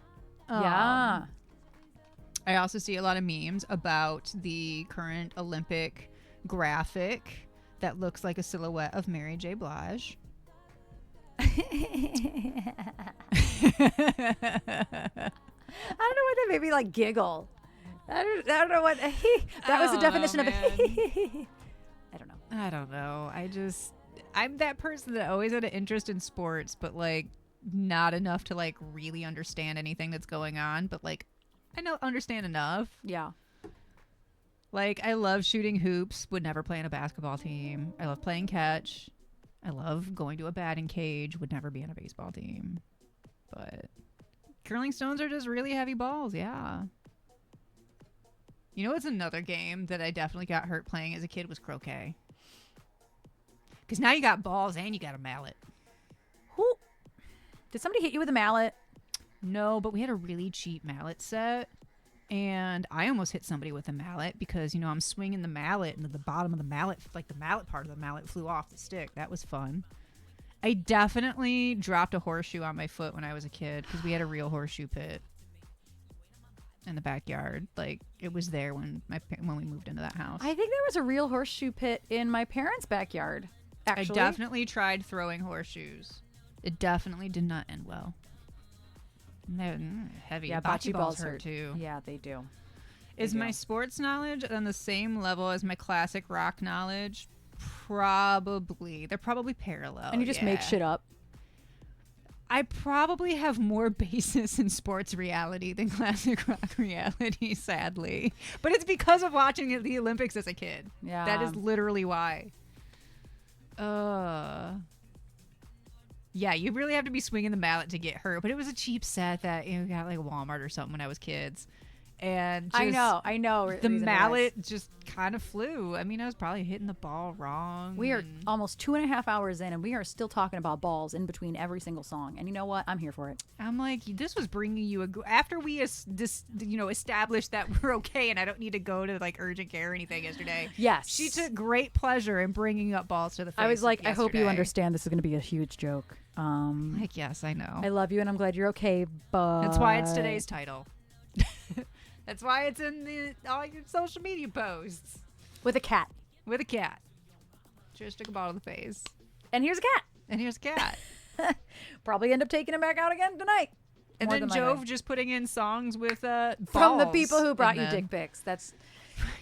Yeah. I also see a lot of memes about the current Olympic graphic that looks like a silhouette of Mary J. Blige. I don't know what that made me like giggle. I don't know what that was the definition of it. I don't know. I don't know. I'm that person that always had an interest in sports, but like not enough to like really understand anything that's going on. But like I understand enough. Yeah. Like I love shooting hoops, would never play in a basketball team. I love playing catch. I love going to a batting cage, would never be in a baseball team. But curling stones are just really heavy balls, yeah. You know what's another game that I definitely got hurt playing as a kid was croquet. Because now you got balls and you got a mallet. Who? Did somebody hit you with a mallet? No, but we had a really cheap mallet set. and I almost hit somebody with a mallet because, you know, I'm swinging the mallet and the bottom of the mallet, like the mallet part of the mallet flew off the stick. That was fun. I definitely dropped a horseshoe on my foot when I was a kid because we had a real horseshoe pit in the backyard. Like, it was there when we moved into that house. I think there was a real horseshoe pit in my parents' backyard, actually. I definitely tried throwing horseshoes. It definitely did not end well. They're heavy. Yeah, bocce balls hurt too. Yeah, they do. Is my sports knowledge on the same level as my classic rock knowledge? Probably. They're probably parallel. And you just make shit up. I probably have more basis in sports reality than classic rock reality, sadly. But it's because of watching the Olympics as a kid. Yeah. That is literally why. Yeah, you really have to be swinging the mallet to get hurt. But it was a cheap set that you got like Walmart or something when I was kids. And just I know. the mallet just kind of flew. I mean, I was probably hitting the ball wrong. We are almost 2.5 hours in, and we are still talking about balls in between every single song. And you know what? I'm here for it. I'm like, this was bringing you after we established that we're okay, and I don't need to go to like urgent care or anything yesterday. Yes, she took great pleasure in bringing up balls to the face. I was like, yesterday. I hope you understand this is going to be a huge joke. Like, yes, I know. I love you, and I'm glad you're okay. But that's why it's today's title. That's why it's in all your social media posts. With a cat. With a cat. Just took a ball to the face. And here's a cat. And here's a cat. Probably end up taking him back out again tonight. And then Jove just putting in songs with balls from the people who brought you then dick pics. That's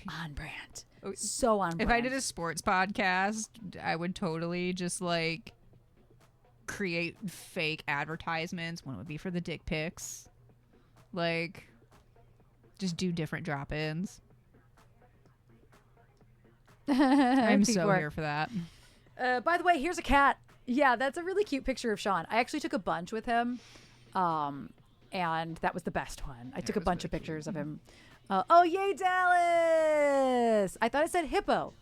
on brand. So on brand. If I did a sports podcast, I would totally just like create fake advertisements. One would be for the dick pics. Like, just do different drop-ins. I'm so here for that. By the way, here's a cat. Yeah, that's a really cute picture of Sean. I actually took a bunch with him, and that was the best one. I took a bunch of pictures of him. Oh, yay, Dallas! I thought it said hippo.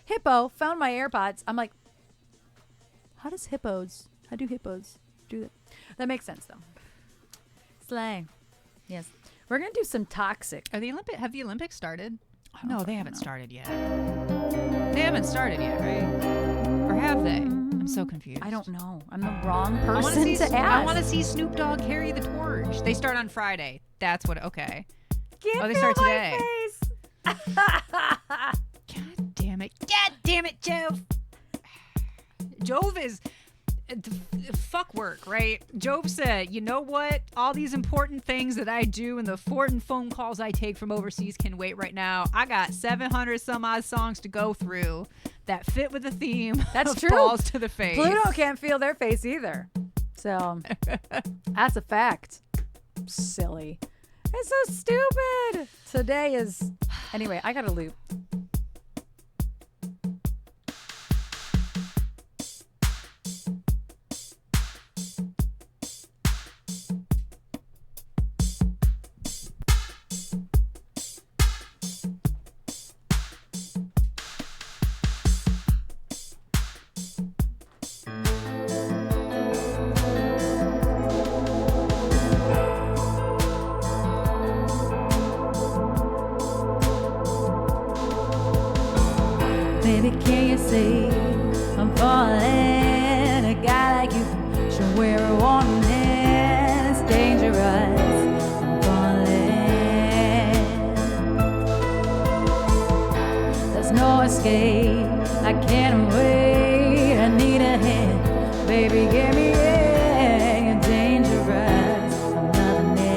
Hippo found my AirPods. I'm like, how do hippos do that? That makes sense, though. Slang. Yes. We're going to do some toxic. Have the Olympics started? No, they haven't started yet. They haven't started yet, right? Or have they? I'm so confused. I don't know. I'm the wrong person to ask. I want to see Snoop Dogg carry the torch. They start on Friday. That's what. Okay. They start today. God damn it! God damn it, Jove! Jove is fuck work, right? Jove said, you know what? All these important things that I do and the important phone calls I take from overseas can wait right now. I got 700 some odd songs to go through that fit with the theme. That's of true. Balls to the face. Pluto can't feel their face either. So that's a fact. Silly. It's so stupid. Today is... Anyway, I got a loop. Baby, can you see I'm falling? A guy like you should wear a warning. It's dangerous. I'm falling. There's no escape. I can't wait. I need a hand. Baby, give me a you're dangerous. I'm loving it.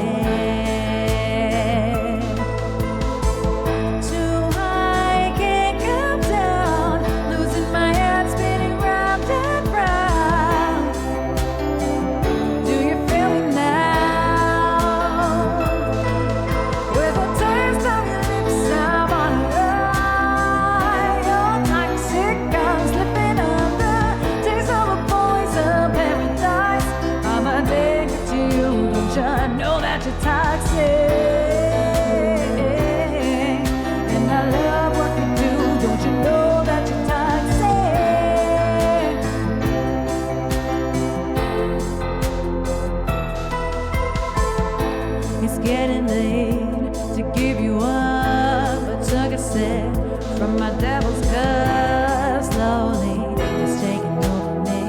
Too high, can't come down. Losing my head, spinning round and round. Do you feel me now? With a taste of your lips, I'm on a high. You're toxic, I'm slipping under. Taste of a poison paradise. I'm addicted to you, don't you know that you're toxic? And I love what you do, don't you know that you're toxic? It's getting late to give you up. I took a sip from my devil's cup. Slowly, it's taking over me.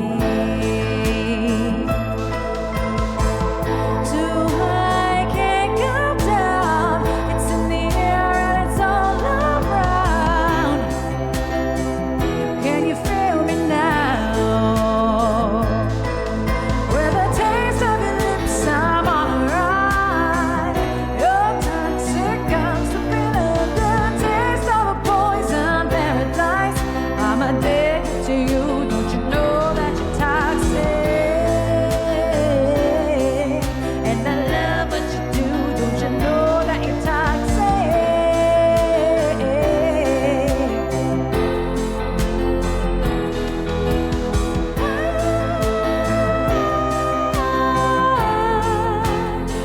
Too high, can't come down. It's in the air and it's all around. Can you feel me now? With the taste of your lips, I'm on a ride. Your toxic comes to bitter. The taste of a poison paradise. I'm addicted to you. Don't you know that you're toxic? And I love what you do. Don't you know that you're toxic?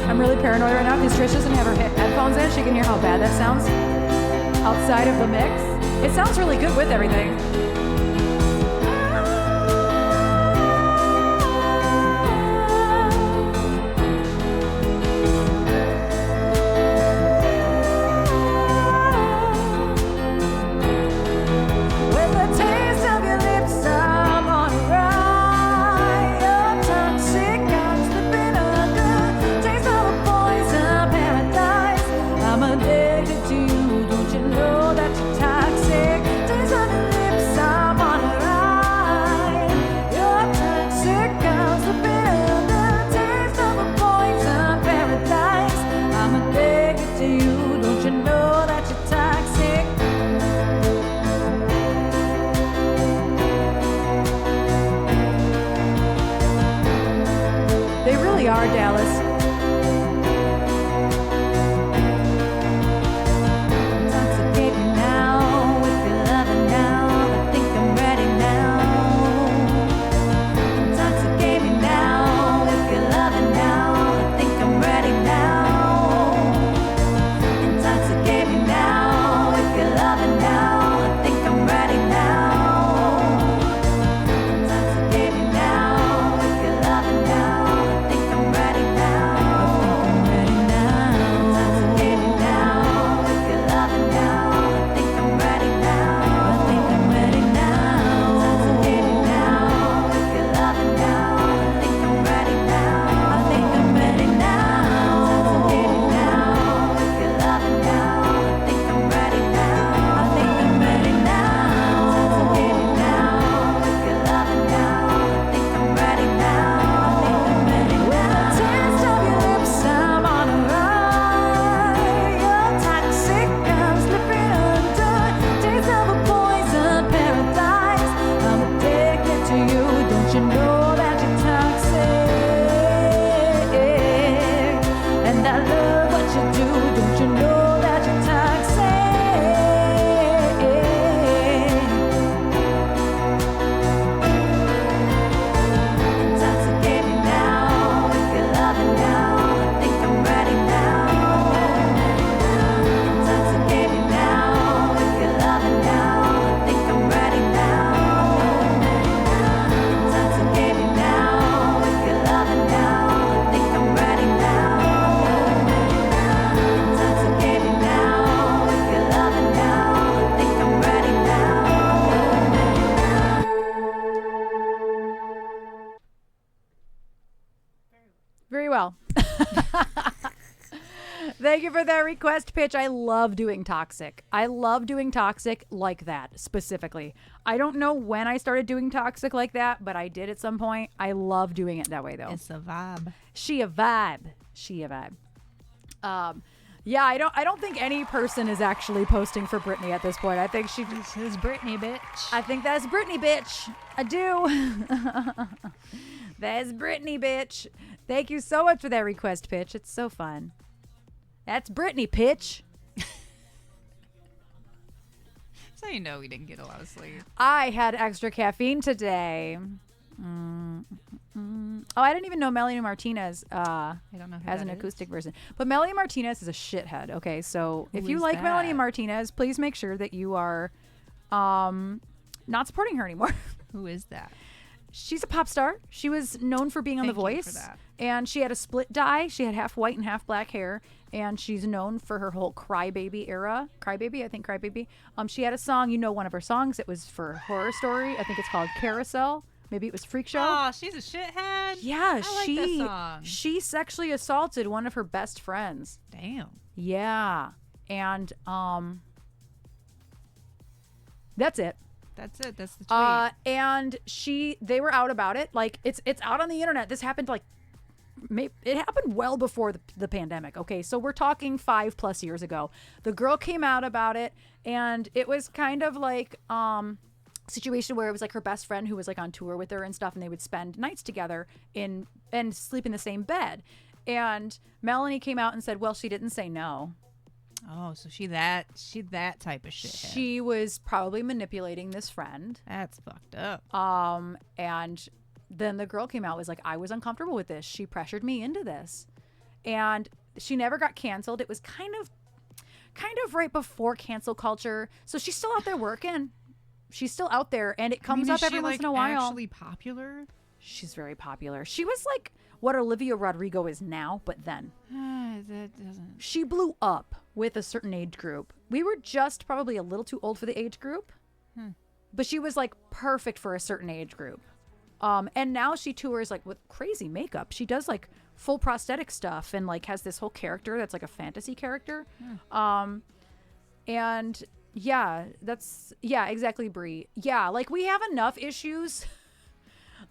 I'm really paranoid right now because Trish doesn't have her headphones in. She can hear how bad that sounds outside of the mix. It sounds really good with everything. With the taste of your lips, I'm on a ride. Your toxic comes slipping under. Taste of a poison paradise. I'm addicted to you. Don't you know that you're toxic? Taste of your lips, I'm on a ride. Your toxic comes slipping under. Taste of a poison paradise. I'm addicted to you. Don't you know that you're toxic? They really are, Dallas. Intoxicate me now with your loving now. I think I'm ready now. Intoxicate me now with your loving now. I think I'm ready now. Intoxicate me now with your loving now. I think I'm ready now. Intoxicate me now with your loving now. I think I'm ready now. I think I'm ready now. Intoxicate me now with your loving now. I think I'm ready now. I think I'm ready now. Intoxicate me now with your loving now. I think I'm ready now. I think I'm ready now. Intoxicate me now with your loving now. I think I'm ready now. I think I'm ready now. Intoxicate me now with your loving now. I think I'm ready now. I think I'm ready now. With the taste of your lips, I'm on a ride. Your toxic comes slipping under. Taste of a poison paradise. I'm addicted to you. Don't you know that you're toxic? And I love what you do. Don't you know that you're toxic? Intoxicate me now with your loving now. I think I'm ready now. Intoxicate me now with your loving now. I think I'm ready now. Intoxicate me now with your loving now. I think I'm ready now. Intoxicate me now with your loving now. I think I'm ready now. Very well. Thank you for that request pitch. I love doing Toxic. I love doing Toxic like that specifically. I don't know when I started doing Toxic like that, but I did at some point. I love doing it that way though. It's a vibe. She a vibe. Yeah, I don't think any person is actually posting for Britney at this point. I think she This is Britney, bitch. I think that's Britney, bitch. I do. That's Britney, bitch. Thank you so much for that request pitch. It's so fun. That's Britney, pitch. So you know we didn't get a lot of sleep. I had extra caffeine today. Oh, I didn't even know Melanie Martinez I don't know who has an that is. acoustic version. But Melanie Martinez is a shithead. Okay, so if you is like Melanie that? Martinez, please make sure that you are not supporting her anymore. Who is that? She's a pop star. She was known for being on The Thank you Voice. for that. And she had a split dye. She had half white and half black hair. And she's known for her whole Crybaby era. Crybaby, I think Crybaby. She had a song, one of her songs. It was for Horror Story. I think it's called Carousel. Maybe it was Freak Show. Oh, she's a shithead. Yeah, I like that song. she sexually assaulted one of her best friends. Damn. Yeah. And that's it. That's it. That's the tweet. And they were out about it. Like it's out on the internet. This happened it happened well before the pandemic. Okay, so we're talking 5+ years ago. The girl came out about it, and it was kind of like situation where it was like her best friend who was like on tour with her and stuff, and they would spend nights together and sleep in the same bed. And Melanie came out and said, well, she didn't say no. Oh, so she that type of shit. She was probably manipulating this friend. That's fucked up. And then the girl came out, was like, I was uncomfortable with this. She pressured me into this. And she never got canceled. It was kind of right before cancel culture. So she's still out there working. She's still out there, and it comes up every once in a while. Actually popular? She's very popular. She was like what Olivia Rodrigo is now, but then. That doesn't. She blew up with a certain age group. We were just probably a little too old for the age group. But she was like perfect for a certain age group. And now she tours like with crazy makeup. She does like full prosthetic stuff and like has this whole character that's like a fantasy character. And yeah, exactly, Brie. Yeah, like we have enough issues.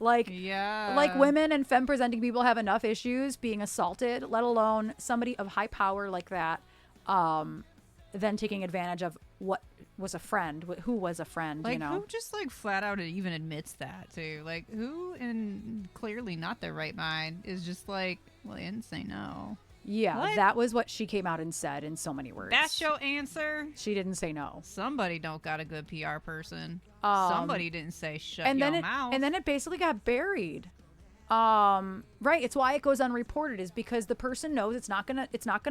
Like women and femme presenting people have enough issues being assaulted, let alone somebody of high power like that, then taking advantage of what was a friend, who was a friend, like who just like flat out even admits that too, like who in clearly not their right mind is just like, well, they didn't say no. Yeah, what? That was what she came out and said in so many words. That's your answer? She didn't say no. Somebody don't got a good PR person. Somebody didn't say shut and your then mouth. And then it basically got buried. Right. It's why it goes unreported, is because the person knows it's not gonna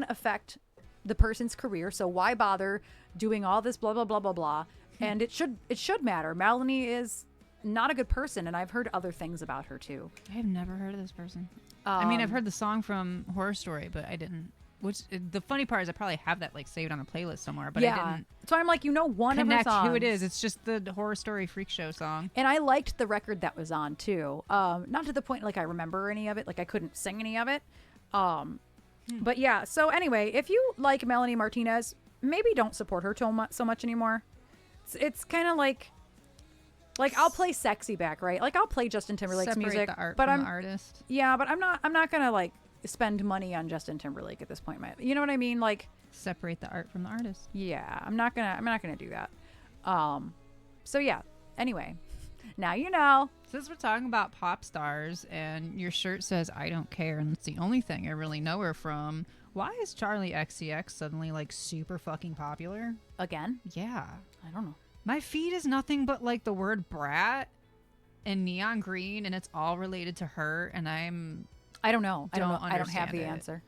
affect the person's career. So why bother doing all this blah blah blah blah blah? And it should matter. Melanie is not a good person, and I've heard other things about her too. I have never heard of this person. I mean, I've heard the song from Horror Story, but I didn't. Which the funny part is, I probably have that like saved on a playlist somewhere, but I didn't. So I'm like, one connect of her songs. Who it is. It's just the Horror Story Freak Show song. And I liked the record that was on too. Not to the point like I remember any of it, like I couldn't sing any of it. But yeah. So anyway, if you like Melanie Martinez, maybe don't support her so much anymore. It's kind of like I'll play sexy back, right? Like I'll play Justin Timberlake's Separate music, the art but from the artist. Yeah, but I'm not gonna like spend money on Justin Timberlake at this point. You know what I mean? Like separate the art from the artist. Yeah, I'm not gonna do that. So yeah. Anyway, now you know. Since we're talking about pop stars and your shirt says I don't care and it's the only thing I really know her from, why is Charlie XCX suddenly like super fucking popular? Again? Yeah. I don't know. My feed is nothing but like the word brat and neon green, and it's all related to her, and I don't know. I don't have the answer.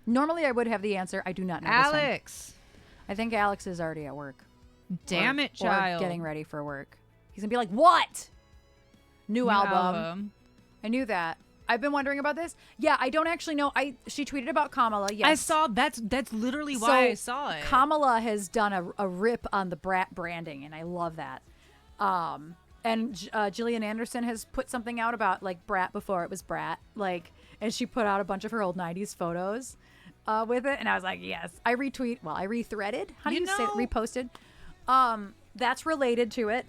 Normally I would have the answer. I do not know. Alex. I think Alex is already at work. Damn it, child. Or getting ready for work. He's gonna be like, what? New album. I knew that. I've been wondering about this. Yeah, I don't actually know. She tweeted about Kamala. Yes, I saw that's literally why I saw it. Kamala has done a rip on the Brat branding, and I love that. And Gillian Anderson has put something out about like Brat before it was Brat, like, and she put out a bunch of her old '90s photos with it, and I was like, yes. I rethreaded. How do you say it? Reposted. That's related to it.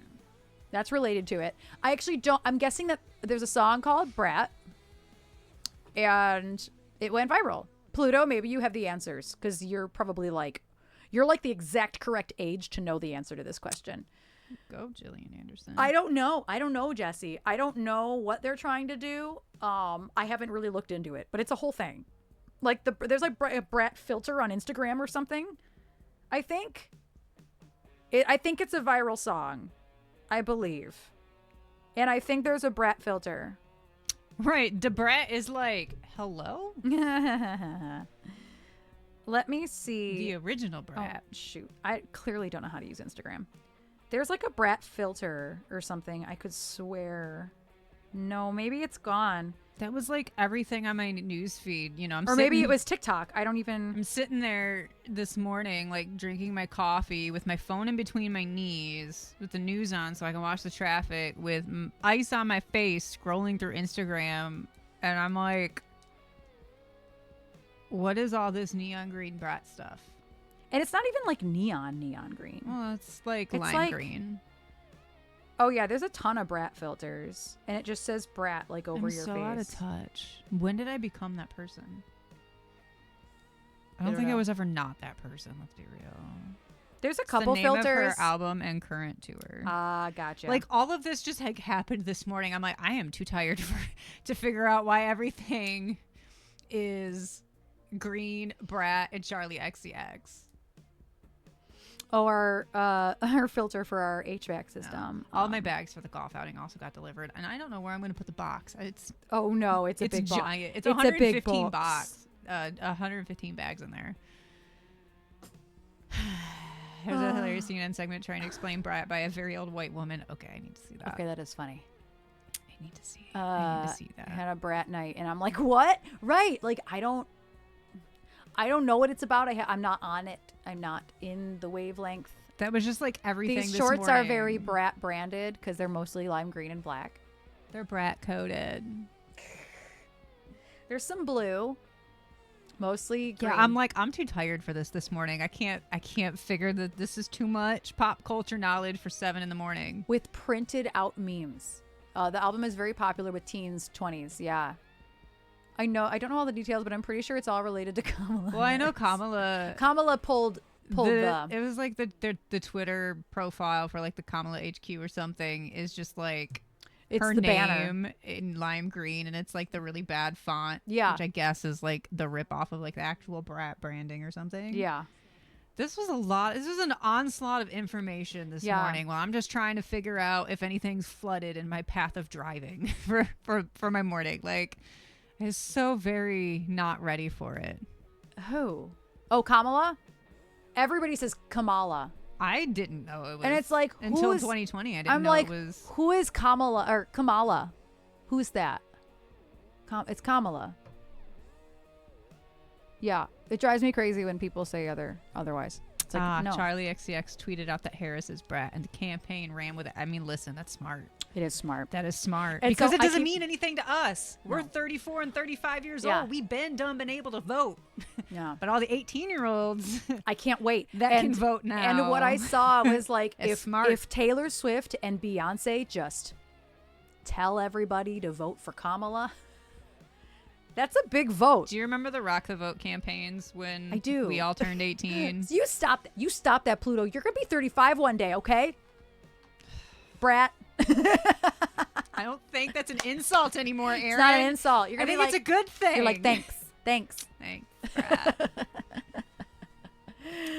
I actually don't. I'm guessing that there's a song called Brat. And it went viral. Pluto, maybe you have the answers, because you're probably like the exact correct age to know the answer to this question. Go, Gillian Anderson. I don't know, Jesse. I don't know what they're trying to do. I haven't really looked into it, but it's a whole thing. Like there's like a Brat filter on Instagram or something. I think it's a viral song, I believe, and I think there's a Brat filter. Right, Debrat is like, hello? Let me see. The original Brat. Oh, shoot. I clearly don't know how to use Instagram. There's like a Brat filter or something. I could swear. No, maybe it's gone. That was like everything on my news feed. You know, Or maybe it was TikTok. I don't even. I'm sitting there this morning, like drinking my coffee with my phone in between my knees, with the news on so I can watch the traffic, with ice on my face, scrolling through Instagram, and I'm like, what is all this neon green brat stuff? And it's not even like neon green. Well, it's like It's lime like- green. Oh yeah, there's a ton of brat filters, and it just says brat like over I'm your so face. out of touch. When did I become that person? I I don't don't think I know. was ever not that person. Let's be real. There's a It's couple the name filters. of her album and current tour. Ah, gotcha. Like all of this just like happened this morning. I'm like, I am too tired to figure out why everything is green, Brat, and Charlie XCX. oh, our filter for our HVAC system. All my bags for the golf outing also got delivered, and I don't know where I'm going to put the box. It's Oh no, it's a big box. giant. It's a big 115 box. 115 bags in there. There's a hilarious CNN segment trying to explain Brat by a very old white woman. Okay, I need to see that. Okay, that is funny. I need to see. I need to see I that. had a brat night, and I'm like, what? Right? Like, I don't know what it's about. I'm not on it. I'm not in the wavelength. That was just like everything. These this shorts are very morning. brat branded because they're mostly lime green and black. They're Brat coded. There's some blue, mostly green. Yeah, I'm like, I'm too tired for this morning. I can't figure that this is too much pop culture knowledge for 7 a.m. with printed out memes. The album is very popular with teens, 20s. Yeah. I don't know all the details, but I'm pretty sure it's all related to Kamala. Well, I know Kamala. Kamala pulled It was like the Twitter profile for like the Kamala HQ or something is just like it's her the name banner. in lime green, and it's like the really bad font. Yeah. Which I guess is like the rip off of like the actual Brat branding or something. Yeah. This was a lot. This was an onslaught of information this Yeah. morning while I'm just trying to figure out if anything's flooded in my path of driving for my morning. Like, I was so very not ready for it. Who? Oh, Kamala? Everybody says Kamala. I didn't know it was. And it's like, until who is, 2020, I didn't I'm know like, it was. who is Kamala or Kamala? Who's that? It's Kamala. Yeah, it drives me crazy when people say otherwise. It's like, no, Charlie XCX tweeted out that Harris is Brat, and the campaign ran with it. I mean, listen, that's smart. it is smart. That is smart. And Because so it I doesn't keep- mean anything to us. We're No. 34 and 35 years Yeah. old. We've been been able to vote. Yeah, But all the 18-year-olds I can't wait. that can vote now. And what I saw was like, It's smart. if Taylor Swift and Beyonce just tell everybody to vote for Kamala, that's a big vote. Do you remember the Rock the Vote campaigns when I do. we all turned 18? You stop that, Pluto. You're gonna be 35 one day, okay? Brat. I don't think that's an insult anymore, Erin. It's not an insult. You're I gonna think be it's a good thing. You're like, thanks. Thanks, Brad.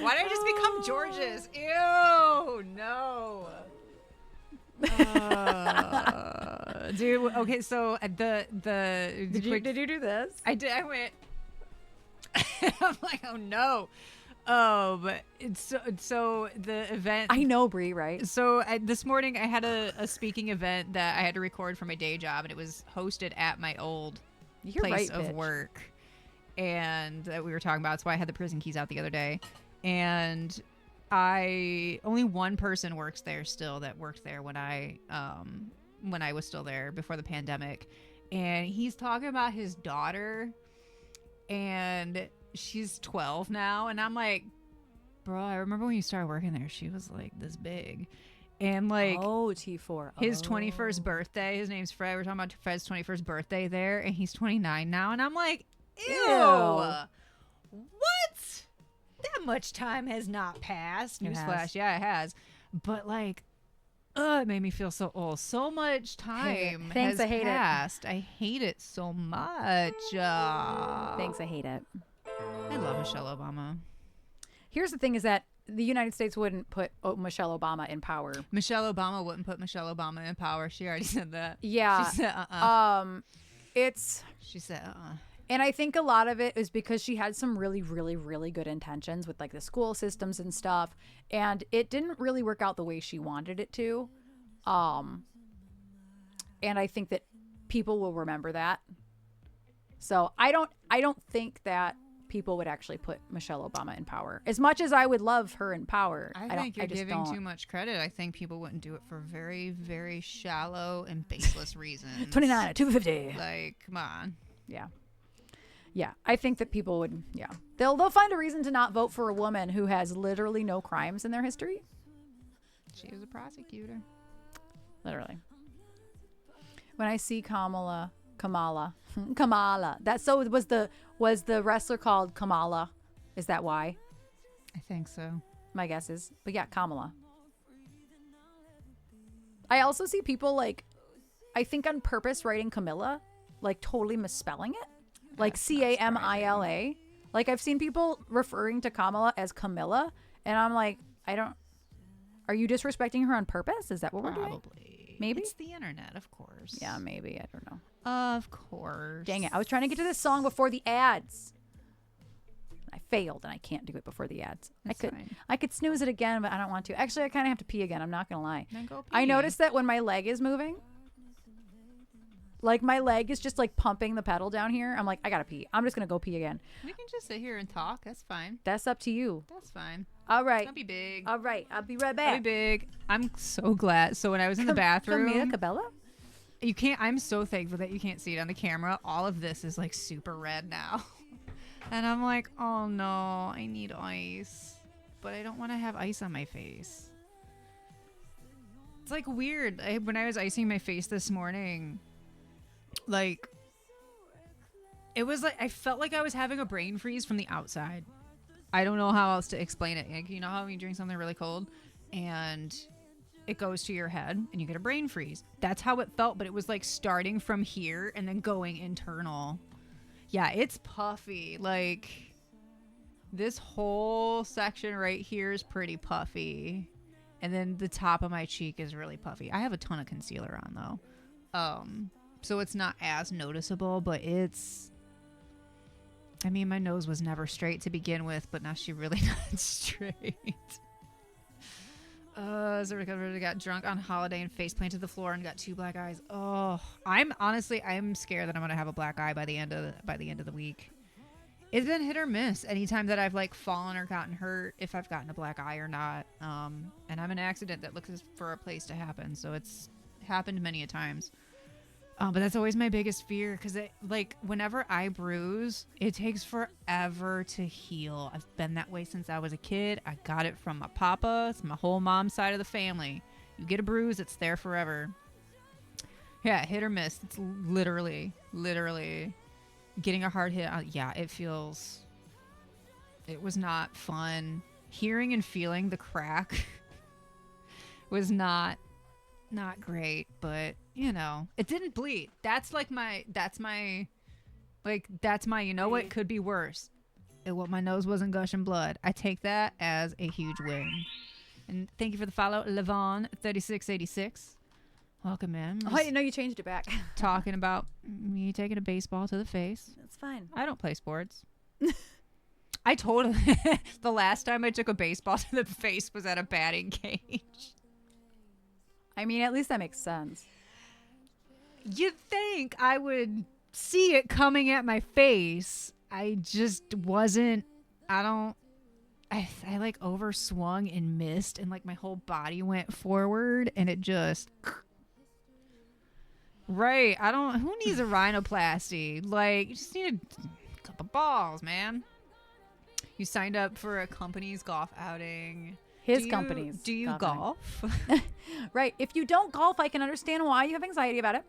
Why did I just become George's? Ew, no. Dude, okay, so Did you do this? I did. I went. I'm like, oh no. But it's so the event. I know, Bree, right? So this morning I had a speaking event that I had to record for my day job, and it was hosted at my old You're place right, of bitch. work. And that we were talking about. That's why I had the prison keys out the other day. And only one person works there still that worked there when I was still there before the pandemic. And he's talking about his daughter, and she's 12 now. And I'm like, bro, I remember when you started working there, she was like this big. And like, Oh, T4. his Oh. 21st birthday, his name's Fred. We're talking about Fred's 21st birthday there, and he's 29 now. And I'm like, ew. Ew. What? That much time has not passed. It has. Newsflash, yeah, it has. But like, it made me feel so old. So much time Thanks, has I hate it. passed. I hate it so much. Thanks, I hate it. I love Michelle Obama. Here's the thing: is that the United States wouldn't put Michelle Obama in power. Michelle Obama wouldn't put Michelle Obama in power. She already said that. Yeah. She said, It's. She said, And I think a lot of it is because she had some really, really, really good intentions with like the school systems and stuff, and it didn't really work out the way she wanted it to. And I think that people will remember that. So I don't think that people would actually put Michelle Obama in power. As much as I would love her in power, I think you're giving too much credit. I think people wouldn't do it for very, very shallow and baseless reasons. 29 at 250. Like, come on. Yeah. Yeah, I think that people would, They'll find a reason to not vote for a woman who has literally no crimes in their history. She was a prosecutor. Literally. When I see Kamala. That's so was the wrestler called Kamala? Is that why? I think so. My guess is. But yeah, Kamala. I also see people like, I think on purpose writing Camilla, like totally misspelling it. Like Camila. Like I've seen people referring to Kamala as Camilla, and I'm like, are you disrespecting her on purpose? Is that what we're doing? Probably. Maybe? It's the internet, of course. Yeah, maybe. I don't know. Of course. Dang it. I was trying to get to this song before the ads. I failed, and I can't do it before the ads. Fine. I could snooze it again, but I don't want to. Actually, I kind of have to pee again. I'm not going to lie. Then go pee. I noticed that when my leg is moving, like my leg is just like pumping the pedal down here. I'm like, I got to pee. I'm just going to go pee again. We can just sit here and talk. That's fine. That's up to you. That's fine. All right. Don't be big. All right. I'll be right Don't back. be big. I'm so glad. So when I was in the bathroom. Camila Cabella? You can't. I'm so thankful that you can't see it on the camera. All of this is like super red now. And I'm like, oh no, I need ice. But I don't want to have ice on my face. It's like weird. When I was icing my face this morning, like, it was like, I felt like I was having a brain freeze from the outside. I don't know how else to explain it. Like, you know how when you drink something really cold and it goes to your head and you get a brain freeze? That's how it felt, but it was like starting from here and then going internal. Yeah, it's puffy. Like, this whole section right here is pretty puffy. And then the top of my cheek is really puffy. I have a ton of concealer on, though. So it's not as noticeable, but it's... I mean, my nose was never straight to begin with, but now she really not straight. So I got drunk on holiday and face planted to the floor and got 2 black eyes. Oh, I'm scared that I'm gonna have a black eye by the end of the week. It's been hit or miss anytime that I've like fallen or gotten hurt, if I've gotten a black eye or not. And I'm an accident that looks for a place to happen, so it's happened many a times. But that's always my biggest fear, because like whenever I bruise, it takes forever to heal. I've been that way since I was a kid. I got it from my papa. It's my whole mom's side of the family. You get a bruise, it's there forever. Yeah, hit or miss. It's literally getting a hard hit. Yeah, it was not fun. Hearing and feeling the crack was not great, but you know, it didn't bleed. That's my, you know what, could be worse. My nose wasn't gushing blood. I take that as a huge win. And thank you for the follow, Levon3686. Welcome, man. Oh, I didn't know you changed it back. Talking about me taking a baseball to the face. That's fine. I don't play sports. I totally, the last time I took a baseball to the face was at a batting cage. I mean, at least that makes sense. You'd think I would see it coming at my face. I just wasn't. I like overswung and missed, and like my whole body went forward, and it just. Right. Who needs a rhinoplasty? Like, you just need a couple balls, man. You signed up for a company's golf outing. Companies. Do you golf? Right. If you don't golf, I can understand why you have anxiety about it.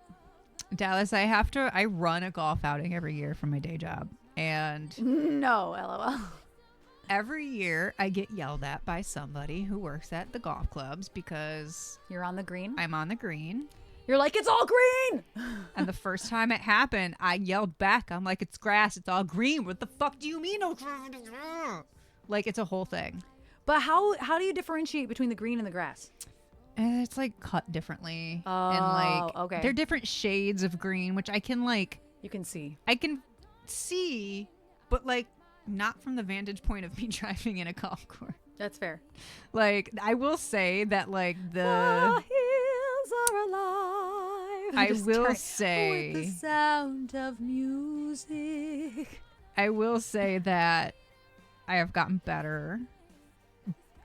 Dallas, I run a golf outing every year for my day job. And no, LOL. Every year I get yelled at by somebody who works at the golf clubs because you're on the green. I'm on the green. You're like, it's all green. And the first time it happened, I yelled back. I'm like, it's grass. It's all green. What the fuck do you mean? Like, it's a whole thing. But how do you differentiate between the green and the grass? It's like cut differently. Oh, and like, okay. They're different shades of green, which I can like. You can see. I can see, but like not from the vantage point of me driving in a golf course. That's fair. Like, I will say that like the hills are alive. I Just will turn- say, with the sound of music. I will say that I have gotten better,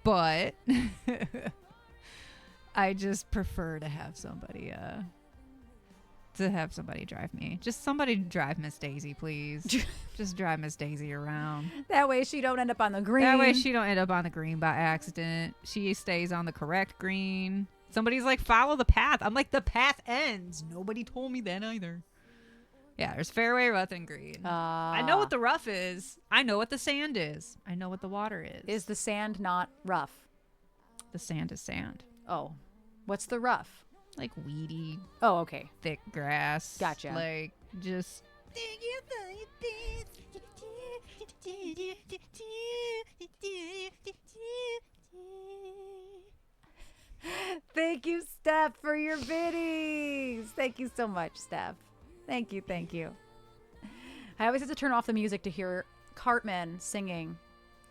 but I just prefer to have somebody drive me. Just somebody drive Miss Daisy, please. Just drive Miss Daisy around. That way she don't end up on the green. That way she don't end up on the green by accident. She stays on the correct green. Somebody's like, follow the path. I'm like, the path ends. Nobody told me that either. Yeah, there's fairway, rough, and green. I know what the rough is. I know what the sand is. I know what the water is. Is the sand not rough? The sand is sand. Oh. What's the rough? Like weedy, Oh, okay. thick grass. Gotcha. Like, just... Thank you, Steph, for your biddies. Thank you so much, Steph. Thank you, thank you. I always have to turn off the music to hear Cartman singing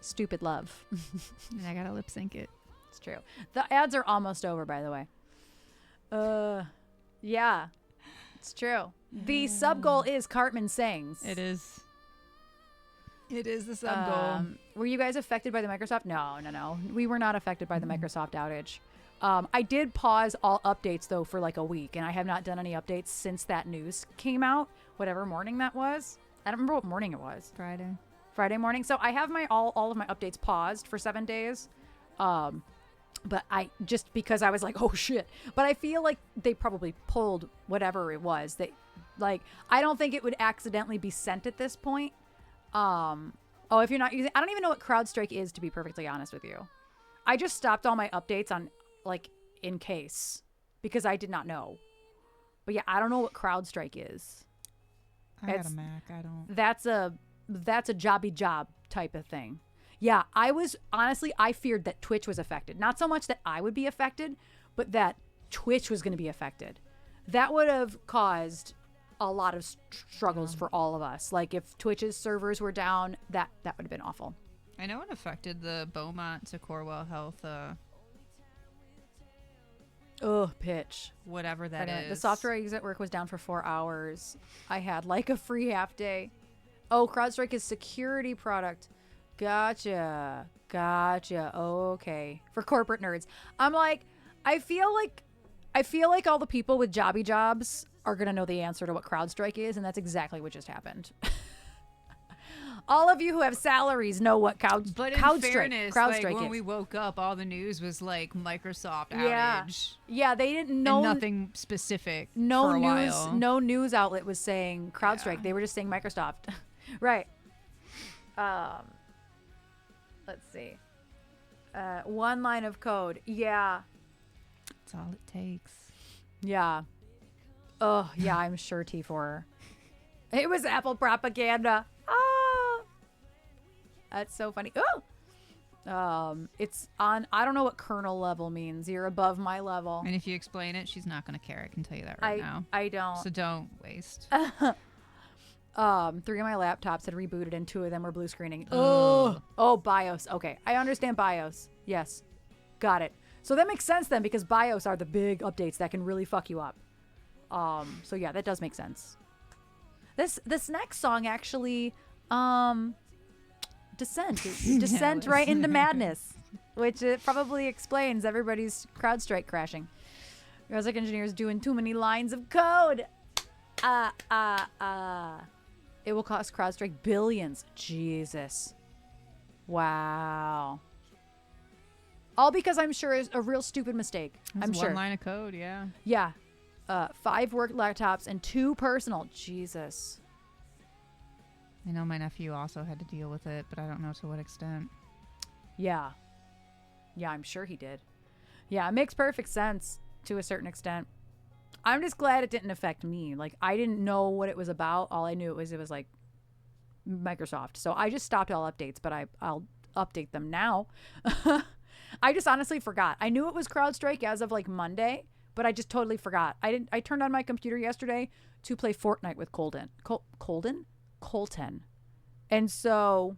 Stupid Love. And I gotta lip sync it. It's true. The ads are almost over, by the way. Yeah, it's true. The sub goal is Cartman sings. It is. It is the sub goal. Were you guys affected by the Microsoft? No. We were not affected by the Microsoft outage. I did pause all updates, though, for like a week, and I have not done any updates since that news came out, whatever morning that was. I don't remember what morning it was. Friday morning. So I have my all of my updates paused for 7 days. But I just because I was like, oh shit. But I feel like they probably pulled whatever it was. They like I don't think it would accidentally be sent at this point. If you're not using, I don't even know what CrowdStrike is, to be perfectly honest with you. I just stopped all my updates on like in case because I did not know. But yeah, I don't know what CrowdStrike is. I got a Mac. I don't. That's a jobby job type of thing. Yeah, I feared that Twitch was affected. Not so much that I would be affected, but that Twitch was going to be affected. That would have caused a lot of struggles for all of us. Like if Twitch's servers were down, that would have been awful. I know it affected the Beaumont to Corwell Health, Pitch. whatever that is. The software I use at work was down for 4 hours. I had like a free half day. Oh, CrowdStrike is security product. Gotcha. Okay. For corporate nerds. I'm like, I feel like all the people with jobby jobs are going to know the answer to what CrowdStrike is, and that's exactly what just happened. All of you who have salaries know what But in CrowdStrike fairness, CrowdStrike like when is. we woke up, all the news was like Microsoft outage. Yeah, they didn't know And nothing specific no for a news while. no news outlet was saying CrowdStrike. Yeah. They were just saying Microsoft. Right. Let's see. One line of code. Yeah. That's all it takes. Yeah. Oh, yeah, I'm sure T4. It was Apple propaganda. Oh. That's so funny. Oh. It's on, I don't know what kernel level means. You're above my level. And if you explain it, she's not going to care. I can tell you that right now. I don't. So don't waste. 3 of my laptops had rebooted and 2 of them were blue screening. Oh, BIOS. Okay. I understand BIOS. Yes. Got it. So that makes sense then because BIOS are the big updates that can really fuck you up. So yeah, that does make sense. This next song actually, Descent right into madness, which it probably explains everybody's CrowdStrike crashing. Music engineers doing too many lines of code. It will cost CrowdStrike billions. Jesus. Wow. All because I'm sure is a real stupid mistake. I'm sure. One line of code, yeah. Yeah. 5 work laptops and 2 personal. Jesus. I know my nephew also had to deal with it, but I don't know to what extent. Yeah. Yeah, I'm sure he did. Yeah, it makes perfect sense to a certain extent. I'm just glad it didn't affect me. Like, I didn't know what it was about. All I knew it was like Microsoft. So I just stopped all updates, but I'll update them now. I just honestly forgot. I knew it was CrowdStrike as of like Monday, but I just totally forgot. I turned on my computer yesterday to play Fortnite with Colton. And so,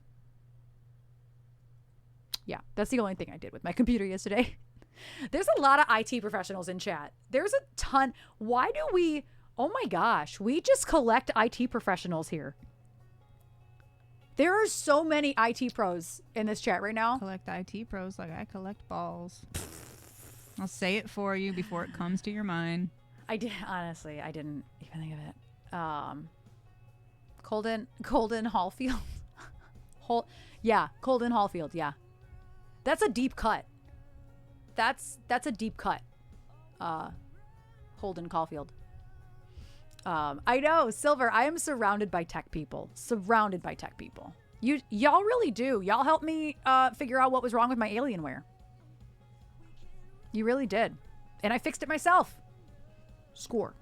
yeah, that's the only thing I did with my computer yesterday. There's a lot of IT professionals in chat. There's a ton. Why do we? Oh my gosh, we just collect IT professionals here. There are so many IT pros in this chat right now. Collect IT pros like I collect balls. I'll say it for you before it comes to your mind. I did honestly. I didn't even think of it. Colden Hallfield. Colden Hallfield. Yeah, that's a deep cut. That's a deep cut. Holden Caulfield. I know, Silver. I am surrounded by tech people. Surrounded by tech people. Y'all really do. Y'all helped me figure out what was wrong with my Alienware. You really did, and I fixed it myself. Score.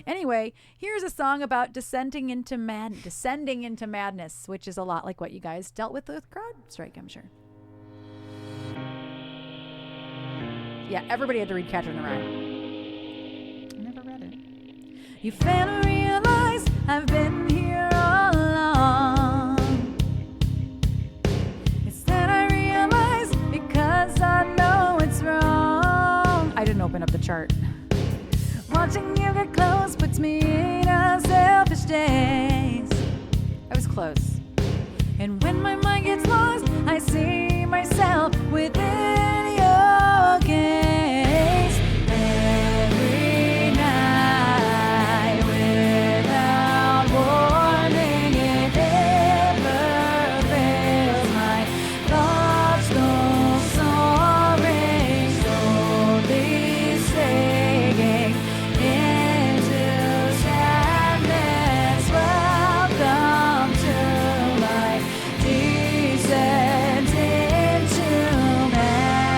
Anyway, here's a song about descending into madness, which is a lot like what you guys dealt with CrowdStrike, I'm sure. Yeah, everybody had to read Catcher in the Rye. I never read it. You fail to realize I've been here all along. Instead I realize because I know it's wrong. I didn't open up the chart. Watching you get close puts me in a selfish daze. I was close. And when my mind gets lost, I see myself within your gaze. Every night without warning, it never fails. My thoughts go soaring, slowly sinking into sadness. Welcome to my descent into madness.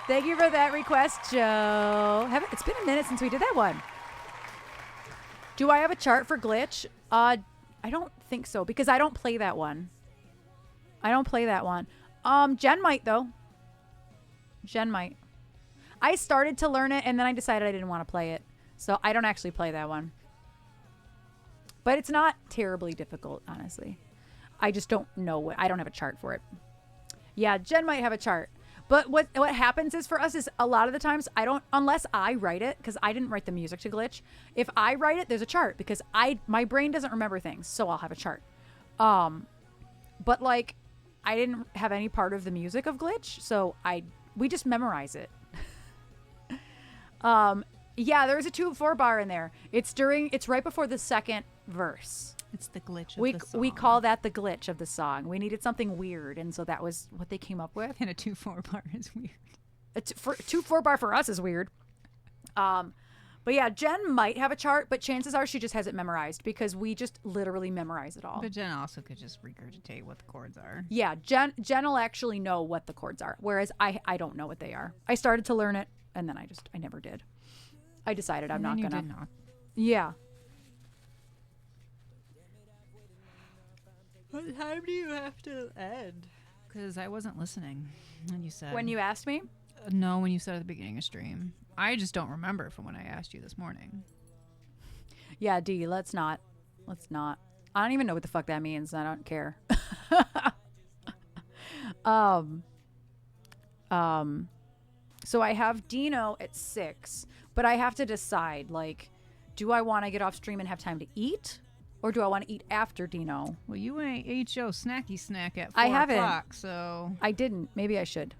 Thank you for that request, Joe. It's been a minute since we did that one. Do I have a chart for Glitch? I don't think so because I don't play that one. Jen might though. Jen might. I started to learn it and then I decided I didn't want to play it. So I don't actually play that one. But it's not terribly difficult, honestly. I just don't know I don't have a chart for it. Yeah, Jen might have a chart. But what happens is for us is a lot of the times unless I write it, because I didn't write the music to Glitch. If I write it, there's a chart because my brain doesn't remember things, so I'll have a chart. But like I didn't have any part of the music of Glitch, so we just memorize it. Yeah, there's a 2/4 bar in there. It's right before the second verse. It's the glitch of the song. We call that the glitch of the song. We needed something weird, and so that was what they came up with. And a 2/4 bar is weird. 2/4 bar for us is weird. But yeah, Jen might have a chart, but chances are she just has it memorized because we just literally memorize it all. But Jen also could just regurgitate what the chords are. Yeah, Jen will actually know what the chords are, whereas I don't know what they are. I started to learn it, and then I never did. I decided I'm not gonna. Did not. Yeah. What time do you have to end? Because I wasn't listening when you said. When you asked me? No, when you said at the beginning of stream. I just don't remember from when I asked you this morning. Yeah, D, let's not. I don't even know what the fuck that means. I don't care. So I have Dino at 6, but I have to decide, like, do I want to get off stream and have time to eat? Or do I want to eat after Dino? Well, you ain't ate your snacky snack at 4 I haven't. o'clock, so... I didn't. Maybe I should.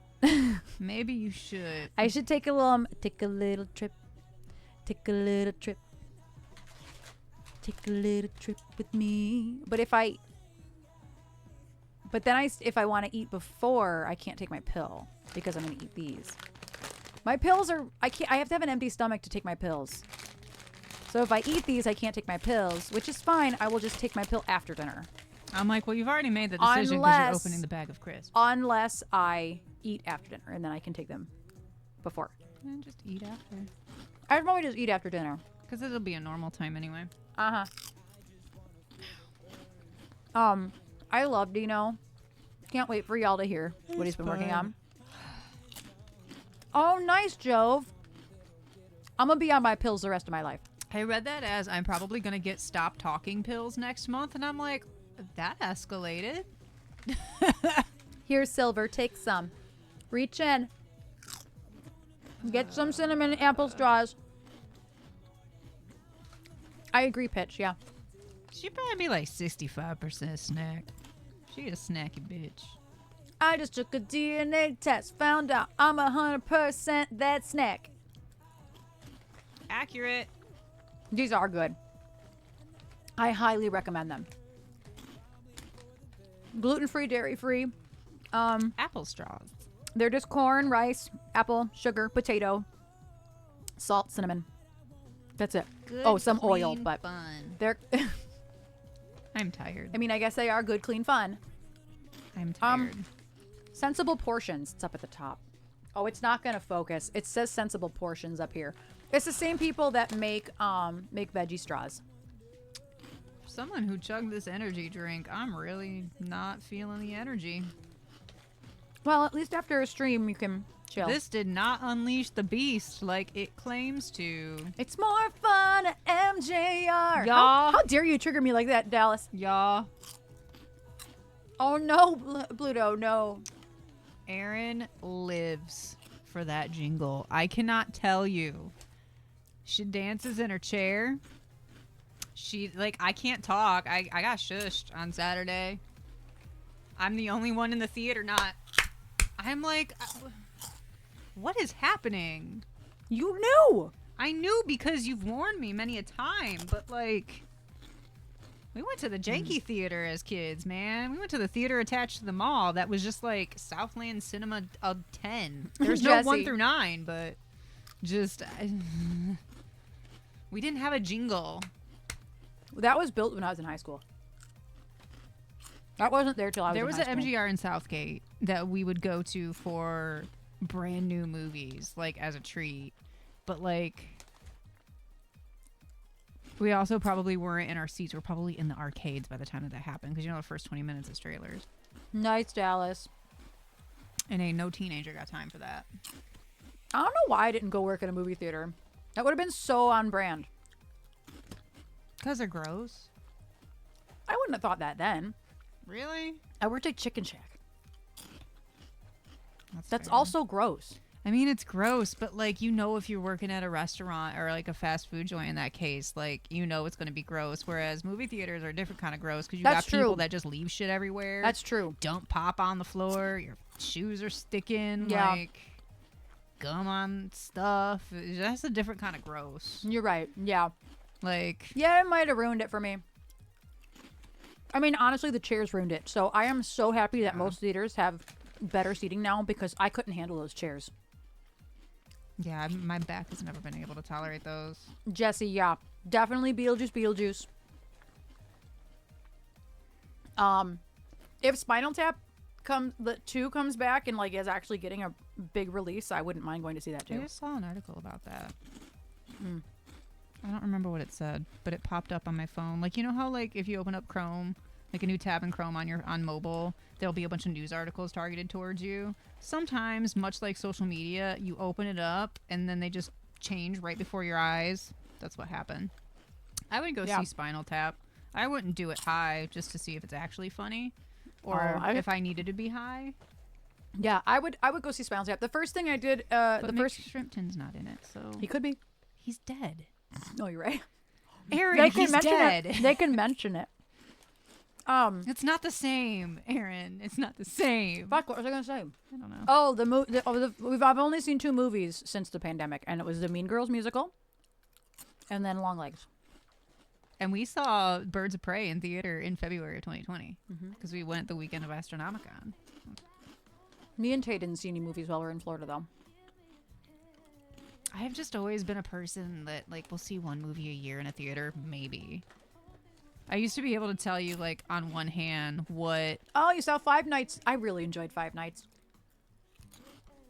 Maybe you should. I should take a little trip. Take a little trip. Take a little trip with me. But if I want to eat before, I can't take my pill because I'm going to eat these. My pills are... I have to have an empty stomach to take my pills. So if I eat these, I can't take my pills, which is fine. I will just take my pill after dinner. I'm like, well, you've already made the decision because you're opening the bag of crisps. Unless I eat after dinner, and then I can take them before. And just eat after. I'd probably just eat after dinner. Because it'll be a normal time anyway. Uh-huh. I love Dino. Can't wait for y'all to hear what he's been working on. Oh, nice, Jove. I'm going to be on my pills the rest of my life. I read that as I'm probably going to get stop talking pills next month, and I'm like, that escalated. Here's Silver. Take some. Reach in. Get some cinnamon apple straws. I agree, Pitch. Yeah. She'd probably be like 65% snack. She a snacky bitch. I just took a DNA test. Found out I'm 100% that snack. Accurate. These are good. I highly recommend them. Gluten-free, dairy-free. Apple straws. They're just corn, rice, apple, sugar, potato, salt, cinnamon. That's it. Good, some oil, clean but fun. they're... I'm tired. I mean, I guess they are good, clean fun. I'm tired. Sensible portions. It's up at the top. Oh, it's not going to focus. It says sensible portions up here. It's the same people that make veggie straws. Someone who chugged this energy drink, I'm really not feeling the energy. Well, at least after a stream, you can chill. This did not unleash the beast like it claims to. It's more fun at MJR. Y'all. How dare you trigger me like that, Dallas? Y'all. Oh, no, Bluto, no. Erin lives for that jingle. I cannot tell you. She dances in her chair. I can't talk. I got shushed on Saturday. I'm the only one in the theater not. I'm like, what is happening? You knew. I knew because you've warned me many a time, but like, we went to the janky theater as kids, man. We went to the theater attached to the mall that was just like Southland Cinema of 10. There's no 1 through 9, but just we didn't have a jingle. That was built when I was in high school. That wasn't there till I was in high school. There was an MGR in Southgate that we would go to for brand new movies, like as a treat. But like, we also probably weren't in our seats. We're probably in the arcades by the time that happened, because the first 20 minutes is trailers. Nice, Dallas. And ain't no teenager got time for that. I don't know why I didn't go work at a movie theater. That would have been so on brand. Because they're gross. I wouldn't have thought that then. Really? I worked at Chicken Shack. That's fair. also gross. I mean, it's gross, but like, if you're working at a restaurant or like a fast food joint in that case, like, it's going to be gross. Whereas movie theaters are a different kind of gross, because you got people that just leave shit everywhere. That's true. Dump pop on the floor. Your shoes are sticking. Yeah. Like, gum on stuff. That's a different kind of gross. You're right. Yeah. Like, Yeah, it might have ruined it for me. I mean, honestly, the chairs ruined it. So I am so happy that most theaters have better seating now, because I couldn't handle those chairs. yeah, my back has never been able to tolerate those. Jesse, yeah. Definitely Beetlejuice. If Spinal Tap the 2 comes back and like is actually getting a big release, I wouldn't mind going to see that I too. just saw an article about that. I don't remember what it said, but it popped up on my phone. Like, how like if you open up Chrome, like a new tab in Chrome on mobile, there'll be a bunch of news articles targeted towards you. Sometimes, much like social media, you open it up and then they just change right before your eyes. That's what happened. I would go see Spinal Tap. I wouldn't do it high just to see if it's actually funny, or if I needed to be high. Yeah, I would go see Spinal Tap. The first thing I did, But the Mick first Shrimpton's not in it, so he could be. he's dead. No, you're right. Erin, They can he's mention dead. it. They can mention it. It's not the same, Erin. It's not the same. Fuck, what was I gonna say? I don't know. Oh, I've only seen 2 movies since the pandemic, and it was the Mean Girls musical, and then Long Legs. And we saw Birds of Prey in theater in February of 2020 because we went the weekend of Astronomicon. Me and Tay didn't see any movies while we were in Florida, though. I have just always been a person that like will see one movie a year in a theater, maybe. I used to be able to tell you, like, on one hand, what Oh, you saw Five Nights. I really enjoyed Five Nights.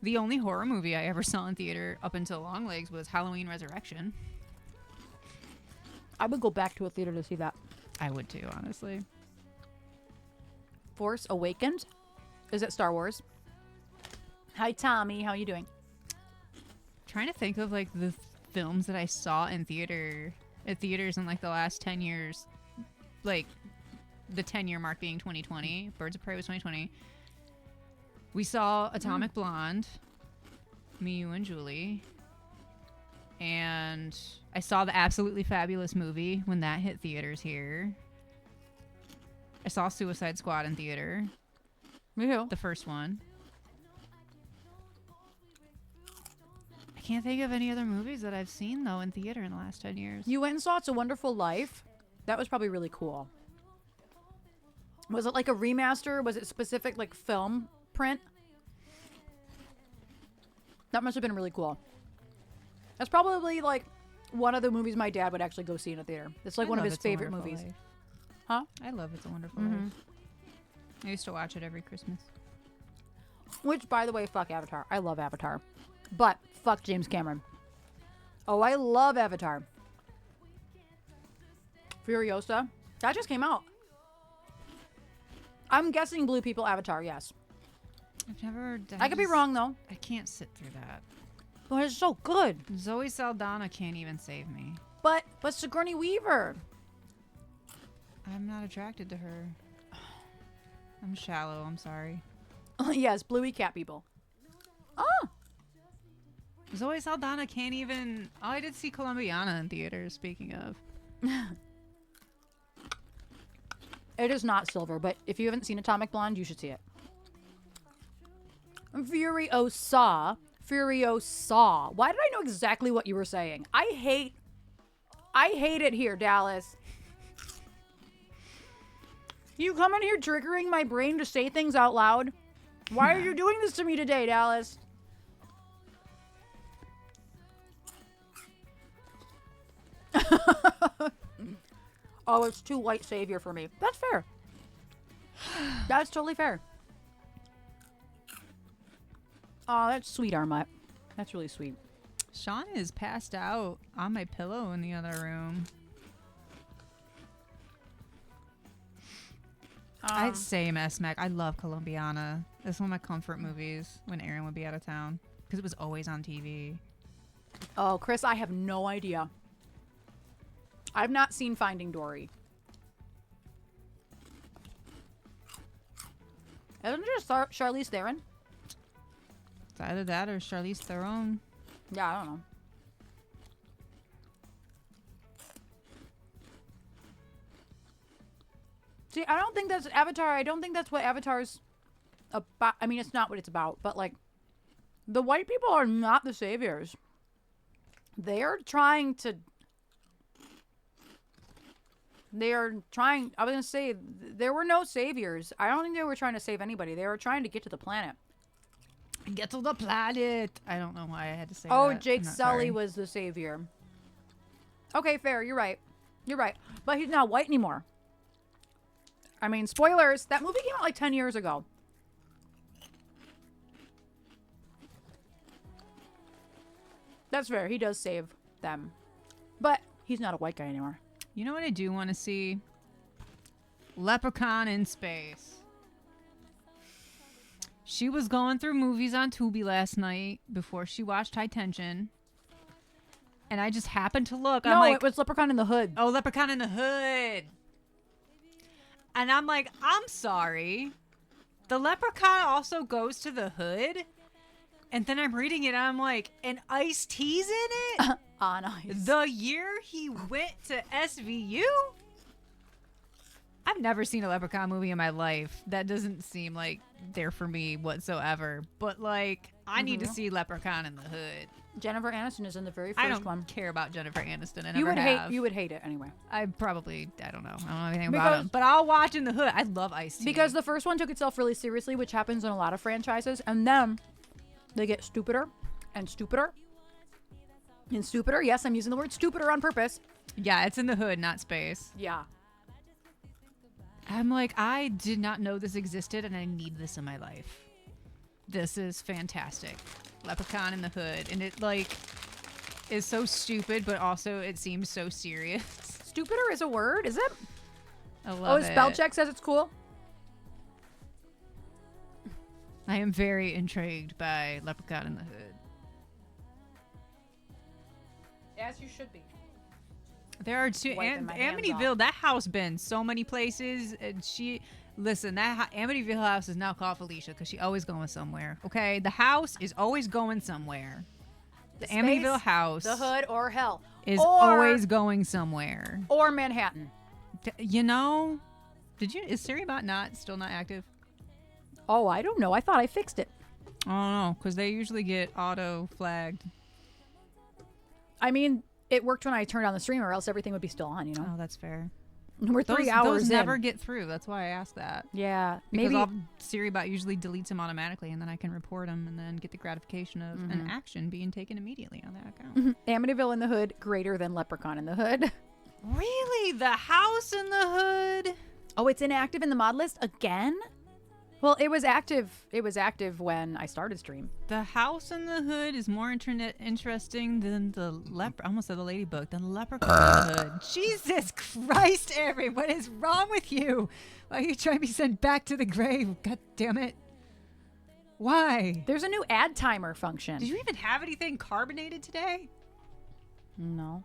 the only horror movie I ever saw in theater up until Long Legs was Halloween Resurrection. I would go back to a theater to see that. I would too, honestly. Force Awakens? Is it Star Wars? Hi, Tommy. How you doing? Trying to think of like the films that I saw in theaters in like the last 10 years, like the 10-year mark being 2020. Birds of Prey was 2020. We saw Atomic Blonde, me, you, and Julie. And I saw the Absolutely Fabulous movie when that hit theaters here. I saw Suicide Squad in theater, Me too. the first one. I can't think of any other movies that I've seen, though, in theater in the last 10 years. You went and saw It's a Wonderful Life. That was probably really cool. Was it like a remaster? Was it specific like film print? That must have been really cool. That's probably like one of the movies my dad would actually go see in a theater. It's like I one of love his It's a favorite Wonderful movies. Life. Huh? I love It's a Wonderful Life. I used to watch it every Christmas. Which, by the way, fuck Avatar. I love Avatar. But fuck James Cameron. Oh, I love Avatar. Furiosa. That just came out. I'm guessing Blue People Avatar, yes. I've never... I could be wrong, though. I can't sit through that. But it's so good. Zoe Saldana can't even save me. But Sigourney Weaver. I'm not attracted to her. I'm shallow, I'm sorry. Yes, Bluey cat people. Oh, Zoe Saldana can't even... Oh, I did see Colombiana in theaters, speaking of. it is not silver, but if you haven't seen Atomic Blonde, you should see it. Furiosa. Why did I know exactly what you were saying? I hate it here, Dallas. You come in here triggering my brain to say things out loud. Why are you doing this to me today, Dallas? Oh, it's too white savior for me. That's fair. That's totally fair. Oh, that's sweet, Armut. That's really sweet. Sean is passed out on my pillow in the other room. I'd say Mac. I love Colombiana. That's one of my comfort movies when Erin would be out of town because it was always on TV. Oh, Chris, I have no idea. I've not seen Finding Dory. Isn't it Charlize Theron? It's either that or Charlize Theron. Yeah, I don't know. See, I don't think that's Avatar. I don't think that's what Avatar's about. I mean, it's not what it's about, but like, the white people are not the saviors. They're trying to. They are trying. I was gonna say there were no saviors. I don't think they were trying to save anybody. They were trying to get to the planet. Get to the planet. I don't know why I had to say Oh, that. Jake I'm not Sully sorry. was the savior. Okay, fair. You're right. You're right. But he's not white anymore. I mean, spoilers. That movie came out like 10 years ago. That's fair. He does save them. But he's not a white guy anymore. You know what I do want to see? Leprechaun in space. She was going through movies on Tubi last night before she watched High Tension. And I just happened to look. I'm No, like, it was Leprechaun in the Hood. oh, Leprechaun in the Hood. And I'm like, I'm sorry. The leprechaun also goes to the hood? And then I'm reading it and I'm like, and Ice-T's in it? On ice. The year he went to SVU? I've never seen a Leprechaun movie in my life. That doesn't seem like they're for me whatsoever. But like, I need to see Leprechaun in the Hood. Jennifer Aniston is in the very I first don't one. care about Jennifer Aniston. I You never would have. hate. You would hate it anyway. I probably, I don't know. I don't know anything Because- about him. But I'll watch in the Hood. I love Ice-T. Because the first one took itself really seriously, which happens in a lot of franchises, and then they get stupider and stupider and stupider. Yes, I'm using the word stupider on purpose. yeah, it's in the Hood, not space. Yeah. I'm like, I did not know this existed, and I need this in my life. This is fantastic. Leprechaun in the Hood. And it, like, is so stupid, but also it seems so serious. Stupider is a word, is it? I Oh, love his it. spell check says it's cool. I am very intrigued by Leprechaun in the Hood. As you should be. There are two. Wiping my hands Amityville, that house been so many places. And listen, Amityville house is now called Felicia because she always going somewhere. Okay, the house is always going somewhere. The Space, Amityville house, The Hood, or hell. is or, always going somewhere. Or Manhattan. You know, is SiriBot still not active? Oh, I don't know. I thought I fixed it. I don't know, because they usually get auto flagged. I mean, it worked when I turned on the stream, or else everything would be still on, you know? Oh, that's fair. We're 3 hours Those in. never get through. That's why I asked that. Yeah. Because Maybe. SiriBot usually deletes them automatically, and then I can report them and then get the gratification of an action being taken immediately on that account. Amityville in the Hood greater than Leprechaun in the Hood. Really? The house in the Hood? Oh, it's inactive in the mod list again? Well, it was active. It was active when I started stream. The house in the Hood is more interesting than the I almost said the lady book, than the Leprechaun in the Hood. Jesus Christ, Erin, what is wrong with you? Why are you trying to be sent back to the grave? God damn it. Why? There's a new ad timer function. Did you even have anything carbonated today? No.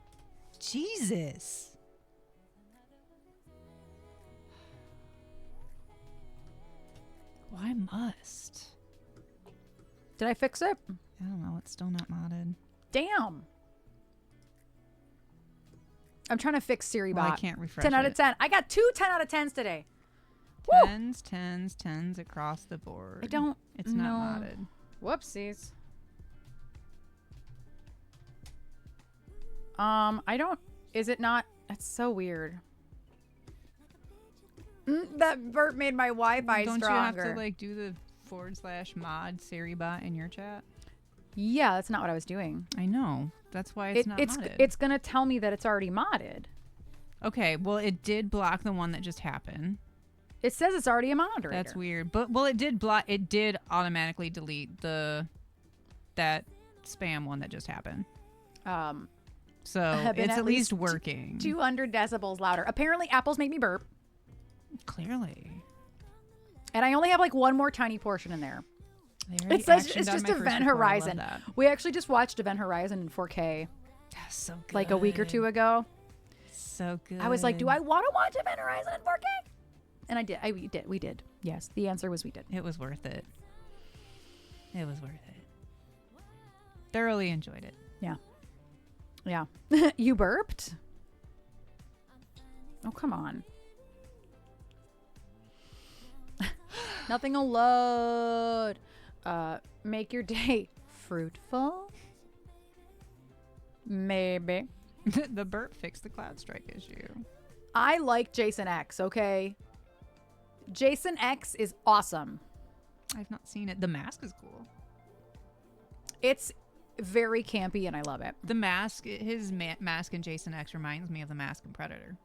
Jesus. Well, I must. Did I fix it? I don't know. It's still not modded. Damn. I'm trying to fix SiriBot. Well, I can't refresh 10 out of it. 10. I got 2 10 out of 10s today. Woo! Tens across the board. I don't It's know. not modded. Whoopsies. I don't. Is it not? That's so weird. That burp made my Wi-Fi Don't stronger. you have to like do the /mod SiriBot in your chat? Yeah, that's not what I was doing. I know. That's why it's not modded. It's gonna tell me that it's already modded. Okay, well it did block the one that just happened. It says it's already a moderator. That's weird. But well it did automatically delete the that spam one that just happened. So Have been it's at least working. 200 decibels louder. Apparently, apples make me burp. Clearly. And I only have like one more tiny portion in there. It's just Event Horizon. We actually just watched Event Horizon in 4K. That's so good. Like a week or two ago. So good. I was like, do I want to watch Event Horizon in 4K? And I did. We did. Yes. The answer was we did. It was worth it. It was worth it. Thoroughly enjoyed it. Yeah. Yeah. You burped? Oh, come on. Nothing will load. Make your day fruitful? Maybe. The burp fixed the cloud strike issue. I like Jason X, okay? Jason X is awesome. I've not seen it. The Mask is cool. It's very campy and I love it. The Mask, his mask in Jason X reminds me of the Mask in Predator.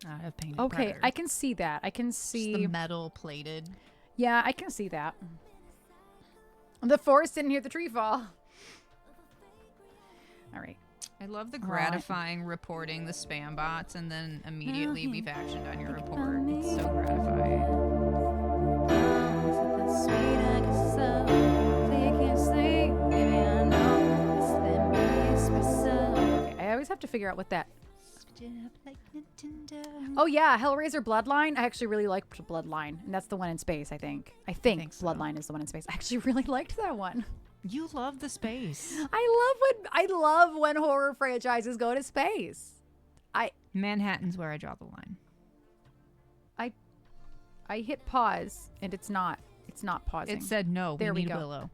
I have painted Okay, Predator. I can see that. I can see Just the metal plated. Yeah, I can see that. The forest didn't hear the tree fall. All right. I love the gratifying reporting the spam bots and then immediately we've actioned on your report. It's so gratifying. Okay, I always have to figure out what that. Oh yeah, Hellraiser Bloodline. I actually really liked Bloodline, and that's the one in space. I think think so. Bloodline is the one in space. I actually really liked that one. You love the space. I love when horror franchises go to space. Manhattan's where I draw the line. I hit pause and it's not pausing. It said no. There we need go. Willow.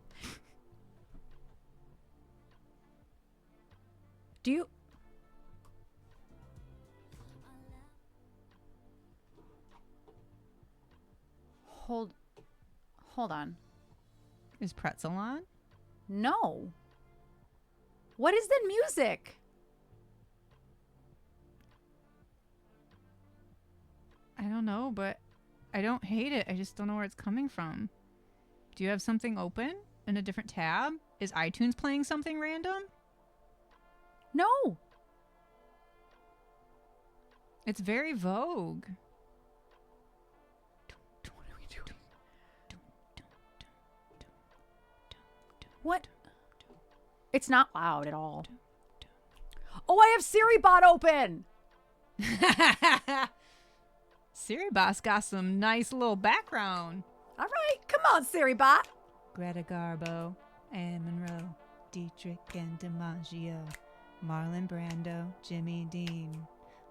Do you? Hold on. Is Pretzel on? No. What is the music? I don't know, but I don't hate it. I just don't know where it's coming from. Do you have something open in a different tab? Is iTunes playing something random? No. It's very Vogue. What are we doing? What? It's not loud at all. Oh, I have Siri bot open. Siri Boss got some nice little background. All right, come on, Siri bot. Greta Garbo, Anne Monroe, Dietrich and DiMaggio, Marlon Brando, Jimmy Dean,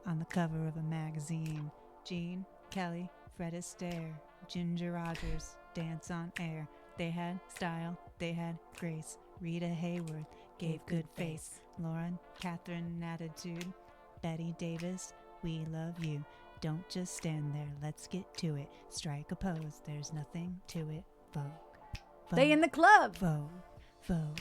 on the cover of a magazine. Gene, Kelly, Fred Astaire, Ginger Rogers, Dance on Air. They had style, they had grace. Rita Hayworth gave good face. Lauren, Catherine, attitude. Betty Davis, we love you. Don't just stand there, let's get to it. Strike a pose, there's nothing to it. Vogue. They in the club. Vogue. Vogue.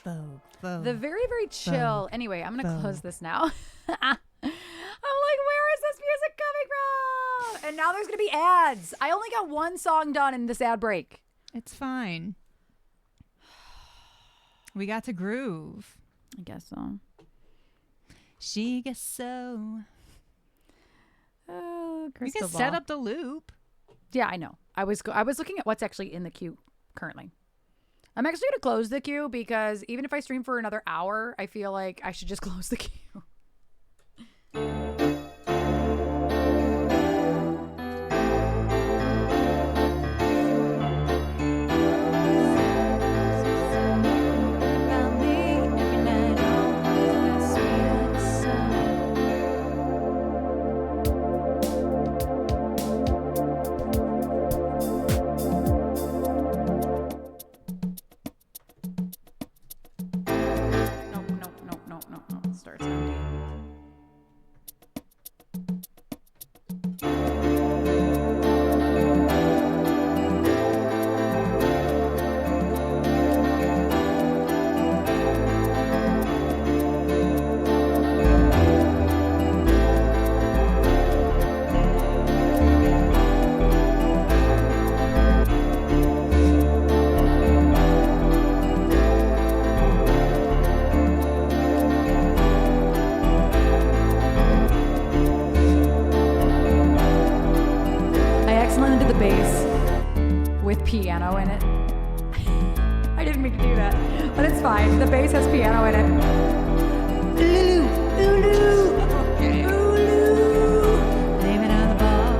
Vogue. Vogue. The very, very chill. Vogue. Anyway, I'm going to Vogue. close this now. I'm like, where is this music coming from? And now there's going to be ads. I only got one song done in this ad break. It's fine. We got to groove. I guess so. She gets so. Oh, You crystal can ball. set up the loop. Yeah, I know. I was looking at what's actually in the queue currently. I'm actually going to close the queue because even if I stream for another hour, I feel like I should just close the queue. No. It starts empty. didn't mean to do that, but it's fine. The bass has piano in it. Lulu, Lulu, Lulu. Blame it on the balls.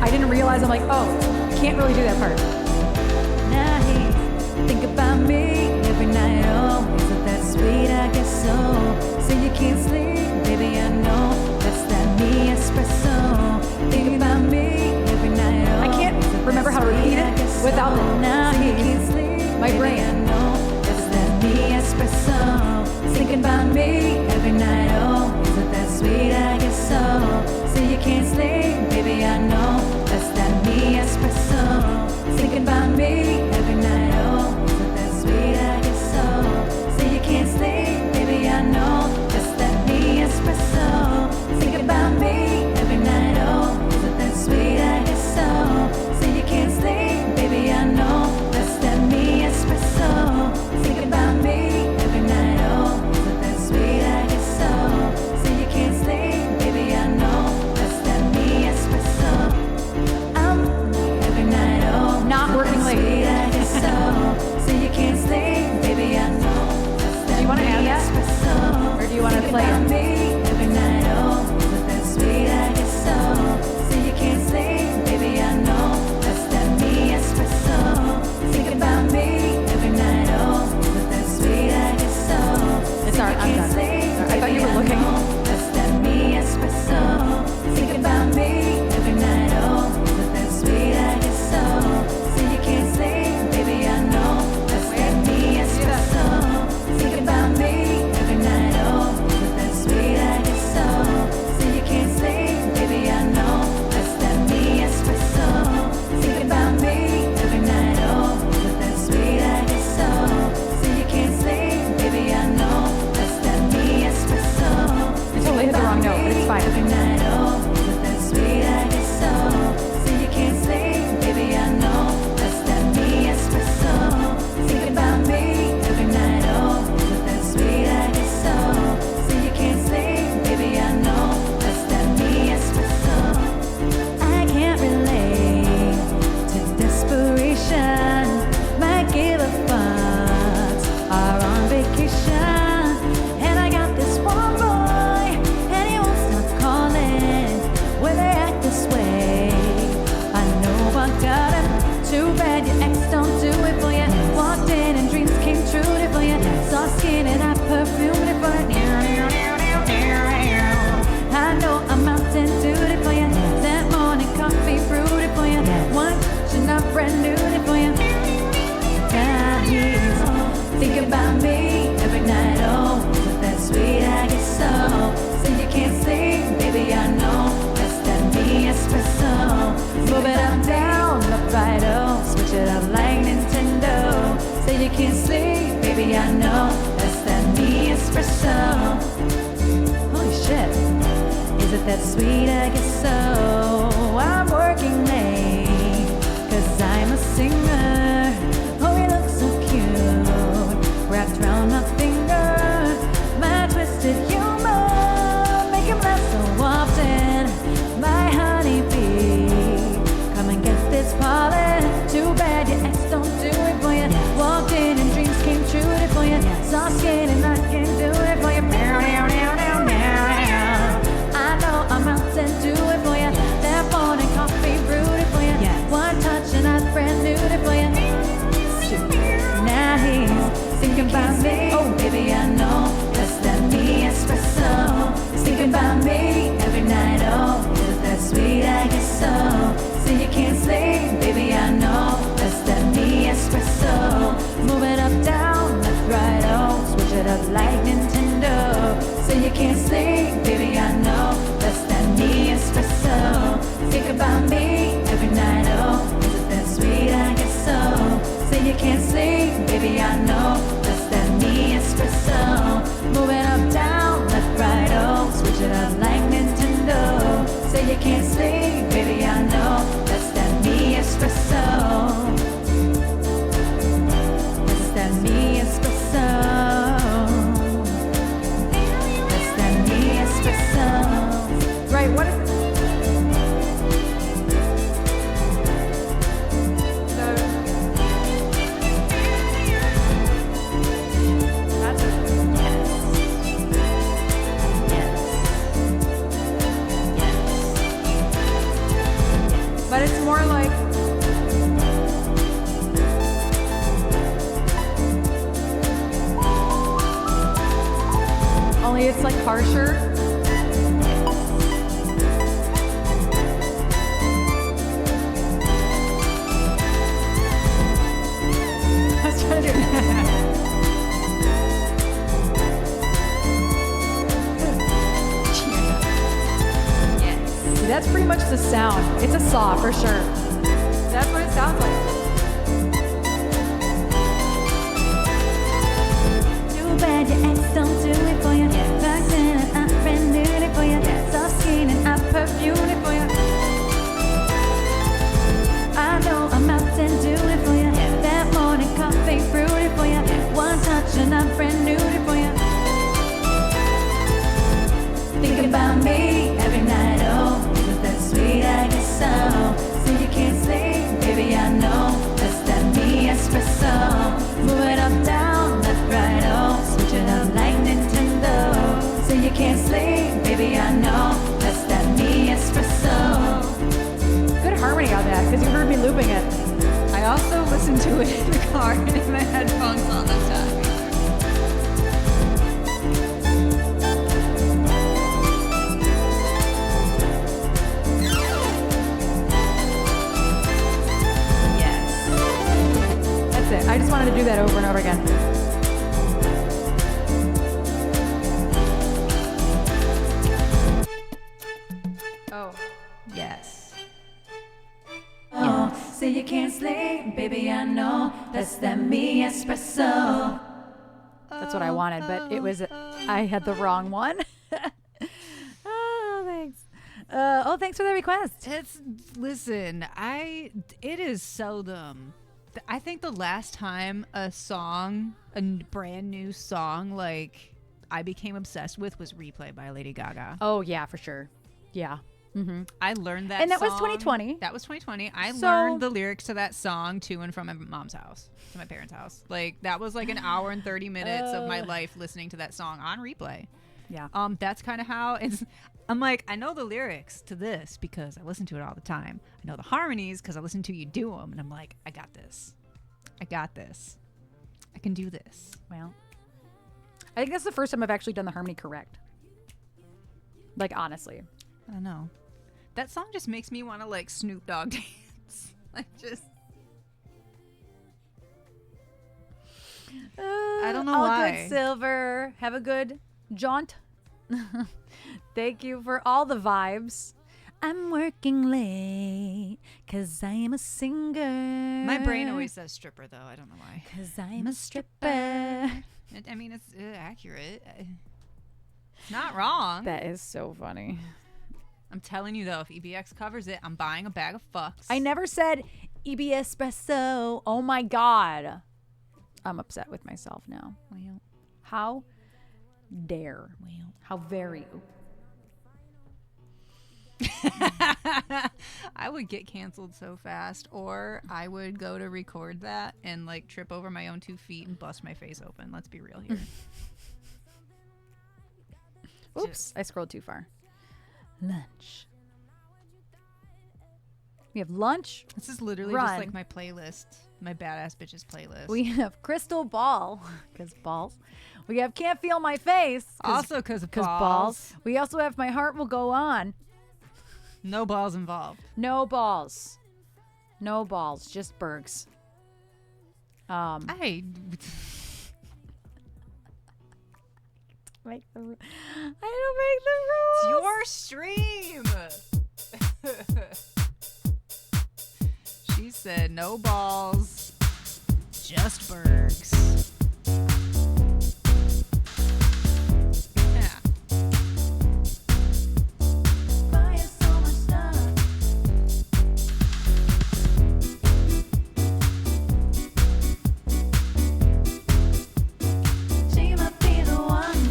I didn't realize, I'm like, oh, can't really do that part. Now he's think about me every night, oh, isn't that sweet, I guess so. So you can't sleep, baby, I know, that's that me espresso. Think about me every night, oh, I can't remember how to repeat it without the now he can't sleep, my brain, I know, that's that me espresso. Thinking about me every night, oh, isn't that sweet, I guess so. So you can't sleep, baby, I know, that's that me espresso. Thinking about me every night, oh, isn't that sweet, I guess so. So you can't sleep, baby, I know, that's that me espresso. Thinking about me every night, oh, isn't that sweet, I guess so. So you can't sleep, baby, I know, that's that me espresso. Thinking about me every night, oh, isn't that sweet, I guess so. So you can't sleep, baby, I know, that's that me espresso. I'm every night, oh, not working late. Sweet, I guess so. So you can't sleep, baby, I know, that's that. Do you want to add that, or do you want to play it? Me every night, oh, isn't that sweet, I guess so. So you can't sleep, baby, I know, that's that me espresso. Thinking about me every night, oh, isn't that sweet, I guess so. It's alright, I'm done. I thought you were looking. That's that me espresso. Thinking about me every night, oh, isn't that sweet, I guess so. So you can't sleep, baby, I know, that's that me espresso. Thinking about me every night, oh, isn't that sweet, I guess so. So you can't sleep, baby, I know, that's that me espresso. Thinking about me every night, oh, isn't that sweet, I guess so. So you can't sleep, baby, I know, that's that me espresso. I totally hit the wrong note, but it's fine. Every night, oh, isn't that sweet, I guess so. So you can't sleep, baby, I know, that's that me espresso. Thinking about me every night, oh, isn't that sweet, I guess so. So you can't sleep, baby, I know, that's that me espresso. I can't relate to desperation. My give up thoughts are on vacation, and I got this one boy, and he won't stop calling when they act this way. I know I got him. Too bad your ex don't do it for you. Walked in and dreams came true for you. Saw skin and I perfumed it for you. I know I'm out and do it for you. That morning coffee brewed it for you. One should not brand new it for you. God, he's thinking about me every night. Oh, isn't that sweet? I guess so. So you can't sleep, baby. I know that's that me espresso. Move it up, down, up, right, oh. Switch it up like Nintendo. So you can't sleep, baby. I know that's that me espresso. Holy shit. Is it that sweet? I guess so. I'm working late, 'cause I'm a singer. Oh, he looks so cute, wrapped around my finger. My twisted humor, make him laugh so often. My honeybee, come and get this pollen. Too bad your ex don't do it for you. Walked in and dreams came true for you. Saw skin and I can't do it for you. I know I'm out and do it for you. That morning coffee brewed it for you. One touch and I brand new it for you. Thinking about me, oh baby, I know that's that me espresso. Thinking about me every night, oh, is that sweet? I guess so. So you can't sleep, baby, I know that's that me espresso. Move it up, down, left, right, oh, switch it up like Nintendo. So you can't sleep, baby, I know that's that me espresso. Think about me every night, oh, is it that sweet? I guess so. So you can't sleep, baby, I know that's that me espresso. Moving up, down, left, right, oh, switch it up like Nintendo. So you can't sleep, baby, I know that's that me espresso. That's that me espresso. That's that me espresso. Right, what is it? That's it. But it's more like only it's like harsher. I was trying to do See, that's pretty much the sound. It's a saw for sure. That's what it sounds like. Too bad your ex don't do it for you. Back then I renewed it for you. Soft skin and I perfumed it for you. I know I'm out and do it for you. That morning coffee brewed it for you. One touch and I renewed it for you. Thinking about me every night, oh, isn't that sweet? I guess so. So you can't sleep, baby, I know that's that me espresso. Move it up, down, left, right, oh, switch it up like Nintendo. So you can't sleep, baby, I know that's that me espresso. Good harmony on that, because you heard me looping it. I also listen to it in the car and in my headphones all the time. That's it. I just wanted to do that over and over again. Oh. Yes. Oh, so you can't sleep, baby, I know that's that me espresso. That's what I wanted, but it was I had the wrong one. Oh, thanks. Thanks for the request. Listen, it is seldom. I think the last time a brand new song, like I became obsessed with was Replay by Lady Gaga. Oh yeah, for sure. Yeah. Mm-hmm. I learned that And that was song- 2020. That was 2020. I So- learned the lyrics to that song to and from my mom's house, to my parents' house. Like that was like an hour and 30 minutes of my life listening to that song on replay. Yeah. That's kind of how it's. I'm like, I know the lyrics to this because I listen to it all the time. I know the harmonies because I listen to you do them, and I'm like, I got this. I got this. I can do this. Well, I think that's the first time I've actually done the harmony correct. Like honestly. I don't know. That song just makes me want to like Snoop Dogg dance. Like just. I don't know all why. good, Silver. Have a good jaunt. Thank you for all the vibes. I'm working late because I am a singer. My brain always says stripper though. I don't know why. Because I'm a stripper. I mean, it's accurate. It's not wrong. That is so funny. I'm telling you though, if EBX covers it, I'm buying a bag of fucks. I never said EBS espresso. Oh my God. I'm upset with myself now. Well, How dare. How very. I would get canceled so fast, or I would go to record that and like trip over my own 2 feet and bust my face open. Let's be real here. Oops, I scrolled too far. Lunch. We have lunch. This is literally Run. just like my playlist my badass bitches playlist. We have Crystal Ball, because balls. We have Can't Feel My Face. Also because of Because balls. balls. We also have My Heart Will Go On. No balls involved. No balls. No balls. Just Bergs. I Make the, I don't make the rules. It's your stream. She said no balls, just Bergs. Yeah. Buy us so much stuff. She might be the one.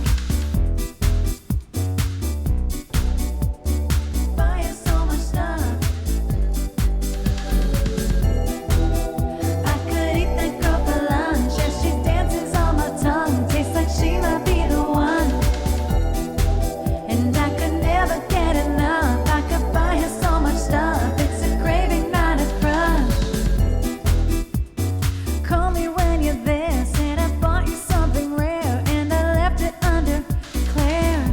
Buy us so much stuff. I could eat that girl for lunch as she dances on my tongue. Tastes like she might be the one. And I could never get enough. I could buy her so much stuff. It's a craving, not a crush. Call me when you're there. Said I bought you something rare and I left it under Claire.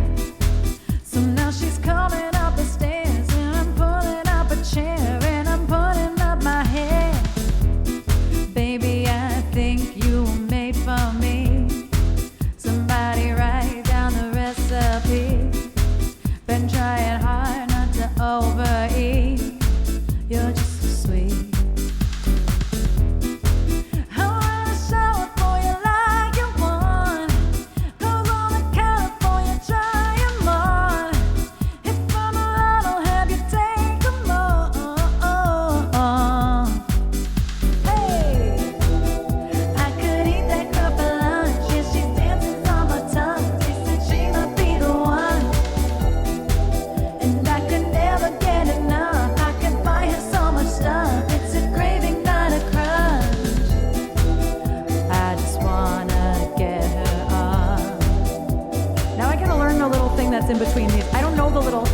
So now she's coming up the stairs and I'm pulling up a chair and I'm putting up my hair. Baby, I think you were made for me. Somebody write down the recipe. Been trying hard not to overeat. You're just so sweet. I wanna show up for you like you want. Clothes on the counter for you, try 'em on. If I'm alone, I'll have you take 'em all. Hey, I could eat that girl for lunch. Yeah, she's dancing on my tongue. Tastes like she might be the one. And I could never get enough. I could buy her so much stuff. It's a craving, not a crush. I just wanna get her up. Now I gotta learn the little thing that's in between these. I don't know the little.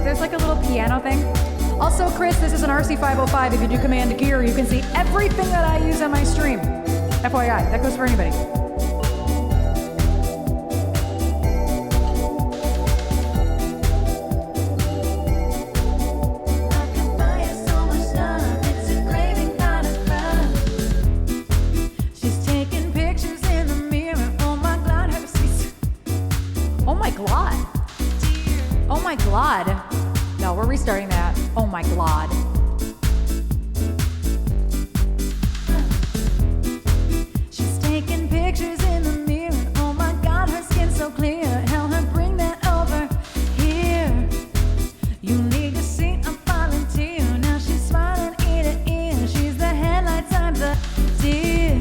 There's like a little piano thing. Also, Chris, this is an RC505. If you do Command Gear, you can see everything that I use on my stream. FYI, that goes for anybody. I could buy her so much stuff. It's a craving, not a crush. She's taking pictures in the mirror. Oh my God, her sis- Oh my God. Oh my God. No, we're restarting that. Oh my God. She's taking pictures in the mirror. Oh my God, her skin's so clear. Tell her bring that over here. You need to see a volunteer. Now she's smiling ear to ear. She's the headlights, I'm the deer.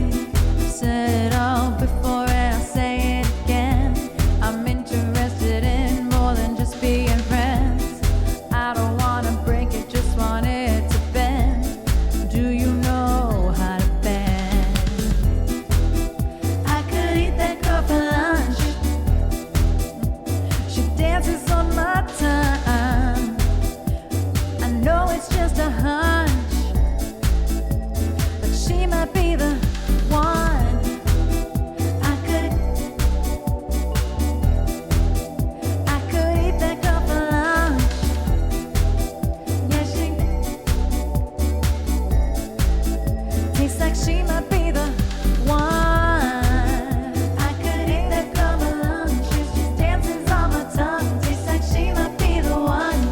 Said it all before and I'll say it again. I'm interested in more than just being friends. I don't wanna break it, just want it to bend. Do you know how to bend? I could eat that girl for lunch. She dances on my tongue. I know it's just a hunch, but she might be the one. I could eat that girl for lunch. Yeah, she tastes like she might be the one. I could eat that girl for lunch. She's just dancing on my tongue. Tastes like she might be the one.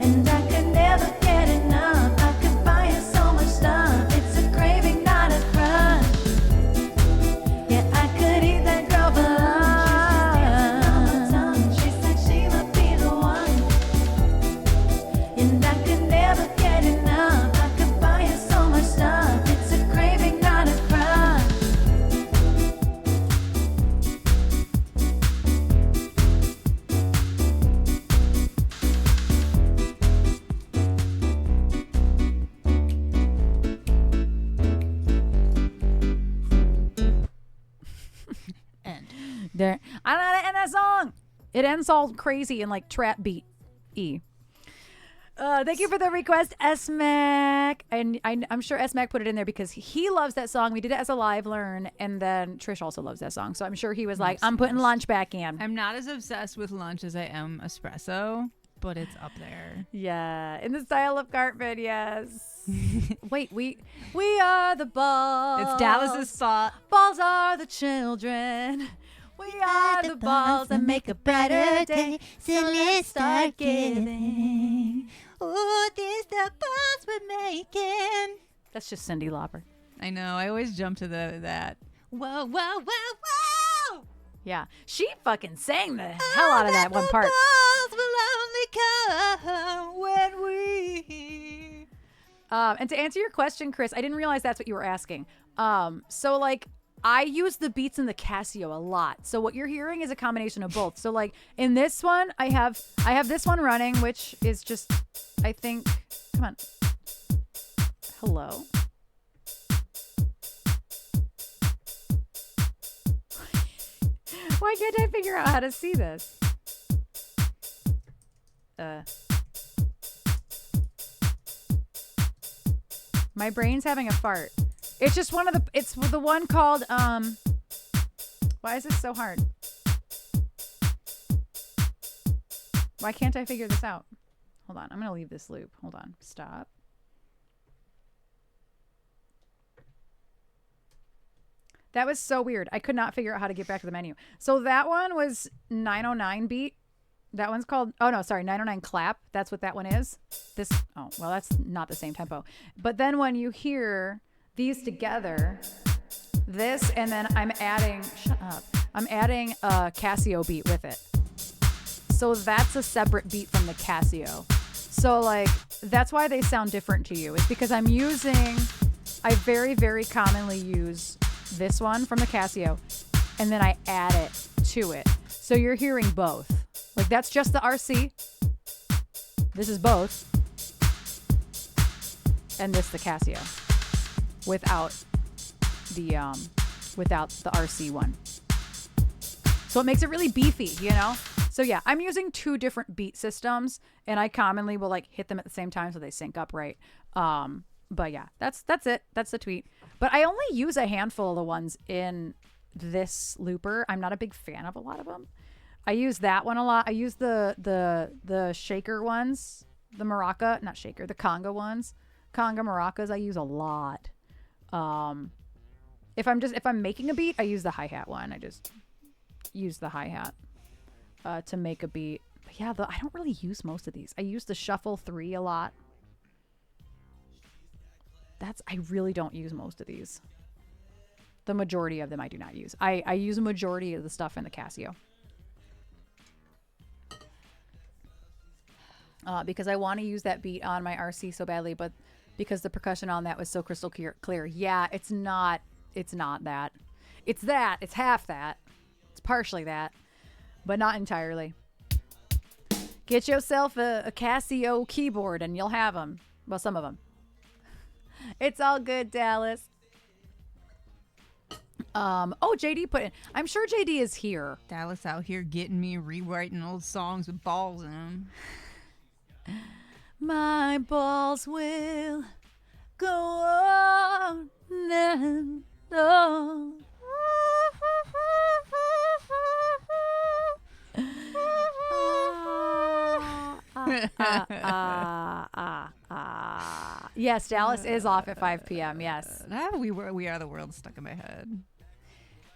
And I could never get enough. I could buy her so much stuff. It's a craving, not a crush. Yeah, I could eat that girl for lunch. She's like she might be the one. And I could never get enough. I could buy her so much stuff. It's a craving, not a crush. There. I don't know how to end that song. It ends all crazy and like trap beat E. Thank you for the request, S-Mac. And I'm sure S-Mac put it in there because he loves that song. We did it as a live learn, and then Trish also loves that song. So I'm sure he was like, I'm putting lunch back in. I'm not as obsessed with lunch as I am espresso, but it's up there. Yeah, in the style of Cartman, yes. Wait, we are the balls. It's Dallas's fault. Balls are the children. We are the balls that make a brighter day. So let's start giving. Oh, this the balls we're making. That's just Cyndi Lauper. I know. I always jump to that. Whoa, whoa, whoa, whoa. Yeah, she fucking sang the hell out of that one part. Balls will only come when we. And to answer your question, Chris, I didn't realize that's what you were asking. So like, I use the beats in the Casio a lot. So what you're hearing is a combination of both. So like in this one, I have this one running, which is just, I think, come on. Hello. Why can't I figure out how to see this? My brain's having a fart. It's just it's the one called, why is this so hard? Why can't I figure this out? Hold on, I'm gonna leave this loop. Hold on, stop. That was so weird. I could not figure out how to get back to the menu. So that one was 909 beat. That one's called, 909 clap. That's what that one is. Well, that's not the same tempo. But then when you hear these together, this, and then I'm adding a Casio beat with it. So that's a separate beat from the Casio. So like, that's why they sound different to you. It's because I very, very commonly use this one from the Casio, and then I add it to it. So you're hearing both. Like that's just the RC. This is both. And this the Casio. Without the RC one. So it makes it really beefy, you know? So yeah, I'm using two different beat systems, and I commonly will like hit them at the same time so they sync up right. But yeah, that's it. That's the tweet. But I only use a handful of the ones in this looper. I'm not a big fan of a lot of them. I use that one a lot. I use the shaker ones, the maraca, not shaker, the conga ones. Conga maracas I use a lot. If I'm making a beat, I use the hi-hat one. I just use the hi-hat to make a beat. But yeah, I don't really use most of these. I use the shuffle 3 a lot. I really don't use most of these. The majority of them I do not use. I use a majority of the stuff in the Casio. Because I want to use that beat on my RC so badly, but because the percussion on that was so crystal clear. Yeah, it's not that. It's that. It's half that. It's partially that, but not entirely. Get yourself a Casio keyboard and you'll have them. Well, some of them. It's all good, Dallas. JD put in. I'm sure JD is here. Dallas out here getting me rewriting old songs with balls in them. My balls will go on and on. Yes, Dallas is off at 5 p.m. Yes. We are the world stuck in my head.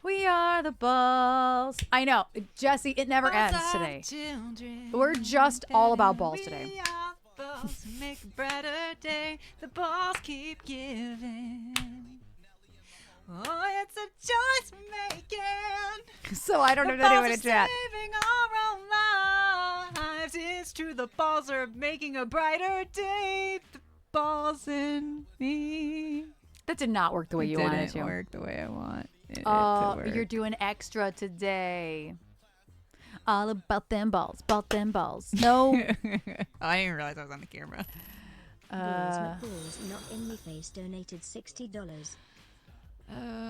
We are the balls. I know. Jesse, it never ends today. We're just all about balls today. We are balls, make a brighter day. The balls keep giving. Oh, it's a choice we're making. So I don't know what to do in a chat. Saving our own lives. It's true, the balls are making a brighter day. The balls in me. That did not work the way you wanted it to. It didn't work the way I want. You're doing extra today. All about them balls. No. I didn't realize I was on the camera. Balls, not in me face, donated $60.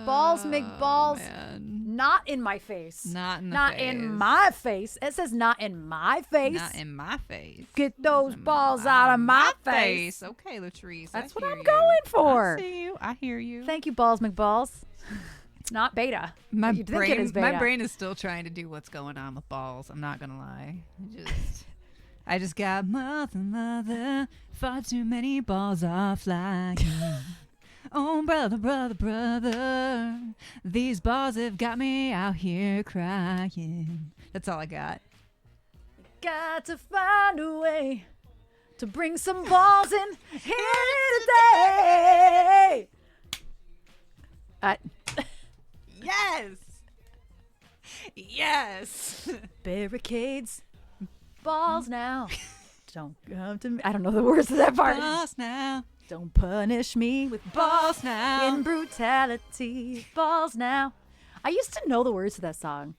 Balls make balls man. not in my face. Not in the Not face. in my face. It says not in my face. Not in my face. Get those balls out of my face. Okay, Latrice. That's I what hear I'm you. going for. I see you. I hear you. Thank you, Balls McBalls. It's not beta. My You'd think it is beta. my brain is still trying to do what's going on with balls. I'm not gonna lie. I just got mother, far too many balls are flying. Oh, brother, these balls have got me out here crying. That's all I got. Got to find a way to bring some balls in here today. Yes. Yes. Barricades, balls now. Don't come to me. I don't know the words to that part. Balls now. Don't punish me with Balls now. in brutality. Balls now. I used to know the words to that song.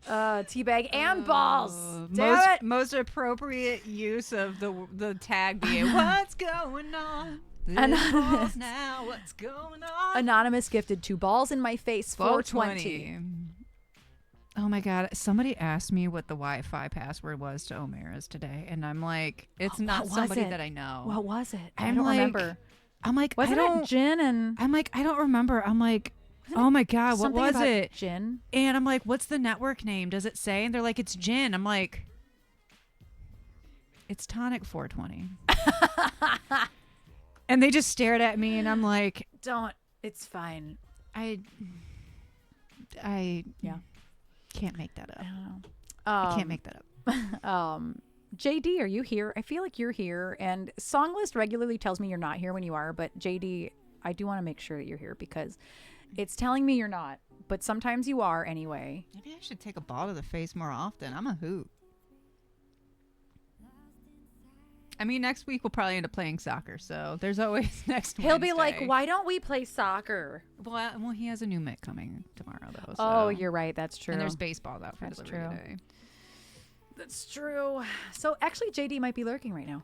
Teabag and balls. Damn it. Most appropriate use of the tag being what's going on. Anonymous. Balls now. What's going on? Anonymous gifted 2 balls in my face. 420. Oh my God. Somebody asked me what the Wi-Fi password was to O'Mara's today. And I'm like, it's not what was somebody it? that I know. What was it? I I'm don't like- remember. I'm like, Wasn't I don't. it gin and I'm like, I don't remember. I'm like, oh my God, what something was about it? Gin. And I'm like, what's the network name? Does it say? And they're like, it's gin. I'm like, it's Tonic 420. And they just stared at me, and I'm like, Don't. It's fine. I Yeah. can't make that up. I don't know. I can't make that up. JD, are you here? I feel like you're here, and Songlist regularly tells me you're not here when you are, but JD, I do want to make sure that you're here because it's telling me you're not, but sometimes you are anyway. Maybe I should take a ball to the face more often. I'm a hoot. I mean, next week we'll probably end up playing soccer, so there's always next He'll be like, Wednesday. why don't we play soccer? Well, he has a new mitt coming tomorrow, though. So. Oh, you're right. That's true. And there's baseballs out for That's delivery true. today. That's true. So actually, JD might be lurking right now.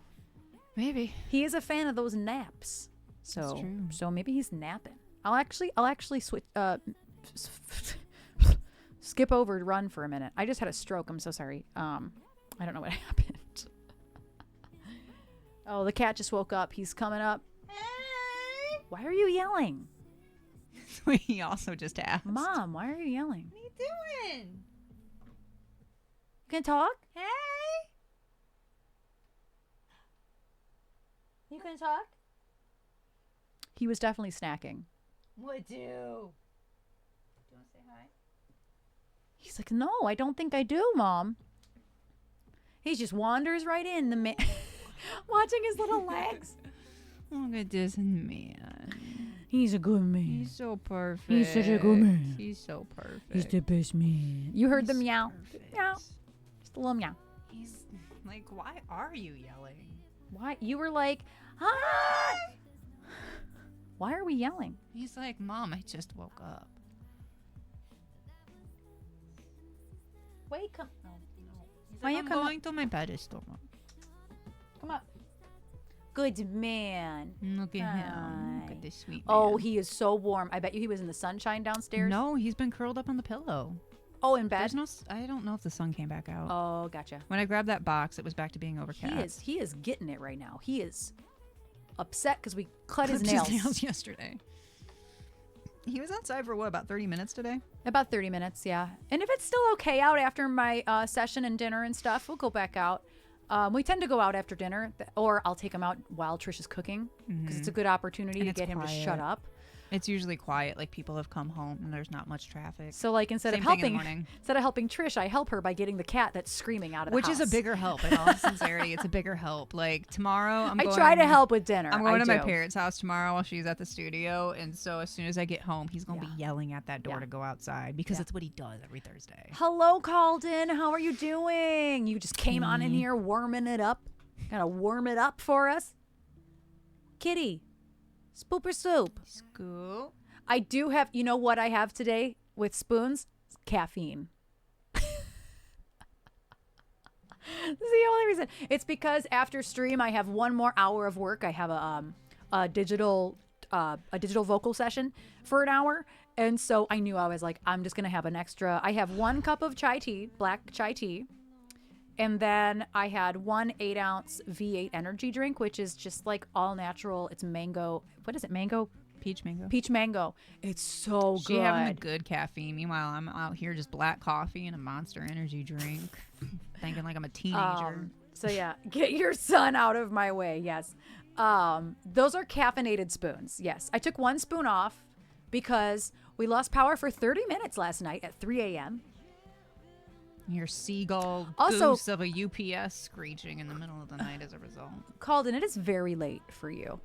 Maybe. He is a fan of those naps. So, true. so maybe he's napping. I'll actually switch. Skip over to run for a minute. I just had a stroke. I'm so sorry. I don't know what happened. Oh, the cat just woke up. He's coming up. Hey! Why are you yelling? He also just asked. Mom, why are you yelling? What are you doing? You can talk? Hey. You can talk? He was definitely snacking. What do? Do you want to say hi? He's like, no, I don't think I do, Mom. He just wanders right in. Watching his little legs. Look at this man. He's a good man. He's so perfect. He's such a good man. He's so perfect. He's the best man. You heard the He's meow. perfect. Meow. Just a little meow. He's like, why are you yelling? Why? You were like, hi. Why are we yelling? He's like, Mom, I just woke up. Wake up. No. He's Why like, you I'm come going to my pedestal. Come up. Good man. Look at him. Hi. Look at this sweet man. Oh, he is so warm. I bet you he was in the sunshine downstairs. No, he's been curled up on the pillow. Oh, in bed? There's no. I don't know if the sun came back out. Oh, gotcha. When I grabbed that box, it was back to being overcast. He is getting it right now. He is upset because we cut his Clipped nails. yesterday. He was outside for what, about 30 minutes today? About 30 minutes, yeah. And if it's still okay out after my session and dinner and stuff, we'll go back out. We tend to go out after dinner, or I'll take him out while Trish is cooking because it's a good opportunity And to it's get him to shut quiet. up. It's usually quiet, like people have come home and there's not much traffic. So, like, instead Same of thing in the helping, morning. instead of helping Trish, I help her by getting the cat that's screaming out of the Which house. is a bigger help, in all sincerity. It's a bigger help. Like tomorrow, I try to help with dinner. I'm going I to my do. parents' house tomorrow while she's at the studio, and so as soon as I get home, he's gonna Yeah. be yelling at that door Yeah. to go outside because Yeah. that's what he does every Thursday. Hello, Calden. How are you doing? You just came on in here warming it up. Gotta warm it up for us. Kitty, spooper soup. Scoop. I do have, you know what I have today with spoons? Caffeine. This is the only reason. It's because after stream, I have 1 more hour of work. I have a digital vocal session for an hour, And so I knew I was like, I'm just going to have an extra. I have 1 cup of chai tea, black chai tea. And then I had 1 8-ounce V8 energy drink, which is just like all natural. It's mango. What is it? Mango? Peach mango. Peach mango. It's so good. She having the good caffeine. Meanwhile, I'm out here just black coffee and a Monster Energy drink, thinking like I'm a teenager. So yeah, get your son out of my way. Yes. Those are caffeinated spoons. Yes. I took 1 spoon off because we lost power for 30 minutes last night at 3 a.m. Your seagull Also- goose of a UPS screeching in the middle of the night as a result. Calden, it is very late for you.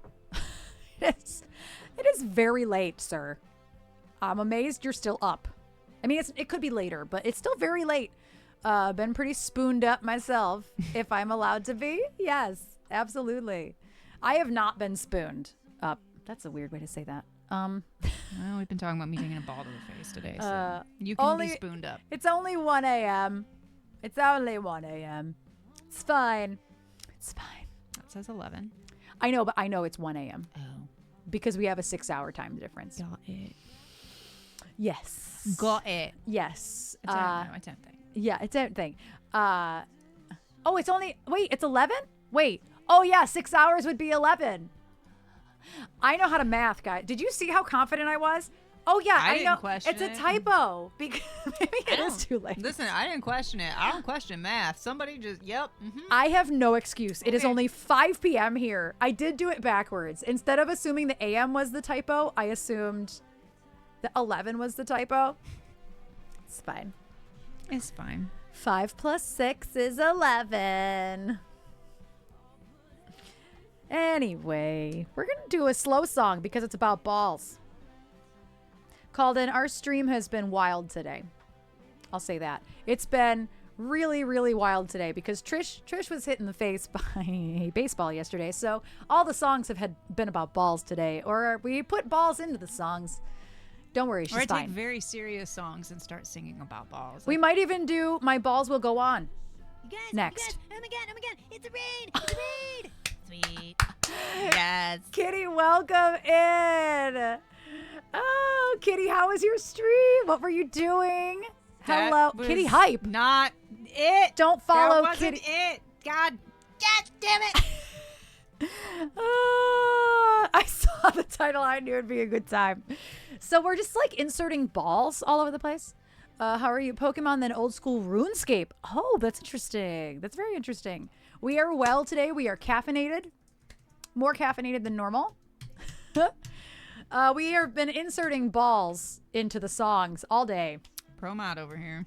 It is very late, sir. I'm amazed you're still up. I mean, it could be later, but it's still very late. Been pretty spooned up myself, if I'm allowed to be. Yes, absolutely. I have not been spooned up. That's a weird way to say that. Well, we've been talking about me taking a ball to the face today, so you can only- be spooned up. It's only 1 a.m. It's only 1 a.m. It's fine. It's fine. That says 11. I know, but I know it's 1 a.m. Oh. because we have a 6-hour time difference. Got it. Yes. Got it. Yes. It's a temp thing. Yeah, it's a thing. Oh, it's only, wait, it's 11? Wait. Oh, yeah, 6 hours would be 11. I know how to math, guys. Did you see how confident I was? Oh, yeah, I I didn't know. question It's a it. typo because maybe it is too late. Listen, I didn't question it. I don't question math. Somebody just, yep. Mm-hmm. I have no excuse. It is Okay. only 5 p.m. here. I did do it backwards. Instead of assuming the AM was the typo, I assumed the 11 was the typo. It's fine. It's fine. 5 plus 6 is 11. Anyway, we're going to do a slow song because it's about balls. Calden, our stream has been wild today. I'll say that. It's been really, really wild today because Trish was hit in the face by a baseball yesterday. So all the songs have been about balls today. Or we put balls into the songs. Don't worry, she's Or I fine. take very serious songs and start singing about balls. We might even do My Balls Will Go On. You guys, Next. Oh my god, it's a raid! It's a raid! Sweet. Yes. Kitty, welcome in. Oh, Kitty, how was your stream? What were you doing? Hello, That was Kitty Hype. Not it. Don't follow that wasn't Kitty. it. God damn it. I saw the title. I knew it'd be a good time. So we're just like inserting balls all over the place. How are you? Pokemon, then old school RuneScape. Oh, that's interesting. That's very interesting. We are well today. We are caffeinated. More caffeinated than normal. We have been inserting balls into the songs all day. Promod over here.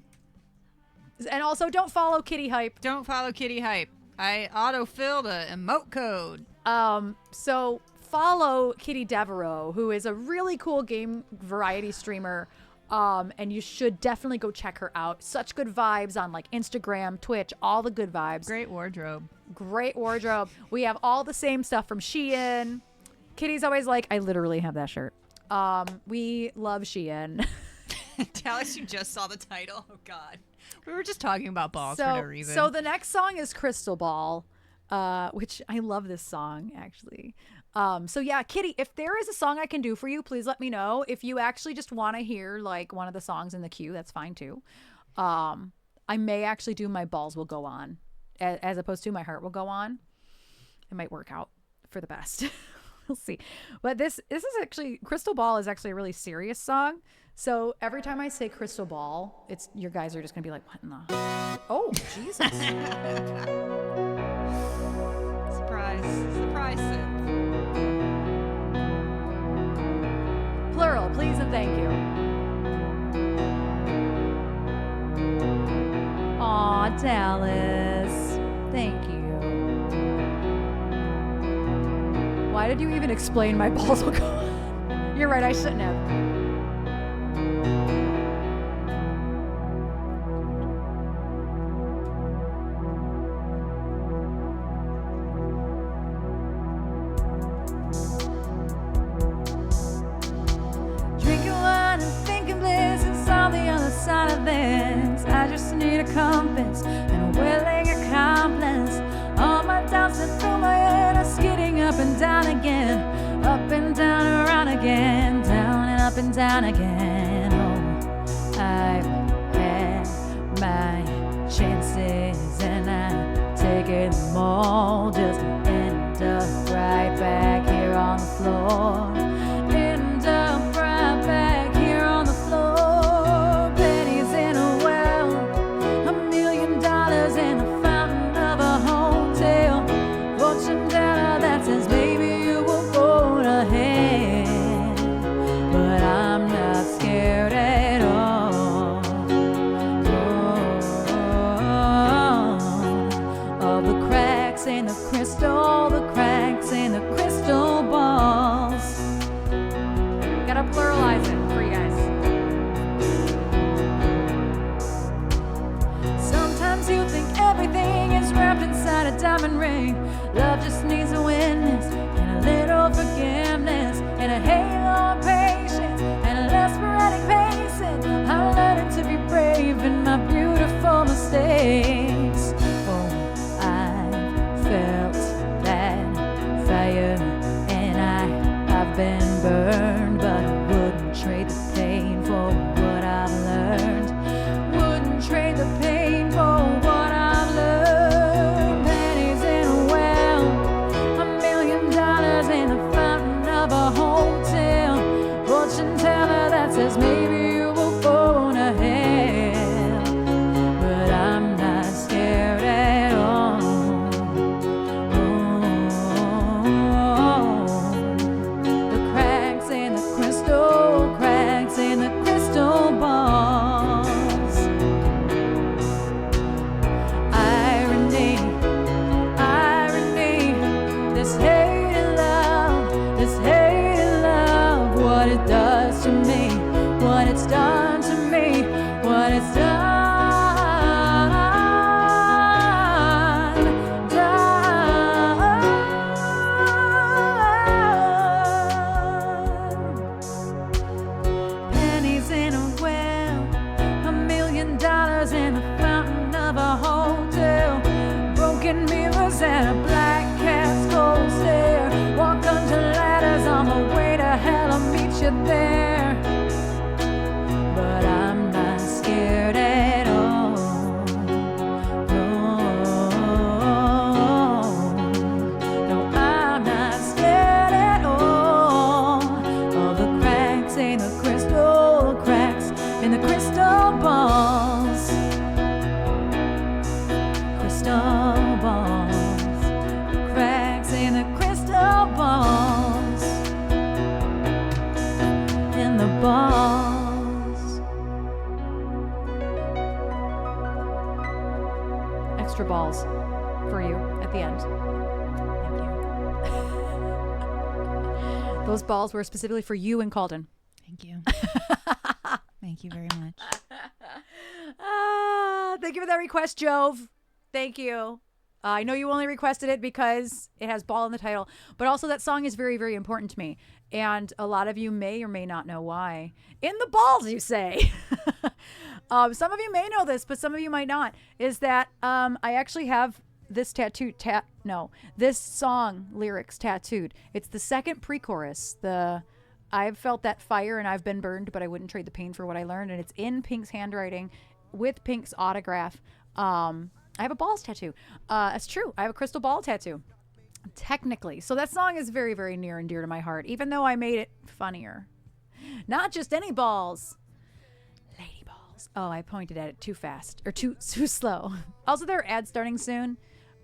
And also, don't follow Kitty Hype. Don't follow Kitty Hype. I auto-filled a emote code. So follow Kitty Devereaux, who is a really cool game variety streamer. And you should definitely go check her out. Such good vibes on like Instagram, Twitch, all the good vibes. Great wardrobe. Great wardrobe. We have all the same stuff from Shein. Kitty's always like, I literally have that shirt. We love Shein. Tell us you just saw the title. Oh, God. We were just talking about balls for no reason. So the next song is Crystal Ball, which I love this song, actually. So yeah, Kitty, if there is a song I can do for you, please let me know. If you actually just want to hear like one of the songs in the queue, that's fine too. I may actually do My Balls Will Go On as opposed to My Heart Will Go On. It might work out for the best. We'll see. But this is actually, Crystal Ball is actually a really serious song. So every time I say Crystal Ball, it's your guys are just gonna be like, what in the? Oh, Jesus. Surprise, Sid. Plural, please and thank you. Aw, Dallas. Thank you. Why did you even explain My Balls Will Go On? You're right, I shouldn't have. Drinking wine and thinking bliss is on the other side of this. I just need a compass and a willing accomplice. All my doubts that through my head are skidding up and down again, up and down, around again, down and up and down again. diamond ring. Love just needs a witness and a little forgiveness and a halo of patience and a less sporadic pacing. I'm learning to be brave in my beautiful mistakes. Oh, I felt that fire and I've been burned, but I wouldn't trade the pain for what I've learned. Wouldn't trade the pain for what I've learned. Pennies in a well, $1 million in the fountain of a hotel. Fortune teller that says maybe you will go to hell, but I'm not scared at all. The cracks in the crystal balls. Irony, this hate love, what it does to me, what it's done to me, what it's done. Pennies in a well, $1 million in the fountain of a hotel. Broken mirrors and a black cat's cold stare. Walk under ladders on the way to hell, I'll meet you there. But I'm not scared at all. No, I'm not scared at all of the cracks in the crystal balls. Crystal balls, cracks in the crystal balls, in the balls. Extra balls for you at the end. Thank you. Those balls were specifically for you and Calden. Thank you. Thank you very much. Thank you for that request, Jove. Thank you. I know you only requested it because it has ball in the title, but also that song is very, very important to me. And a lot of you may or may not know why. In the balls, you say. Some of you may know this, but some of you might not. Is that I actually have this this song lyrics tattooed. It's the second pre-chorus. I've felt that fire and I've been burned, but I wouldn't trade the pain for what I learned. And it's in Pink's handwriting with Pink's autograph. I have a balls tattoo. It's true. I have a crystal ball tattoo. Technically. So that song is very, very near and dear to my heart, even though I made it funnier. Not just any balls. Lady balls. Oh, I pointed at it too fast or too slow. Also, there are ads starting soon.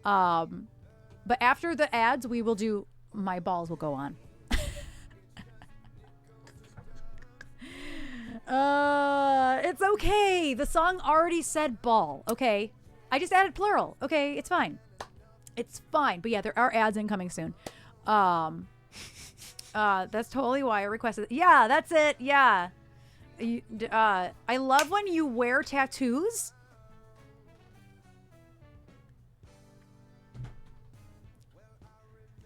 But after the ads, we will do My Balls Will Go On. It's okay. The song already said ball. Okay. I just added plural. Okay. It's fine. It's fine. But yeah, there are ads incoming soon. That's totally why I requested it. Yeah, that's it. Yeah. I love when you wear tattoos.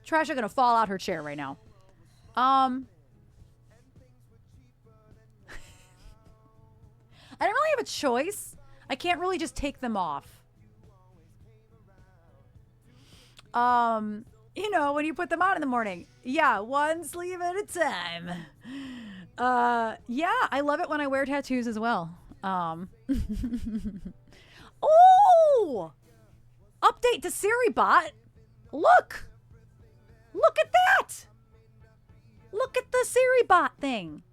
Trash are gonna fall out her chair right now. I don't really have a choice. I can't really just take them off. You know, when you put them on in the morning. Yeah, one sleeve at a time. Yeah, I love it when I wear tattoos as well. Oh! Update to SiriBot. Look! Look at that! Look at the SiriBot thing.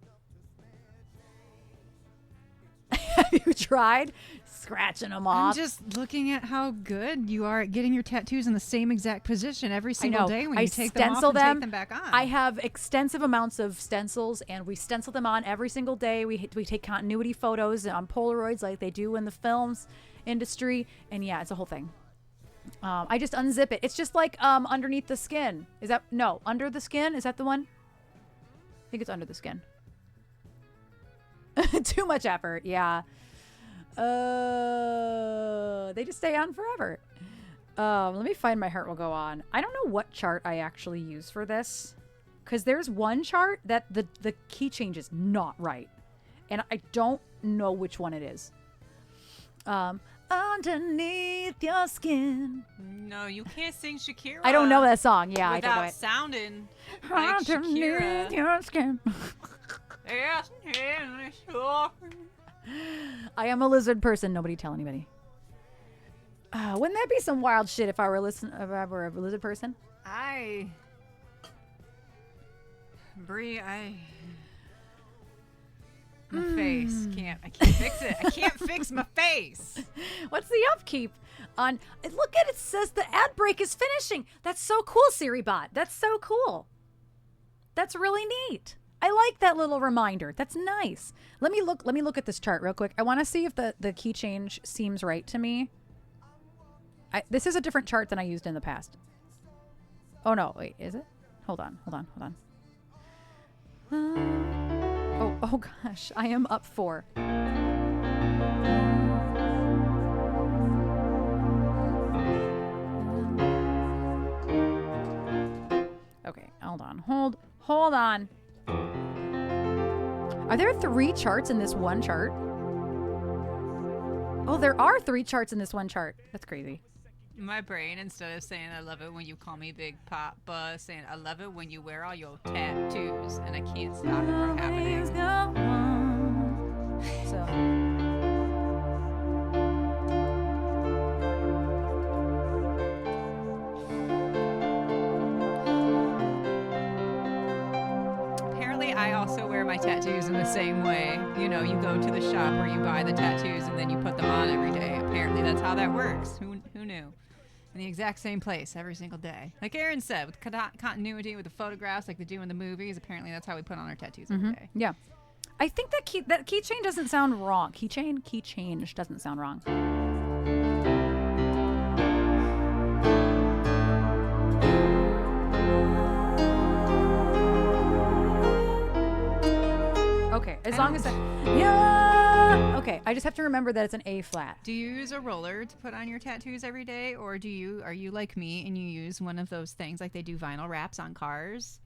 Have you tried scratching them I'm off? just looking at how good you are at getting your tattoos in the same exact position every single day when I you take them off stencil and take them back on. I have extensive amounts of stencils, and we stencil them on every single day. We take continuity photos on Polaroids like they do in the films industry, and yeah, it's a whole thing. I just unzip it. It's just like underneath the skin. Is that no under the skin? Is that the one? I think it's under the skin. Too much effort. Yeah. They just stay on forever. Let me find My Heart Will Go On. I don't know what chart I actually use for this, because there's one chart that the key change is not right, and I don't know which one it is. Underneath your skin. No, you can't sing Shakira. I don't know that song. Yeah, I don't know without it. sounding like Shakira. Your skin. I am a lizard person. Nobody tell anybody. Wouldn't that be some wild shit if I were a lizard person? My face I can't fix it. I can't fix my face. What's the upkeep on? Look at it. It says the ad break is finishing. That's so cool, SiriBot. That's so cool. That's really neat. I like that little reminder. That's nice. Let me look at this chart real quick. I want to see if the key change seems right to me. This is a different chart than I used in the past. Oh no, wait, is it? Hold on. Oh gosh, I am up 4. Okay, hold on. Are there 3 charts in this one chart? Oh, there are 3 charts in this one chart. That's crazy. My brain, instead of saying I love it when you call me Big Papa, saying I love it when you wear all your tattoos, and I can't stop it from happening. So. Apparently, I also wear my tattoos in the same way. You know, you go to the shop where you buy the tattoos and then you put them on every day. Apparently, that's how that works. Who knew? In the exact same place every single day. Like Erin said, with continuity with the photographs like they do in the movies, apparently that's how we put on our tattoos every day. Yeah. I think that keychain doesn't sound wrong. Key change doesn't sound wrong. Okay, as long as okay, I just have to remember that it's an A flat. Do you use a roller to put on your tattoos every day, or are you like me and you use one of those things like they do vinyl wraps on cars?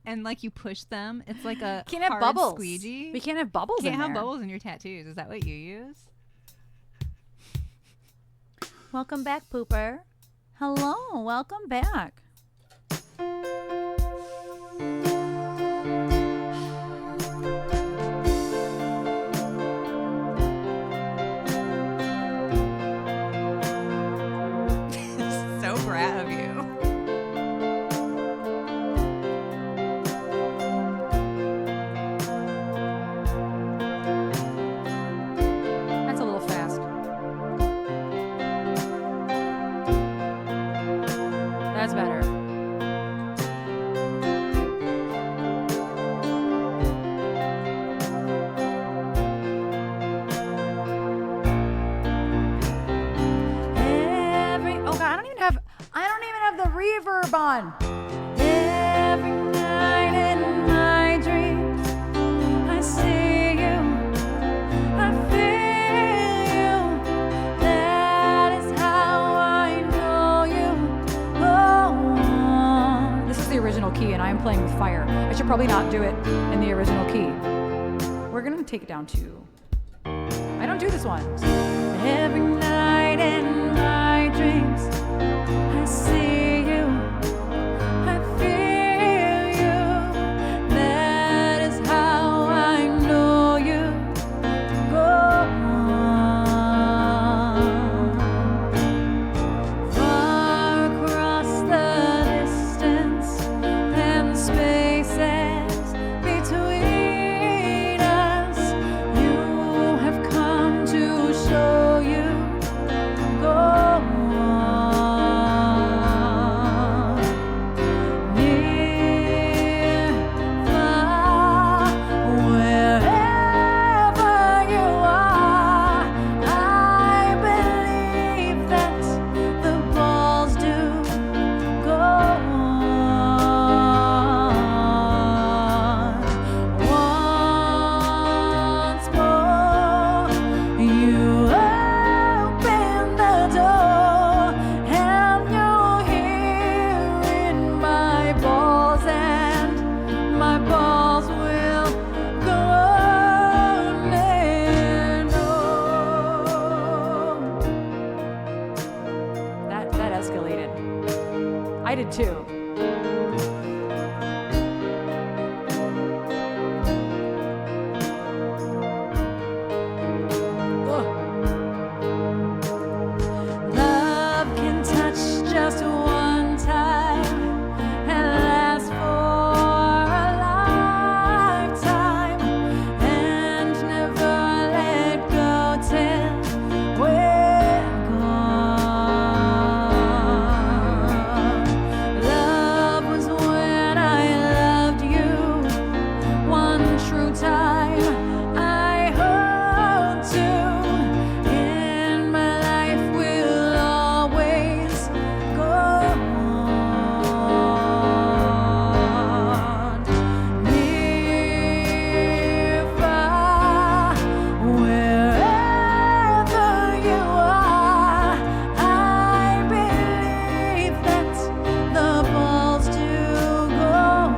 And like you push them, it's like a can't have hard bubbles. squeegee. We can't have bubbles. Can't in have there. bubbles in your tattoos. Is that what you use? Welcome back, Pooper. Hello, welcome back. So brat of you. That's a little fast. That's better. I don't even have the reverb on. Every night in my dreams, I see you, I feel you. That is how I know you. Oh, this is the original key, and I am playing with fire. I should probably not do it in the original key. We're gonna take it down to. I don't do this one. Every night in my dreams, I see you, I feel you. That is how I know you. Go on. Far across the distance and the spaces between us, you have come to show you. Go did too. Love can touch just one time and last for a lifetime and never let go till we're gone. Love was when I loved you one true time. I hold to in my life will always go on. Near, far, wherever you are, I believe that the balls do go on.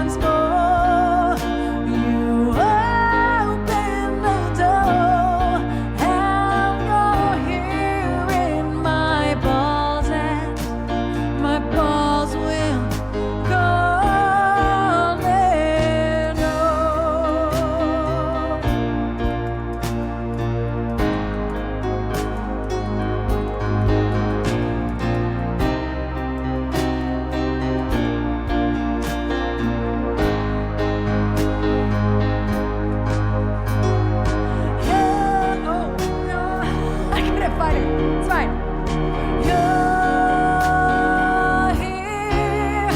Once more, you open the door, and you're here in my balls, and my balls will go on and on. Yeah, oh no, I couldn't find it. It's fine. You're here.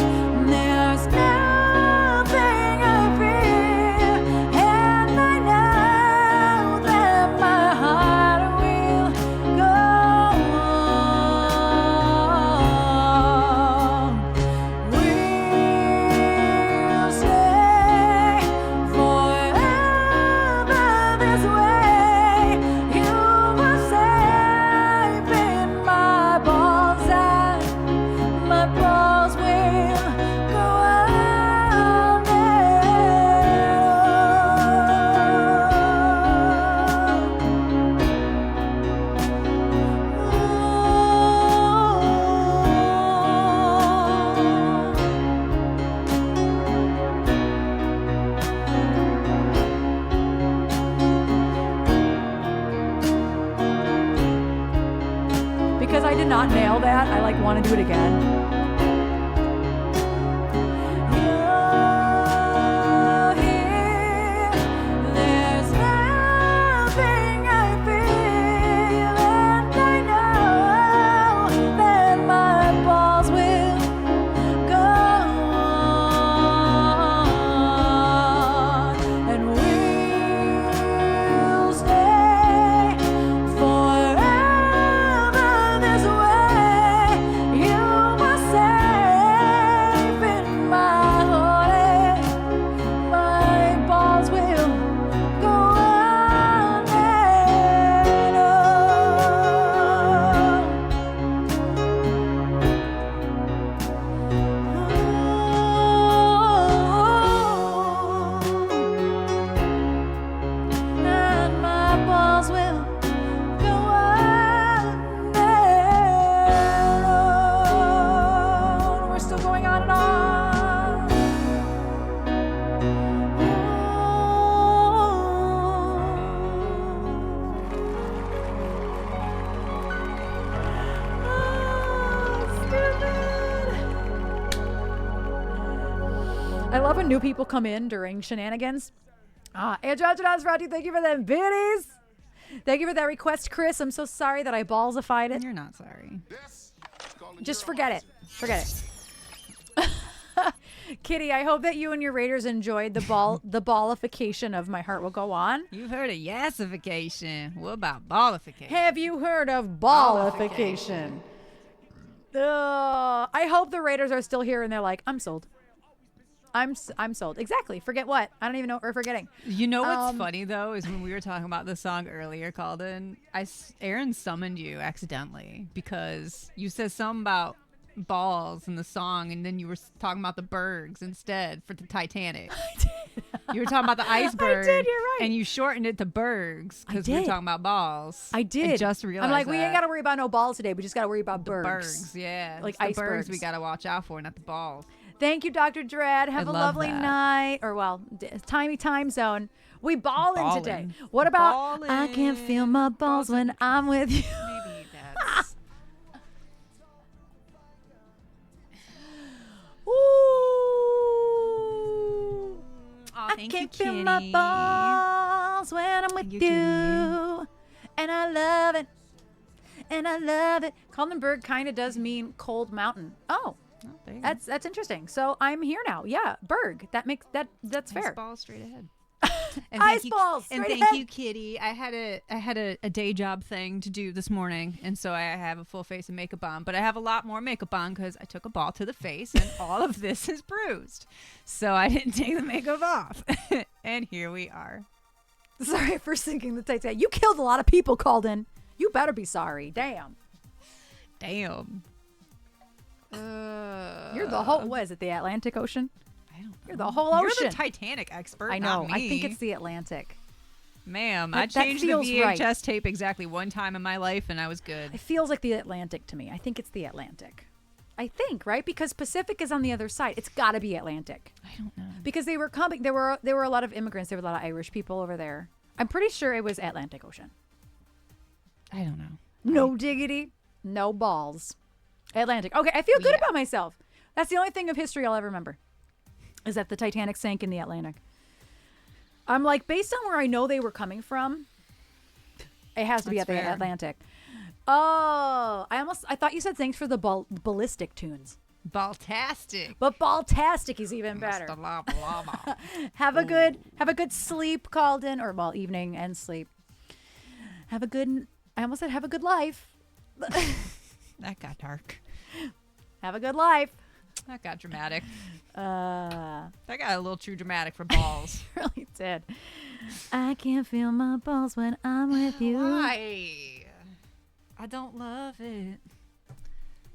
There's nothing I fear, and I know that my heart will go on. We'll stay forever this way. You were safe in my balls, and my balls will go on and Because I did not nail that, I like want to do it again. You're here. There's nothing I feel, and I know that my balls will go on, and we'll stay forever this way. You were safe in my heart, and my balls will go on and on. And my balls will go on and on. We're still going on and on. I love when new people come in during shenanigans. Androgynous Rowdy, thank you for them biddies. Thank you for that request, Chris. I'm so sorry that I ballsified it. You're not sorry. Just forget it. Forget it. Kitty, I hope that you and your Raiders enjoyed the ballification of My Heart Will Go On. You've heard of yassification. What about ballification? Have you heard of ballification? I hope the Raiders are still here and they're like, I'm sold. I'm sold. Exactly. Forget what? I don't even know what we're forgetting. You know what's funny though is when we were talking about the song earlier, Calden, Erin summoned you accidentally because you said something about balls in the song, and then you were talking about the bergs instead for the Titanic. You were talking about the iceberg. I did, you're right. And you shortened it to bergs because we were did. talking about balls. I did. I just realized I'm like, we that. ain't got to worry about no balls today. We just got to worry about The bergs. bergs, yeah. Like It's the bergs icebergs. we got to watch out for, not the balls. Thank you, Dr. Dread. Have I a love lovely that. night. Or, well, timey time zone. We ballin' Ballin'. today. What about I can't feel my balls when I'm with you? Maybe that's... Ooh. Aw, I thank can't you, feel my Kitty. balls when I'm with you, you. Kitty. And I love it. And I love it. Kaldenberg kind of does mean cold mountain. Oh, Oh, there you go. that's interesting. So I'm here now. Yeah, Berg. That's fair. Ice balls straight ahead. Ice balls And straight thank ahead. you, Kitty. I had a day job thing to do this morning, and so I have a full face of makeup on. But I have a lot more makeup on because I took a ball to the face, and all of this is bruised. So I didn't take the makeup off, and here we are. Sorry for sinking the Titanic. You killed a lot of people, Calden. You better be sorry. Damn. Damn. You're the whole. What is it? The Atlantic Ocean? I don't know. You're the whole You're ocean. the Titanic expert. I know. Not I me. think it's the Atlantic. Ma'am, That- I that changed the feels VHS right. tape exactly one time in my life, and I was good. It feels like the Atlantic to me. I think it's the Atlantic. I think, right? Because Pacific is on the other side. It's got to be Atlantic. I don't know. Because they were coming. There were a lot of immigrants. There were a lot of Irish people over there. I'm pretty sure it was Atlantic Ocean. I don't know. No diggity, no balls. Atlantic. Okay, I feel good Yeah. about myself. That's the only thing of history I'll ever remember. Is that the Titanic sank in the Atlantic. I'm like, based on where I know they were coming from, it has to be That's at the fair. Atlantic. Oh, I thought you said thanks for the ballistic tunes. Baltastic. But Baltastic is even better. Mr. Lava Lava. Have a good sleep, Calden, or well, evening and sleep. I almost said have a good life. That got dark. Have a good life. That got dramatic. That That got a little too dramatic for balls. really did. I can't feel my balls when I'm with you. Why? I don't love it.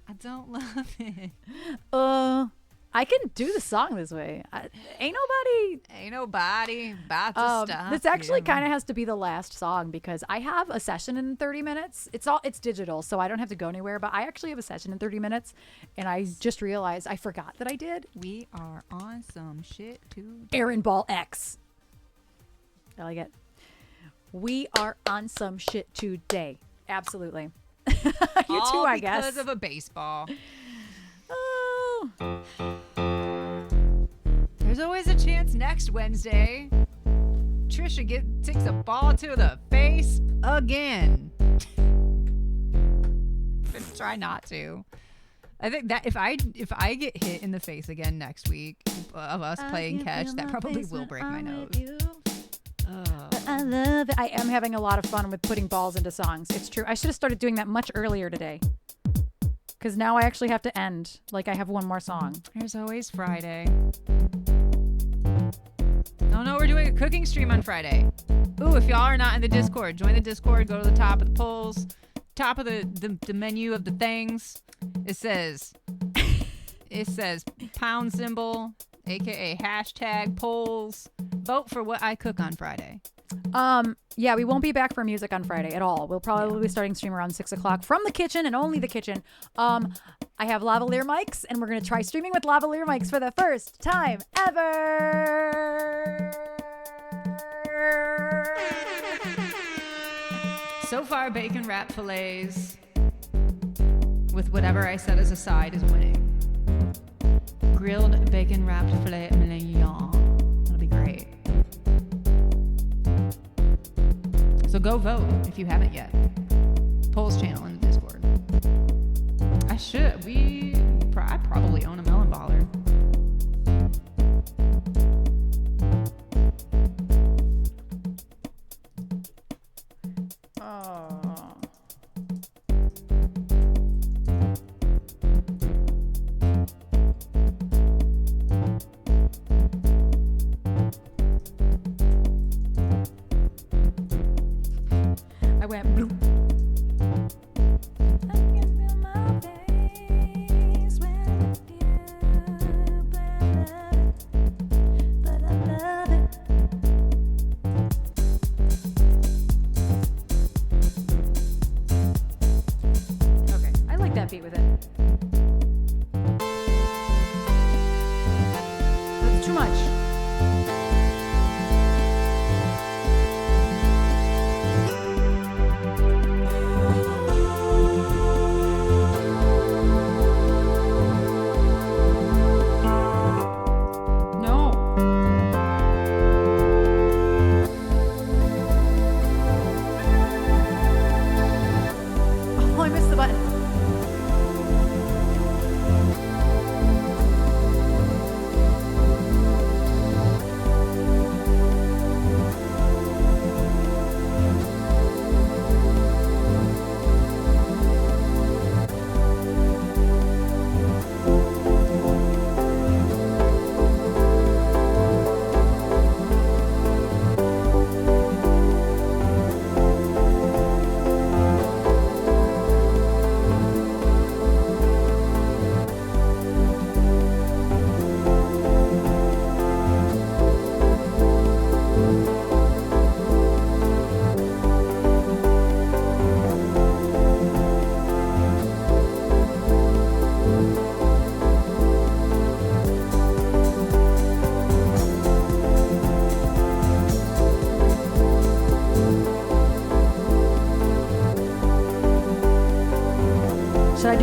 I don't love it. I can do the song this way. Ain't Ain't nobody about to stop. this actually you. kind of has to be the last song because I have a session in 30 minutes. It's digital, so I don't have to go anywhere. But I actually have a session in 30 minutes, and I just realized I forgot that I did. We are on some shit too. Erin Ball X. I like it. We are on some shit today. Absolutely. You All too, I because guess. of a baseball. Oh. There's always a chance next Wednesday. Trisha takes a ball to the face again. Try not to. I think that if I get hit in the face again next week of us playing catch, that probably will break my nose. I love it. I am having a lot of fun with putting balls into songs. It's true. I should have started doing that much earlier today. Because now I actually have to end. Like, I have one more song. There's always Friday. Oh no, we're doing a cooking stream on Friday. Ooh, if y'all are not in the Discord, join the Discord, go to the top of the polls, top of the menu of the things. It says pound symbol, aka hashtag polls. Vote for what I cook on Friday. Yeah, we won't be back for music on Friday at all. We'll probably be starting stream around 6 o'clock from the kitchen and only the kitchen. I have lavalier mics, and we're going to try streaming with lavalier mics for the first time ever. So far, bacon wrap fillets with whatever I set as a side is winning. Grilled bacon wrapped filet mignon. That'll be great. So go vote if you haven't yet. Polls channel in the Discord. I probably own a melon baller. Oh. I went bloop. I can feel my face.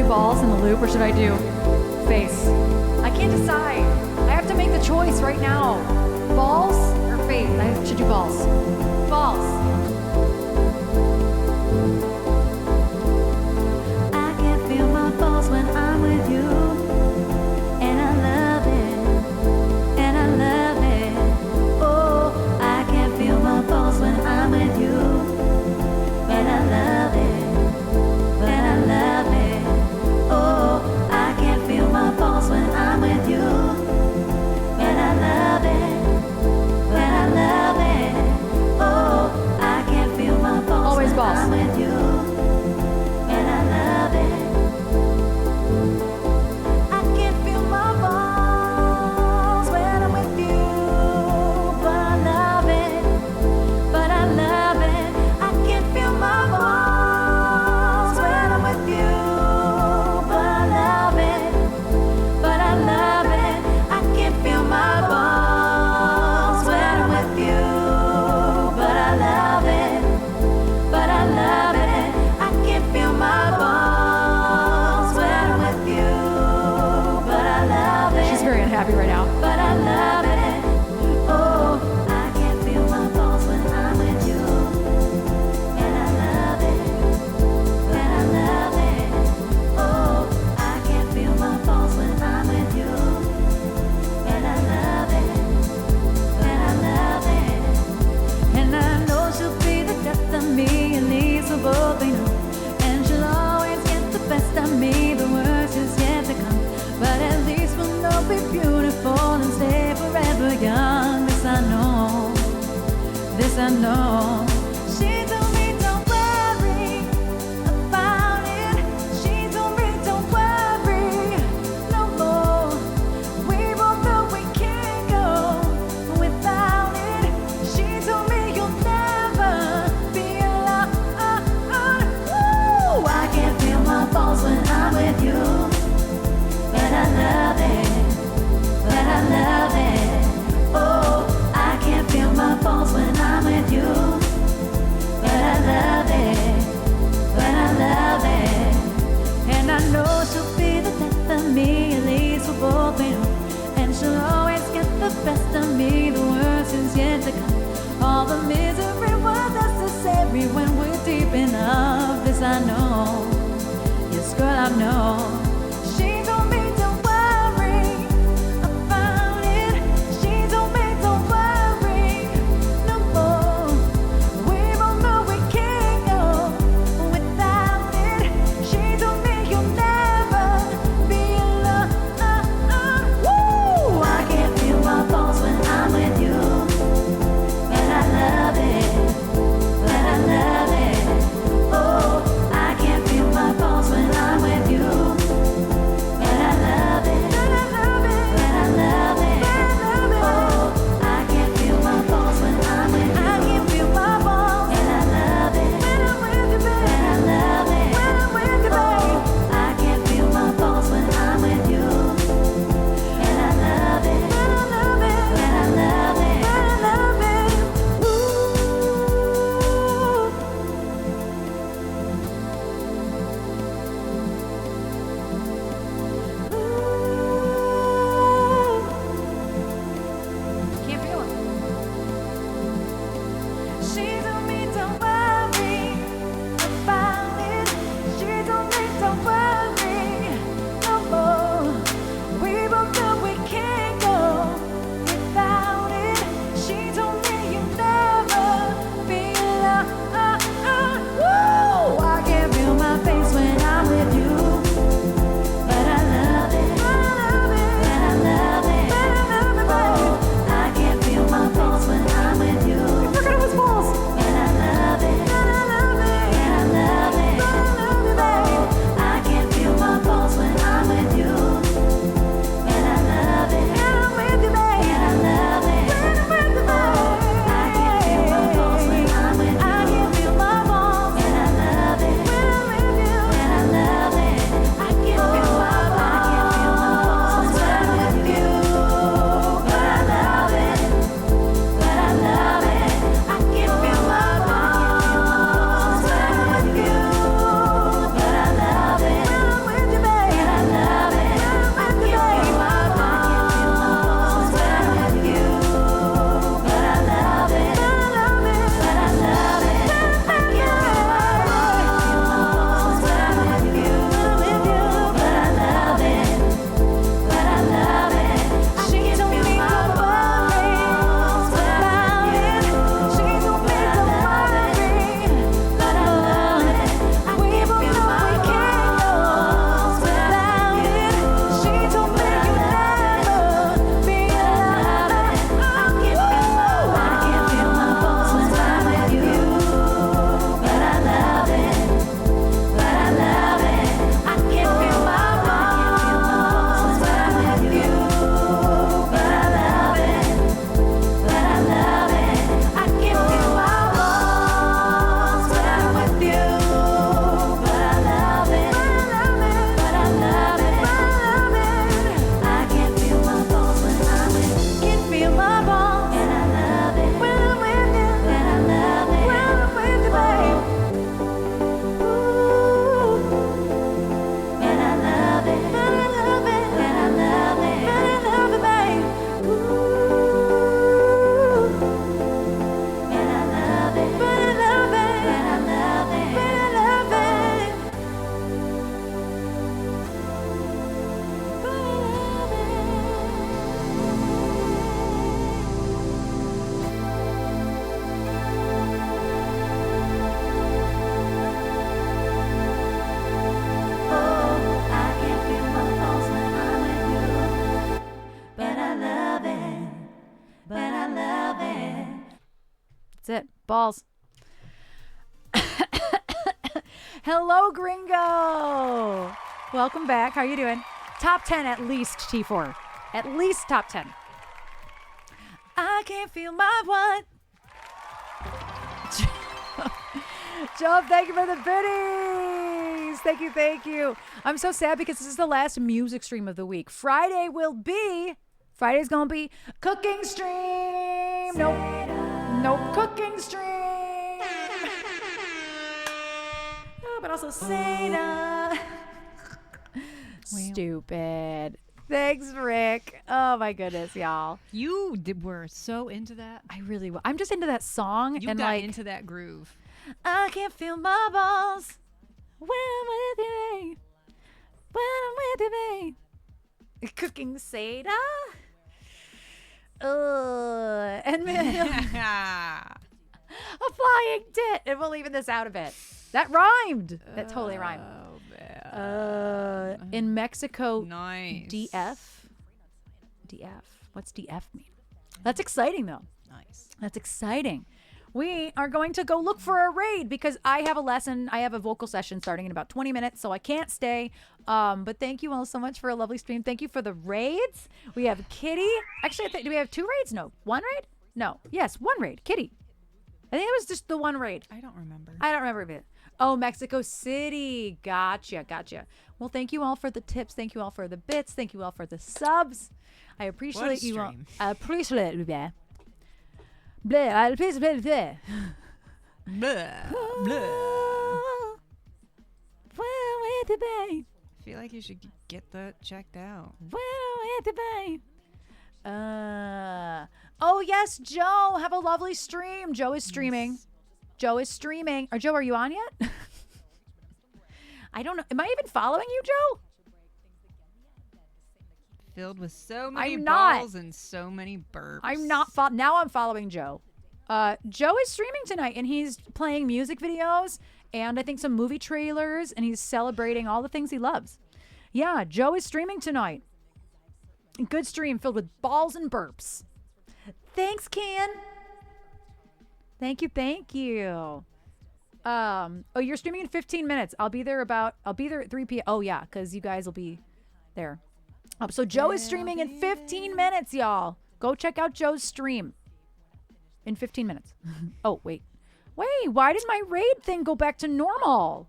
balls in the loop or should I do face? I can't decide. I have to make the choice right now. Balls or face? I should do balls. Balls. I can feel my balls when I'm with you, and I love it, and I love it. Oh, I can feel my balls when I'm with you, and I love it, and I love it. Oh, I can feel my balls when I'm with you, and I love it, and I love it. Oh, I can feel my balls Always when balls. I'm with you. And I love it. I can feel my balls when I'm with you, but I love it. But I love it. I can feel my balls when I'm with you, but I love it. But I love it. I can feel my balls when I'm with you, but I love it. But I love it. I can feel my balls when I'm with you. But I love it. She's very unhappy right now. But I love it. Oh, I can feel my balls when I'm with you. And I love it. And I love it. Oh, I can feel my balls when I'm with you. And I love it. And I love it. And I know she'll be the death of me, at least we'll both be known. And she'll always get the best of me, the worst is yet to come. But at least we'll know be beautiful and stay forever young. This I know, this I know. She told me don't worry about it. She told me don't worry no more. We both know we can't go without it. She told me you'll never be alone. Ooh, I can feel my balls when I'm with you, but I love it, but I love it. Oh, I can feel my balls when I'm with you, That's it. Balls. Hello, Gringo. Welcome back. How you doing? Top 10 at least, T4. At least top 10. I can't feel my what? Joe, thank you for the biddies. Thank you, thank you. I'm so sad because this is the last music stream of the week. Friday's gonna be cooking stream. Nope, cooking stream. Oh, but also Seda. Stupid. Thanks, Rick. Oh my goodness, y'all. You were so into that. I really was. I'm just into that song You and got like into that groove. I can't feel my balls when I'm with you, babe. When I'm with you, babe. Cooking Seda. And a flying tit. And we'll leave this out of it. That rhymed. That totally rhymed. Oh, man. In Mexico, Nice. DF. What's DF mean? That's exciting, though. Nice. That's exciting. We are going to go look for a raid because I have a lesson. I have a vocal session starting in about 20 minutes, so I can't stay. But thank you all so much for a lovely stream. Thank you for the raids. We have Kitty. Actually, do we have 2 raids? No. 1 raid? No. Yes, 1 raid. Kitty. I think it was just the 1 raid. I don't remember. I don't remember it. Oh, Mexico City. Gotcha. Well, thank you all for the tips. Thank you all for the bits. Thank you all for the subs. I appreciate you all. stream. I appreciate it. Blah, I appreciate it. Blah, blah. Well, with the babe. I feel like you should get that checked out. Well, with the babe. Oh, yes, Joe. Have a lovely stream. Joe is streaming. Yes. Joe is streaming. Or Joe, are you on yet? I don't know. Am I even following you, Joe? Filled with so many I'm not. balls and so many burps. I'm not. Now I'm following Joe. Joe is streaming tonight, and he's playing music videos and I think some movie trailers, and he's celebrating all the things he loves. Yeah, Joe is streaming tonight. Good stream filled with balls and burps. Thanks, Ken. Thank you. Oh, you're streaming in 15 minutes. I'll be there at 3 p.m. Oh, yeah, because you guys will be there. So Joe is streaming in 15 minutes, y'all. Go check out Joe's stream in 15 minutes. Oh, wait, why did my raid thing go back to normal?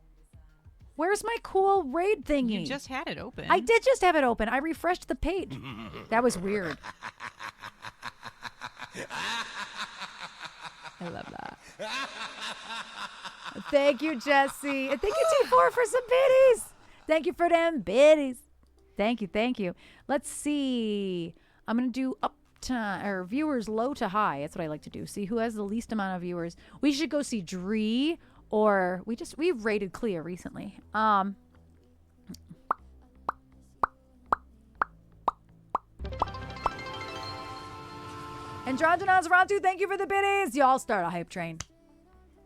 Where's my cool raid thingy? You just had it open. I did just have it open. I refreshed the page. That was weird. I love that. Thank you, Jesse. And thank you, T4, for some biddies. Thank you for them biddies. Thank you. Let's see. I'm going to do up to, or viewers low to high. That's what I like to do. See who has the least amount of viewers. We should go see Dree, or we rated Clea recently. Androgynos Rantu, thank you for the biddies. Y'all start a hype train.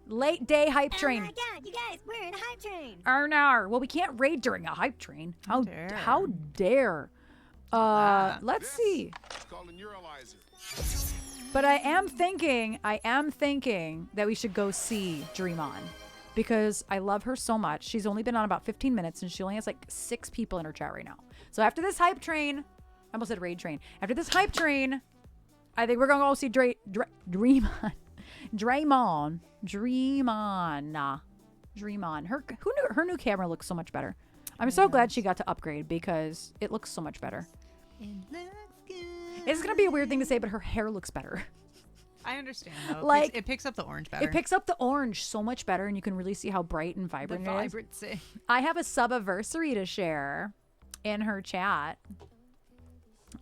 Late day hype train. Oh my god, you guys, we're in a hype train. Arnar. Well, we can't raid during a hype train. How dare. Let's see. Calling neuralizer. But I am thinking that we should go see Dream On, because I love her so much. She's only been on about 15 minutes and she only has like 6 people in her chat right now. So after this hype train, I almost said raid train. After this hype train, I think we're going to go see Dream On. Dream On. Her new camera looks so much better. I'm so glad she got to upgrade because it looks so much better. It looks good. It's going to be a weird thing to say, but her hair looks better. I understand, though. Like, it picks up the orange better. It picks up the orange so much better, and you can really see how bright and vibrant it is. vibrancy. I have a sub-anniversary to share in her chat.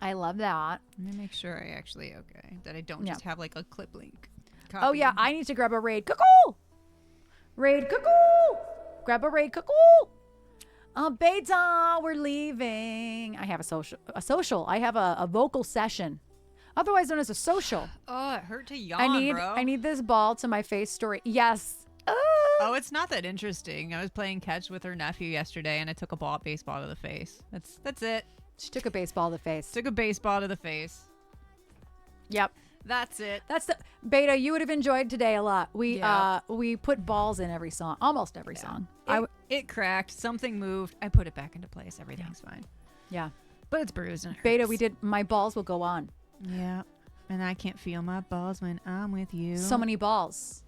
I love that. Let me make sure that I don't just have like a clip link. Oh, yeah, I need to grab a raid. Cuckoo! Raid cuckoo! Grab a raid cuckoo! Beta, we're leaving. I have a social. I have a vocal session, otherwise known as a social. Oh, it hurt to yawn, bro. I need this ball to my face story. Yes. Oh, it's not that interesting. I was playing catch with her nephew yesterday, and I took a baseball to the face. That's it. She took a baseball to the face. Took a baseball to the face. Yep. That's it. That's the Beta. You would have enjoyed today a lot. Yeah. We put balls in every song, almost every song. It cracked. Something moved. I put it back into place. Everything's fine. Yeah. But it's bruised and it Beta, hurts. we did. My balls will go on. Yeah. And I can't feel my balls when I'm with you. So many balls.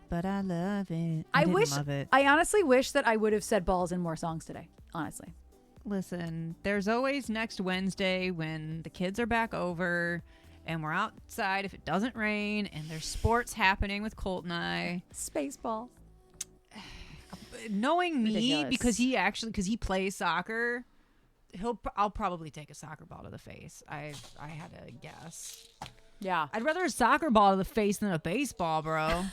But I love it. I didn't wish. love it. I honestly wish that I would have said balls in more songs today. Honestly. Listen, there's always next Wednesday when the kids are back over and we're outside if it doesn't rain and there's sports happening with Colt and I. Spaceball. Knowing me, Ridiculous. because he plays soccer, I'll probably take a soccer ball to the face. I had to guess. Yeah. I'd rather a soccer ball to the face than a baseball, bro.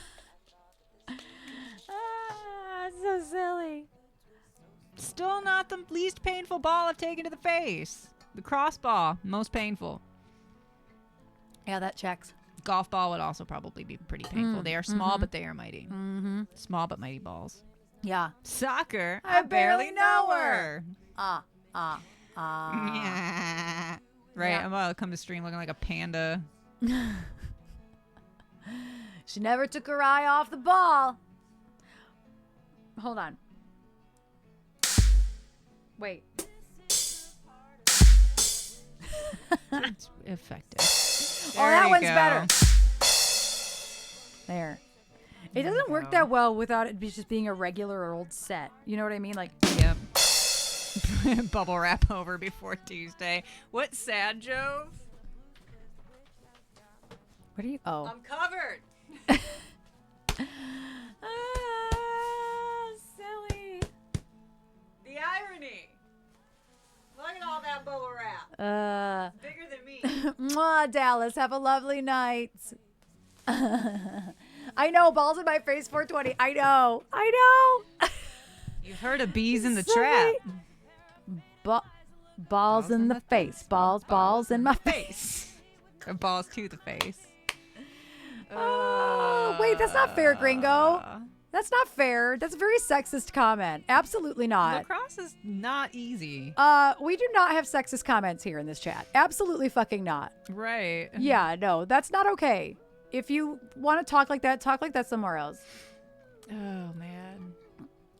So silly. Still not the least painful ball I've taken to the face. The crossball, most painful. Yeah, that checks. Golf ball would also probably be pretty painful. They are small, but they are mighty. Mm-hmm. Small but mighty balls. Yeah. Soccer, I I barely know her. Yeah. Right, Yeah. I'm about to come to stream looking like a panda. She never took her eye off the ball. Hold on. Wait. It's effective. Oh, There that you one's go. better. There. It There doesn't you work go. that well without it just being a regular old set. You know what I mean? Like, Yep. Bubble wrap over before Tuesday. What sad, Jove? what are you? Oh. I'm covered. Silly. The irony. Look at all that bubble wrap. Bigger than me. Mwah, Dallas. Have a lovely night. I know. Balls in my face 420. I know. You've heard of bees in the So trap. Balls in the face. Balls in my face. Or balls to the face. Oh, wait. That's not fair, Gringo. That's not fair. That's a very sexist comment. Absolutely not. Lacrosse is not easy. We do not have sexist comments here in this chat. Absolutely fucking not. Right. Yeah, no, that's not okay. If you want to talk like that somewhere else. Oh, man.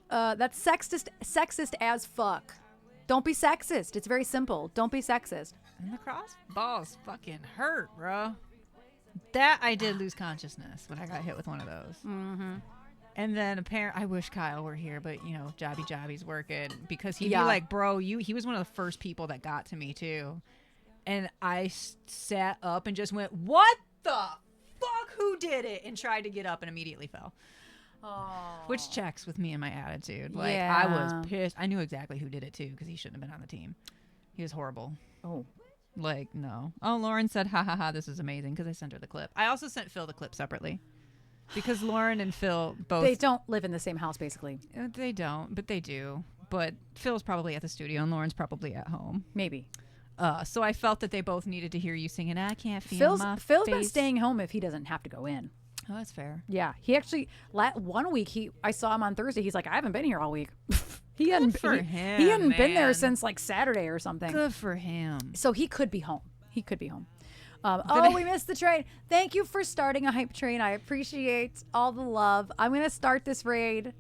That's sexist as fuck. Don't be sexist. It's very simple. Don't be sexist. And lacrosse balls fucking hurt, bro. That I did lose consciousness when I got hit with one of those. Mm-hmm. And then apparently, I wish Kyle were here, but you know, Jobby's working because he'd Yeah. be like, bro, he was one of the first people that got to me too. And I sat up and just went, what the fuck? Who did it? And tried to get up and immediately fell. Oh. Which checks with me and my attitude. Like, I Yeah. was pissed. I knew exactly who did it too because he shouldn't have been on the team. He was horrible. Oh. Like, no. Oh, Lauren said, ha ha ha, this is amazing because I sent her the clip. I also sent Phil the clip separately because Lauren and Phil both. They don't live in the same house, basically. They don't, but they do. But Phil's probably at the studio and Lauren's probably at home. Maybe. So I felt that they both needed to hear you singing, I can't feel my Phil's been face." staying home if he doesn't have to go in. Oh, that's fair. Yeah, he actually 1 week I saw him on Thursday. He's like, I haven't been here all week. he hadn't for he him, hadn't been there man. since like Saturday or something. Good for him. So he could be home. Oh, we missed the train. Thank you for starting a hype train. I appreciate all the love. I'm gonna start this raid.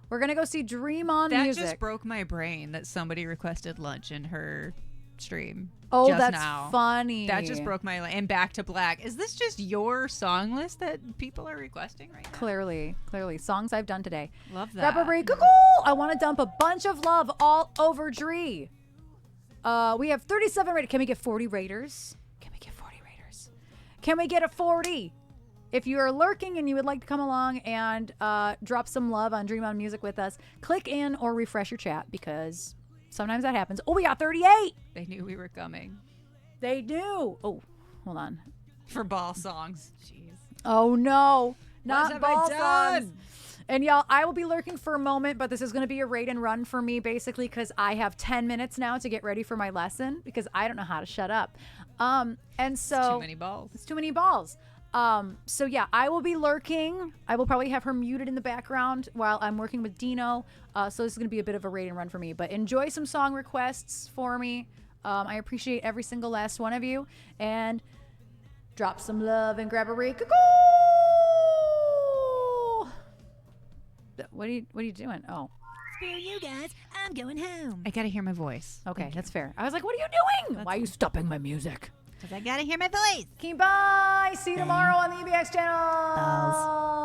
We're gonna go see Dream on That Music. just broke my brain that somebody requested lunch in her stream. Oh, just that's now. funny. That just broke my and Back to Black. Is this just your song list that people are requesting right now? Clearly, songs I've done today. Love that. Reparate, cuckoo! I want to dump a bunch of love all over Dree. We have 37 rated. Can we get 40 raiders? Can we get a 40? If you are lurking and you would like to come along and drop some love on Dream on Music with us, click in or refresh your chat because sometimes that happens. Oh, we got 38. They knew we were coming They do. Oh, hold on. for ball songs. Jeez. Oh no, not have I ball done? songs. And y'all, I will be lurking for a moment, but this is going to be a raid and run for me basically because I have 10 minutes now to get ready for my lesson because I don't know how to shut up. And so Too many balls. It's too many balls. So yeah, I will be lurking. I will probably have her muted in the background while I'm working with Dino. So this is going to be a bit of a raid and run for me, but enjoy some song requests for me. I appreciate every single last one of you. And Drop some love and grab a Rico. What are you doing? Oh, Screw you guys. I'm going home. I gotta hear my voice. okay, that's fair. I was like, what are you doing? Why are you stopping my music? Because I gotta hear my voice. Okay, bye. See you tomorrow on the EBX channel.